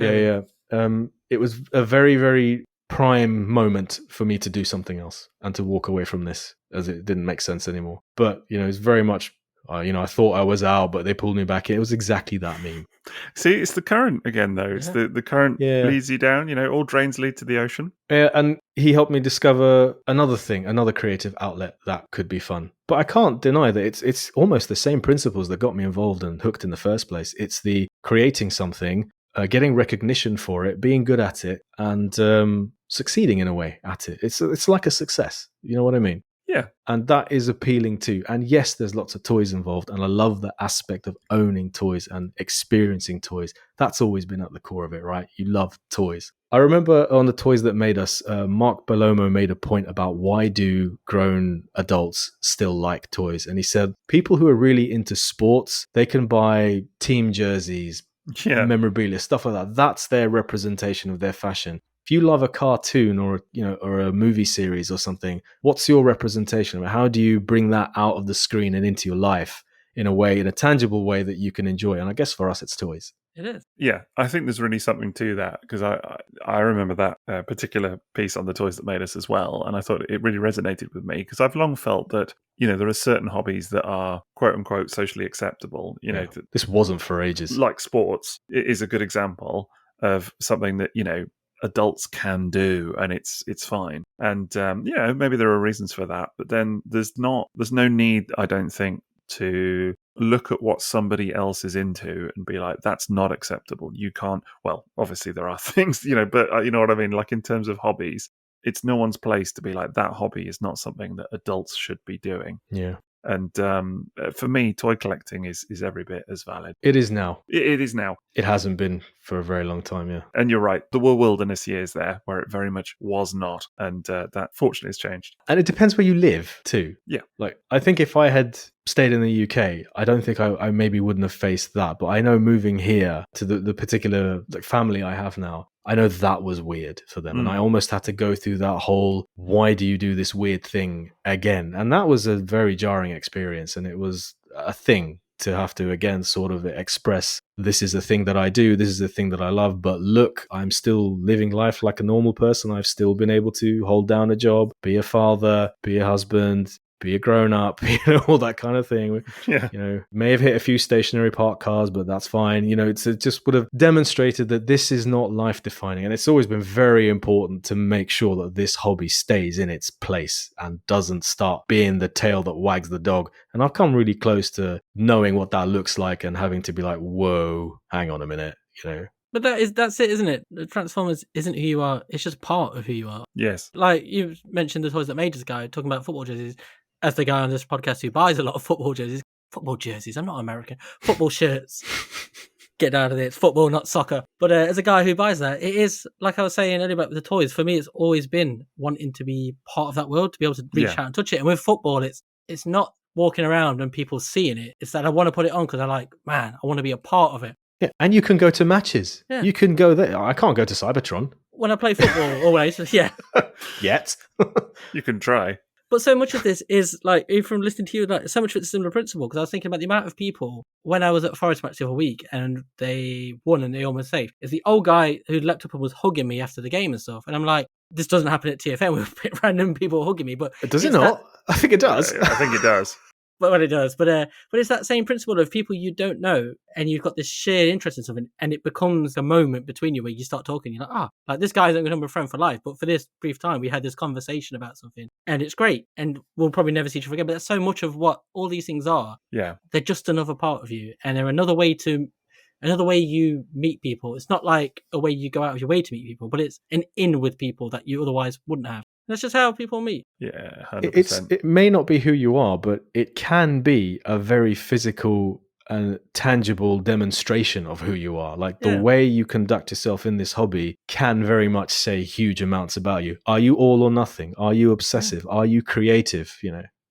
yeah. It was a very, very prime moment for me to do something else and to walk away from this, as it didn't make sense anymore. But it's very much I thought I was out, but they pulled me back in. It was exactly that meme. See, it's the current again, though. It's the current leads you down. All drains lead to the ocean. Yeah, and he helped me discover another thing, another creative outlet that could be fun. But I can't deny that it's almost the same principles that got me involved and hooked in the first place. It's the creating something, getting recognition for it, being good at it, and succeeding in a way at it. It's like a success. You know what I mean? Yeah. And that is appealing too. And yes, there's lots of toys involved. And I love the aspect of owning toys and experiencing toys. That's always been at the core of it, right? You love toys. I remember on the Toys That Made Us, Mark Bellomo made a point about why do grown adults still like toys? And he said, people who are really into sports, they can buy team jerseys, memorabilia, stuff like that. That's their representation of their fashion. If you love a cartoon or a movie series or something, what's your representation? How do you bring that out of the screen and into your life in a tangible way that you can enjoy? And I guess for us, it's toys. It is. Yeah, I think there's really something to that, because I remember that particular piece on the Toys That Made Us as well, and I thought it really resonated with me, because I've long felt that there are certain hobbies that are quote unquote socially acceptable. This wasn't for ages. Like sports, it is a good example of something that adults can do, and it's fine. And maybe there are reasons for that, but then there's no need, I don't think, to look at what somebody else is into and be like, that's not acceptable. You can't. Well, obviously there are things, but you know what I mean. Like in terms of hobbies, it's no one's place to be like, that hobby is not something that adults should be doing. Yeah. And for me, toy collecting is every bit as valid. It is now. It is now. It hasn't been for a very long time, yeah. And you're right. There were wilderness years there where it very much was not. And that fortunately has changed. And it depends where you live too. Yeah. Like, I think if I had stayed in the UK, I don't think I maybe wouldn't have faced that. But I know moving here to the particular family I have now, I know that was weird for them. And I almost had to go through that whole, why do you do this weird thing again? And that was a very jarring experience. And it was a thing to have to, again, sort of express, this is a thing that I do, this is a thing that I love, but look, I'm still living life like a normal person. I've still been able to hold down a job, be a father, be a husband, be a grown up, all that kind of thing. Yeah. May have hit a few stationary park cars, but that's fine. It just would have demonstrated that this is not life defining. And it's always been very important to make sure that this hobby stays in its place and doesn't start being the tail that wags the dog. And I've come really close to knowing what that looks like and having to be like, whoa, hang on a minute, But that's it, isn't it? The Transformers isn't who you are. It's just part of who you are. Yes. Like you mentioned the Toys That Made Us guy talking about football jerseys. As the guy on this podcast who buys a lot of football jerseys. I'm not American. Football shirts. Get out of there. It's football, not soccer. But as a guy who buys that, it is, like I was saying earlier about the toys, for me, it's always been wanting to be part of that world, to be able to reach out and touch it. And with football, it's not walking around and people seeing it. It's that I want to put it on because I I want to be a part of it. Yeah, and you can go to matches. Yeah. You can go there. I can't go to Cybertron. When I play football, always, yeah. Yet. You can try. But so much of this is, like, even from listening to you, like, so much of it's a similar principle, because I was thinking about the amount of people, when I was at Forest Match the other week, and they won and they almost saved, is the old guy who leapt up and was hugging me after the game and stuff. And I'm like, this doesn't happen at TFM with random people hugging me. But does it not? I think it does. I think it does. But it does. But it's that same principle of people you don't know, and you've got this shared interest in something, and it becomes a moment between you where you start talking. You're like, like this guy isn't going to be a friend for life, but for this brief time, we had this conversation about something, and it's great, and we'll probably never see each other again. But that's so much of what all these things are. Yeah, they're just another part of you, and they're another way you meet people. It's not like a way you go out of your way to meet people, but it's an in with people that you otherwise wouldn't have. That's just how people meet. Yeah, 100%. It may not be who you are, but it can be a very physical and tangible demonstration of who you are. Like the way you conduct yourself in this hobby can very much say huge amounts about you. Are you all or nothing? Are you obsessive? Are you creative?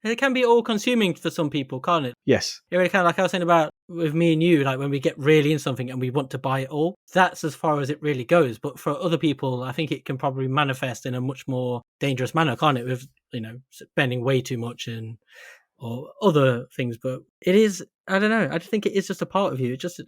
It can be all-consuming for some people, can't it? Yes. It really can. Like I was saying about with me and you, like when we get really in something and we want to buy it all, that's as far as it really goes. But for other people, I think it can probably manifest in a much more dangerous manner, can't it? With, spending way too much or other things. But it is, I don't know. I just think it is just a part of you. It's just,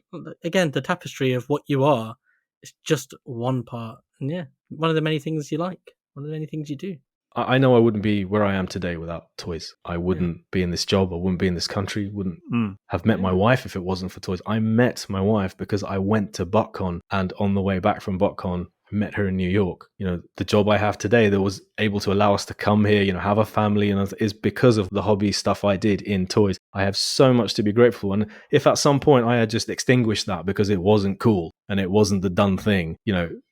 again, the tapestry of what you are is just one part. And one of the many things you like, one of the many things you do. I know I wouldn't be where I am today without toys. I wouldn't be in this job. I wouldn't be in this country. Wouldn't have met my wife if it wasn't for toys. I met my wife because I went to BotCon, and on the way back from BotCon, I met her in New York. The job I have today that was able to allow us to come here, have a family, is because of the hobby stuff I did in toys. I have so much to be grateful. And if at some point I had just extinguished that because it wasn't cool and it wasn't the done thing,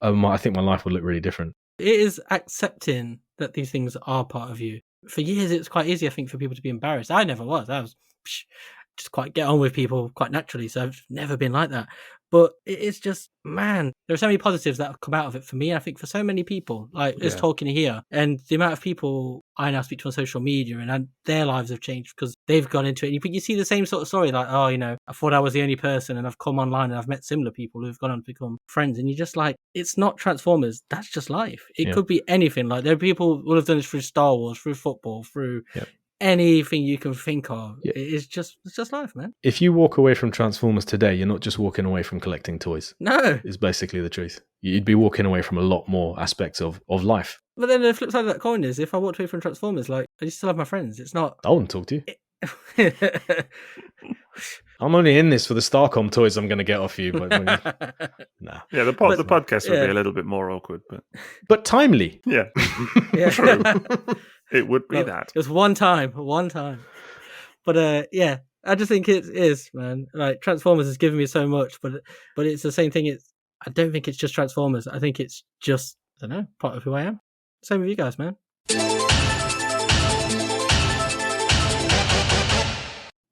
I think my life would look really different. It is accepting that these things are part of you. For years, it's quite easy, I think, for people to be embarrassed. I never was. I was just quite get on with people quite naturally, so I've never been like that. But it's just, man, there are so many positives that have come out of it for me. I think for so many people, like us talking here, and the amount of people I now speak to on social media, and their lives have changed because they've gone into it. But you see the same sort of story, like, I thought I was the only person, and I've come online and I've met similar people who've gone on to become friends. And you're just like, it's not Transformers. That's just life. It could be anything. Like there are people who have done this through Star Wars, through football, through anything you can think of. It's just life, man. If you walk away from Transformers today, you're not just walking away from collecting toys. No. Is basically the truth. You'd be walking away from a lot more aspects of life. But then the flip side of that coin is, if I walked away from Transformers, like, I still have my friends. It's not... I wouldn't talk to you. I'm only in this for the Starcom toys I'm going to get off you. But nah. Yeah, the podcast would be a little bit more awkward. But timely. Yeah. True. It would be that. It was one time. But I just think it is, man. Like Transformers has given me so much, but it's the same thing. I don't think it's just Transformers. I think it's just, I don't know, part of who I am. Same with you guys, man.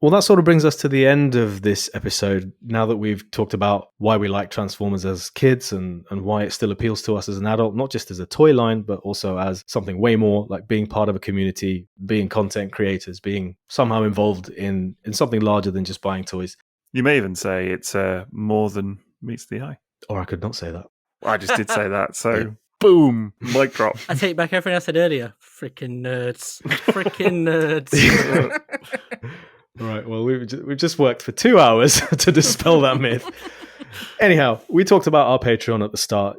Well, that sort of brings us to the end of this episode. Now that we've talked about why we like Transformers as kids and why it still appeals to us as an adult, not just as a toy line, but also as something way more, like being part of a community, being content creators, being somehow involved in something larger than just buying toys. You may even say it's more than meets the eye. Or I could not say that. Well, I just did say that, so boom, mic drop. I take back everything I said earlier. Freaking nerds. Freaking nerds. Right, well, we've just worked for 2 hours to dispel that myth. Anyhow, we talked about our Patreon at the start.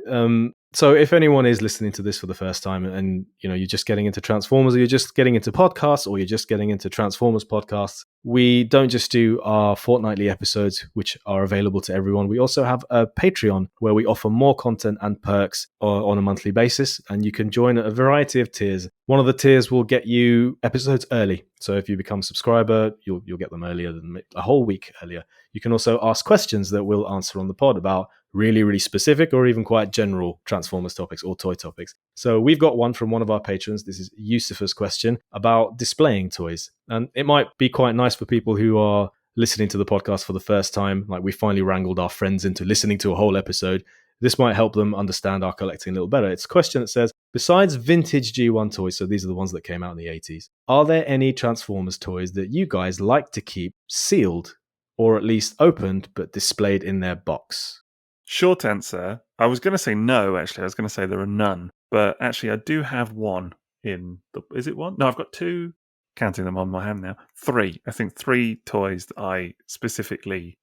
So if anyone is listening to this for the first time and you're just getting into Transformers, or you're just getting into podcasts, or you're just getting into Transformers podcasts, we don't just do our fortnightly episodes, which are available to everyone. We also have a Patreon where we offer more content and perks on a monthly basis, and you can join a variety of tiers. One of the tiers will get you episodes early. So if you become a subscriber, you'll get them earlier than a whole week earlier. You can also ask questions that we'll answer on the pod about really, really specific or even quite general Transformers topics or toy topics. So we've got one from one of our patrons. This is Yusufa's question about displaying toys. And it might be quite nice for people who are listening to the podcast for the first time. Like, we finally wrangled our friends into listening to a whole episode. This might help them understand our collecting a little better. It's a question that says, besides vintage G1 toys, so these are the ones that came out in the 80s, are there any Transformers toys that you guys like to keep sealed, or at least opened but displayed in their box? Short answer, I was going to say no, actually. I was going to say there are none. But actually, I do have one in the... Is it one? No, I've got two, counting them on my hand now. Three. I think 3 toys that I specifically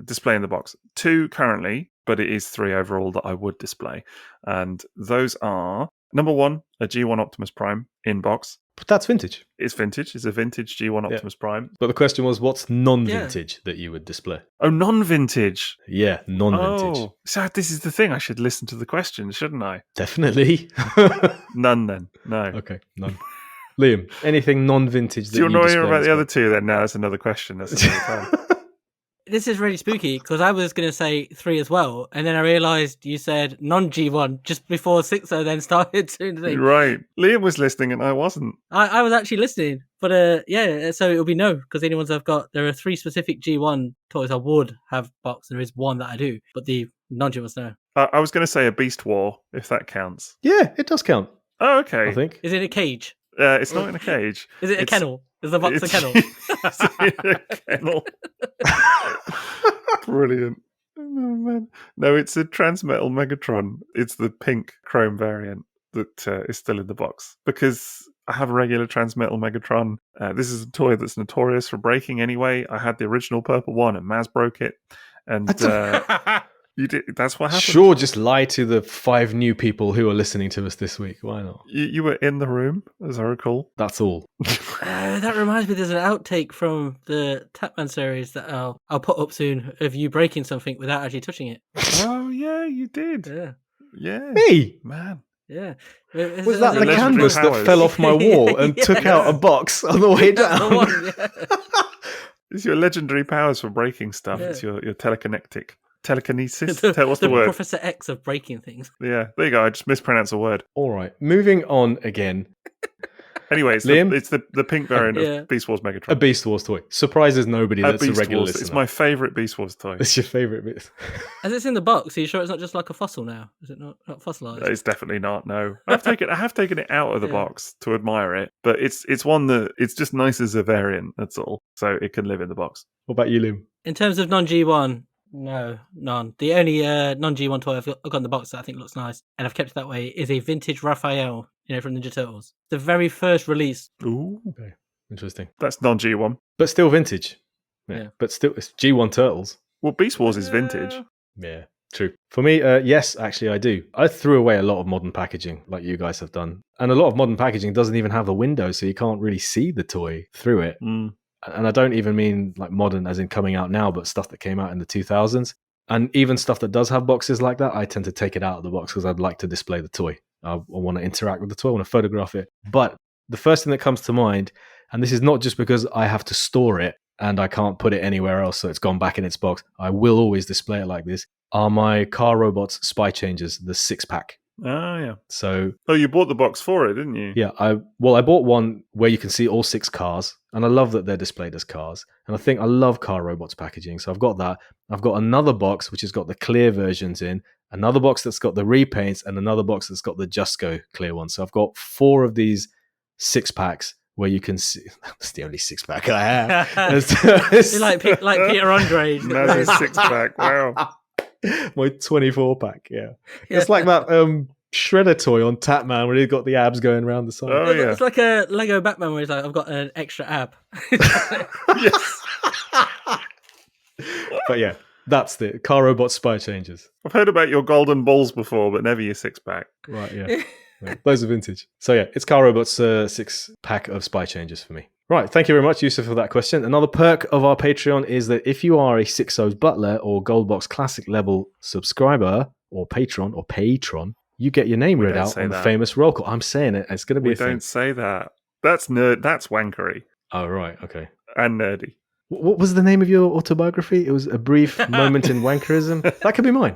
display in the box. 2 currently, but it is 3 overall that I would display. And those are, number 1, a G1 Optimus Prime in box. But that's vintage. It's vintage. It's a vintage G1 Optimus Prime. But the question was, what's non-vintage that you would display? Oh, non-vintage. Yeah, non-vintage. Oh, so this is the thing. I should listen to the question, shouldn't I? Definitely. None then. No. Okay, none. Liam, anything non-vintage that Do you want to hear about the other box? 2 then? No, that's another question. That's another time. This is really spooky because I was going to say 3 as well, and then I realised you said non-G1 just before Sixo then started doing the thing. Right. Liam was listening and I wasn't. I was actually listening, but yeah, so it'll be no, because the only ones I've got, there are 3 specific G1 toys I would have boxed. There is 1 that I do, but the non-G1s no. I was going to say a Beast War, if that counts. Yeah, it does count, Oh, okay. I think. Is it a cage? It's not in a cage. Is it a kennel? Is the box a kennel? It's in a kennel. Brilliant. Oh, man. No, it's a Transmetal Megatron. It's the pink chrome variant that is still in the box. Because I have a regular Transmetal Megatron. This is a toy that's notorious for breaking anyway. I had the original purple one and M.A.S.K broke it. And you did. That's what happened. Sure, just lie to the 5 new people who are listening to us this week. Why not? You were in the room, as I recall. That's all. That reminds me, there's an outtake from the Tapman series that I'll put up soon of you breaking something without actually touching it. Oh, yeah, you did. Yeah. Yeah. Me? Man. Yeah. Was that the legendary canvas that powers. fell off my wall and took out a box on the way That's down? the one, yeah. It's your legendary powers for breaking stuff. Yeah. It's your telekinetic. Telekinesis? The What's the word? Professor X of breaking things. Yeah, there you go. I just mispronounced a word. All right, moving on again. Anyway, Liam? it's the pink variant Yeah. of Beast Wars Megatron. A Beast Wars toy. Surprises nobody that's a Beast regular Wars. listener. It's my favourite Beast Wars toy. It's your favourite bit. As it's in the box, are you sure it's not just like a fossil now? Is it not fossilized? It's definitely not. No, I have taken it out of the Yeah. box to admire it, but it's one that it's just nice as a variant. That's all. So it can live in the box. What about you, Liam? In terms of non-G1, no, none. The only non-G1 toy I've got in the box that I think looks nice, and I've kept it that way, is a vintage Raphael, from Ninja Turtles. The very first release. Ooh, Okay, interesting. that's non G1. But still vintage. Yeah. But still, it's G1 Turtles. Well, Beast Wars is vintage. Yeah, true. For me, yes, actually, I do. I threw away a lot of modern packaging, like you guys have done. And a lot of modern packaging doesn't even have a window, so you can't really see the toy through it. Mm. And I don't even mean like modern as in coming out now, but stuff that came out in the 2000s. And even stuff that does have boxes like that, I tend to take it out of the box because I'd like to display the toy. I want to interact with the toy, I want to photograph it. But the first thing that comes to mind, and this is not just because I have to store it and I can't put it anywhere else, so it's gone back in its box. I will always display it like this, are my Car Robots Spy Changers, the 6-pack. Oh, yeah. So Oh, you bought the box for it, didn't you? yeah, I bought one where you can see all 6 cars, and I love that they're displayed as cars. And I think I love Car Robots packaging, so I've got that. I've got another box which has got the clear versions in, another box that's got the repaints, and another box that's got the Just Go clear one. So I've got 4 of these 6-packs where you can see. That's the only 6-pack I have. You're like Peter Andre. Maz's 6-pack. Wow. My 24-pack, yeah. It's like that Shredder toy on Tapman where he's got the abs going around the side. Oh, yeah. It's like a Lego Batman where he's like, I've got an extra ab. Yes. But yeah, That's the car robot spy changes. I've heard about your golden balls before, but never your six-pack. Right, yeah. Right. Those are vintage. So yeah, it's car robot's 6-pack of spy changes for me. Right, thank you very much, Yusuf, for that question. Another perk of our Patreon is that if you are a Sixo's Butler or Goldbox Classic level subscriber or patron, you get your name read out on the famous roll call. I'm saying it. It's going to be a thing. Don't say that. That's nerd. That's wankery. Oh, right. Okay. And nerdy. What was the name of your autobiography? It was A Brief Moment in Wankerism. That could be mine.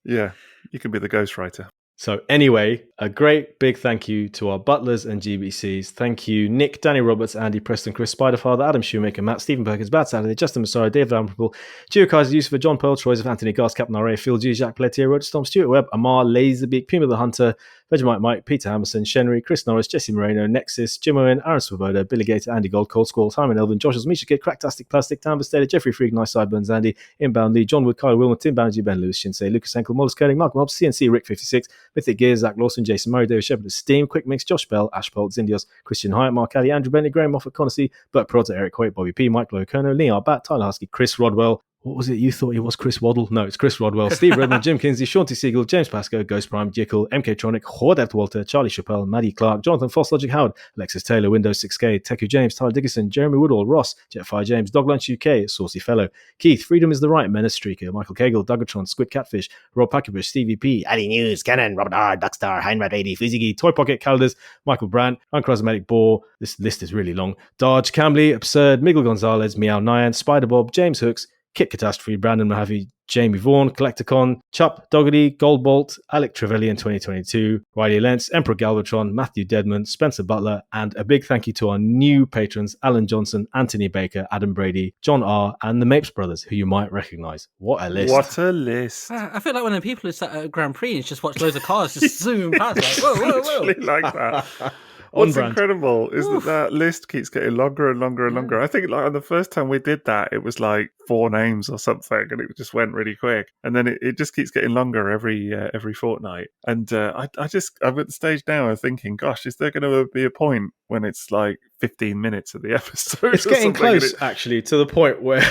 Yeah, you can be the ghostwriter. So anyway, a great big thank you to our butlers and GBCs. Thank you, Nick, Danny Roberts, Andy Preston, Chris Spiderfather, Adam Shoemaker, Matt, Stephen Perkins, Bad Saturday, Justin Massaro, David Ample, Gio Kaiser, Yusufa, John Pearl, Troy of Anthony Gas, Captain R.A., Phil G, Jacques Pelletier, Roger Storm, Stuart Webb, Amar, Laserbeak, Puma the Hunter, Vegemite Mike, Peter Hammerson, Shenry, Chris Norris, Jesse Moreno, Nexus, Jim Owen, Aaron Swoboda, Billy Gator, Andy Gold, Cold Squall, Simon Elvin, Josh Misha Kid, Cracktastic Plastic, Tam Basteda, Jeffrey Freak, Nice Sideburns, Andy, Inbound Lee, John Wood, Kyle Wilmot, Tim Bounty, Ben Lewis, Shinsei, Lucas Enkel, Mollis Curling, Mark Mobbs, CNC, Rick 56, Mythic Gears, Zach Lawson, Jason Murray, David Shepard, Steam, Quick Mix, Josh Bell, Ash Bolt, Zindios, Christian Hyatt, Mark Alley, Andrew Bentley, Graham Moffat, Conacy, Burt Prota, Eric Hoyt, Bobby P, Mike Locono, Leon Bat, Tyler Husky, Chris Rodwell. What was it? You thought he was Chris Waddle? No, it's Chris Rodwell, Steve Redmond, Jim Kinsey, Sean T. Siegel, James Pascoe, Ghost Prime, Jekyll, MK Tronic, Hordept Walter, Charlie Chappelle, Maddie Clark, Jonathan Foss, Logic Howard, Alexis Taylor, Windows 6K, Teku James, Tyler Dickinson, Jeremy Woodall, Ross, Jetfire James, Dog Lunch UK, Saucy Fellow, Keith, Freedom is the Right, Menace Streaker, Michael Cagle, Duggatron, Squid Catfish, Rob Packerbush, Stevie P, Addy News, Cannon, Robert R, Duckstar, Heinrad 80, Fizzy, Toy Pocket, Calders, Michael Brandt, Unchrosmatic Boar, this list is really long, Darge, Camley, Absurd, Miguel Gonzalez, Meow Nyan, Spider Bob, James Hooks, Kit Catastrophe, Brandon Mahavi, Jamie Vaughan, Collecticon, Chup, Doggedy, Goldbolt, Alec Trevelyan 2022, Riley Lentz, Emperor Galvatron, Matthew Deadman, Spencer Butler, and a big thank you to our new patrons, Alan Johnson, Anthony Baker, Adam Brady, John R, and the Mapes brothers, who you might recognise. What a list. What a list. I feel like one of the people who sat at a Grand Prix and just watched loads of cars just zoom past. Like, whoa, whoa, whoa. Actually like that. What's incredible is that list keeps getting longer and longer and longer. I think like on the first time we did that, it was like 4 names or something, and it just went really quick. And then it just keeps getting longer every fortnight. And I'm at the stage now of thinking, gosh, is there going to be a point when it's like 15 minutes of the episode? It's getting close, actually, to the point where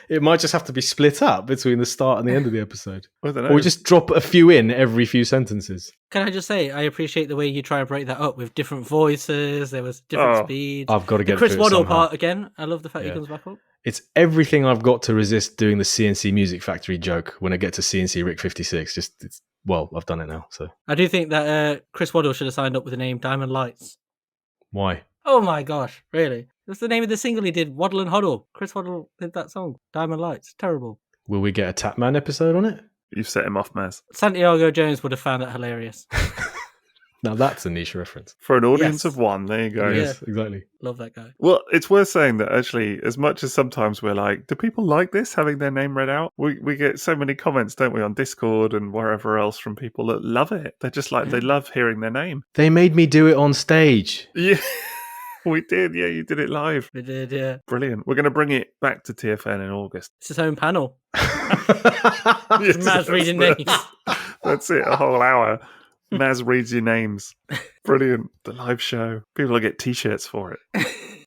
it might just have to be split up between the start and the end of the episode. I don't know. Or we just drop a few in every few sentences. Can I just say, I appreciate the way you try and break that up with different voices. There was different speeds. I've got to get the Chris through it Waddle somehow. part again. I love the fact he comes back up. It's everything I've got to resist doing the CNC Music Factory joke when I get to CNC Rick 56. I've done it now. So I do think that Chris Waddle should have signed up with the name Diamond Lights. Why? Oh my gosh, really? That's the name of the single he did, Waddle and Huddle. Chris Waddle did that song, Diamond Lights. Terrible. Will we get a Tapman episode on it? You've set him off, Maz. Santiago Jones would have found that hilarious. Now that's a niche reference. For an audience of one, there you go. Yes, exactly. Love that guy. Well, it's worth saying that actually, as much as sometimes we're like, do people like this, having their name read out? We get so many comments, don't we, on Discord and wherever else from people that love it. They're just like, they love hearing their name. They made me do it on stage. Yeah, we did. Yeah, you did it live. We did, yeah. Brilliant. We're going to bring it back to TFN in August. It's his own panel. Yes, Maz reading names. That's it, a whole hour. Maz reads your names. Brilliant. The live show. People will get t-shirts for it.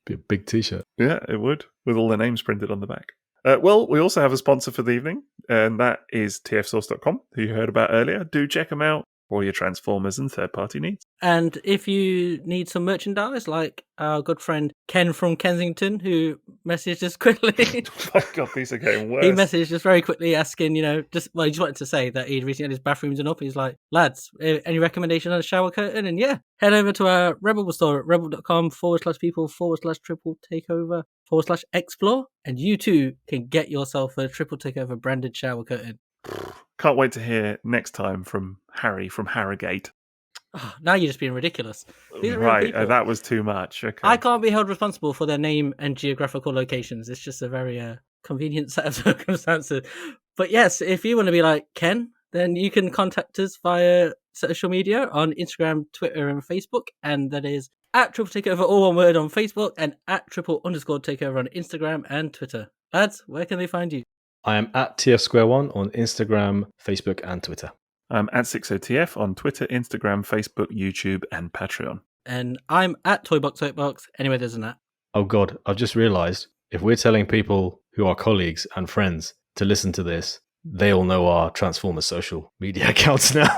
Be a big t-shirt. Yeah, it would, with all the names printed on the back. Well, we also have a sponsor for the evening, and that is tfsource.com, who you heard about earlier. Do check them out for all your Transformers and third-party needs. And if you need some merchandise, like our good friend Ken from Kensington, who messaged us quickly. Oh my God, these are getting worse. He messaged us very quickly asking, he just wanted to say that he'd recently had his bathrooms done up. He's like, lads, any recommendation on a shower curtain? And yeah, head over to our Rebel store at rebel.com/people/triple takeover/explore, and you too can get yourself a triple takeover branded shower curtain. Can't wait to hear next time from Harry from Harrogate. Oh, now you're just being ridiculous. These are real Right, people. that was too much. Okay. I can't be held responsible for their name and geographical locations. It's just a very convenient set of circumstances. But yes, if you want to be like Ken, then you can contact us via social media on Instagram, Twitter, and Facebook. And that is at Triple Takeover, all one word, on Facebook, and at @triple_takeover on Instagram and Twitter. Lads, where can they find you? I am at TFsquareone on Instagram, Facebook, and Twitter. I'm at Sixo TF on Twitter, Instagram, Facebook, YouTube, and Patreon. And I'm at Toybox Soapbox, anywhere there's an at. Oh God, I've just realised if we're telling people who are colleagues and friends to listen to this, they all know our Transformers social media accounts now.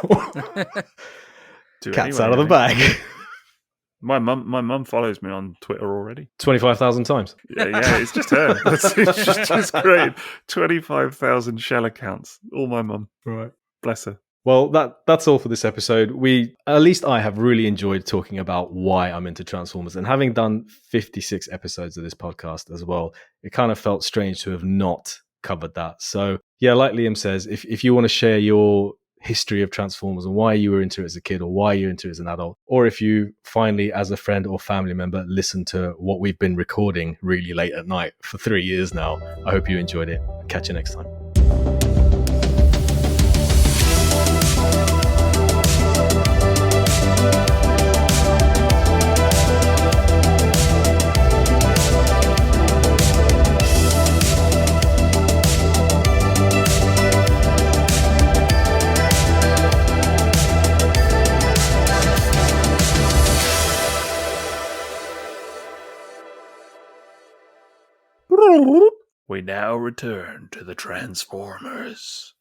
Do Cat's anyway, out of the bag. My mum follows me on Twitter already. 25,000 times. Yeah, it's just her. She's just great. 25,000 shell accounts. All my mum. Right. Bless her. Well, that's all for this episode. At least I have really enjoyed talking about why I'm into Transformers, and having done 56 episodes of this podcast as well, it kind of felt strange to have not covered that. So yeah, like Liam says, if you want to share your history of Transformers and why you were into it as a kid or why you're into it as an adult, or if you finally, as a friend or family member, listen to what we've been recording really late at night for 3 years now, I hope you enjoyed it. Catch you next time. We now return to the Transformers.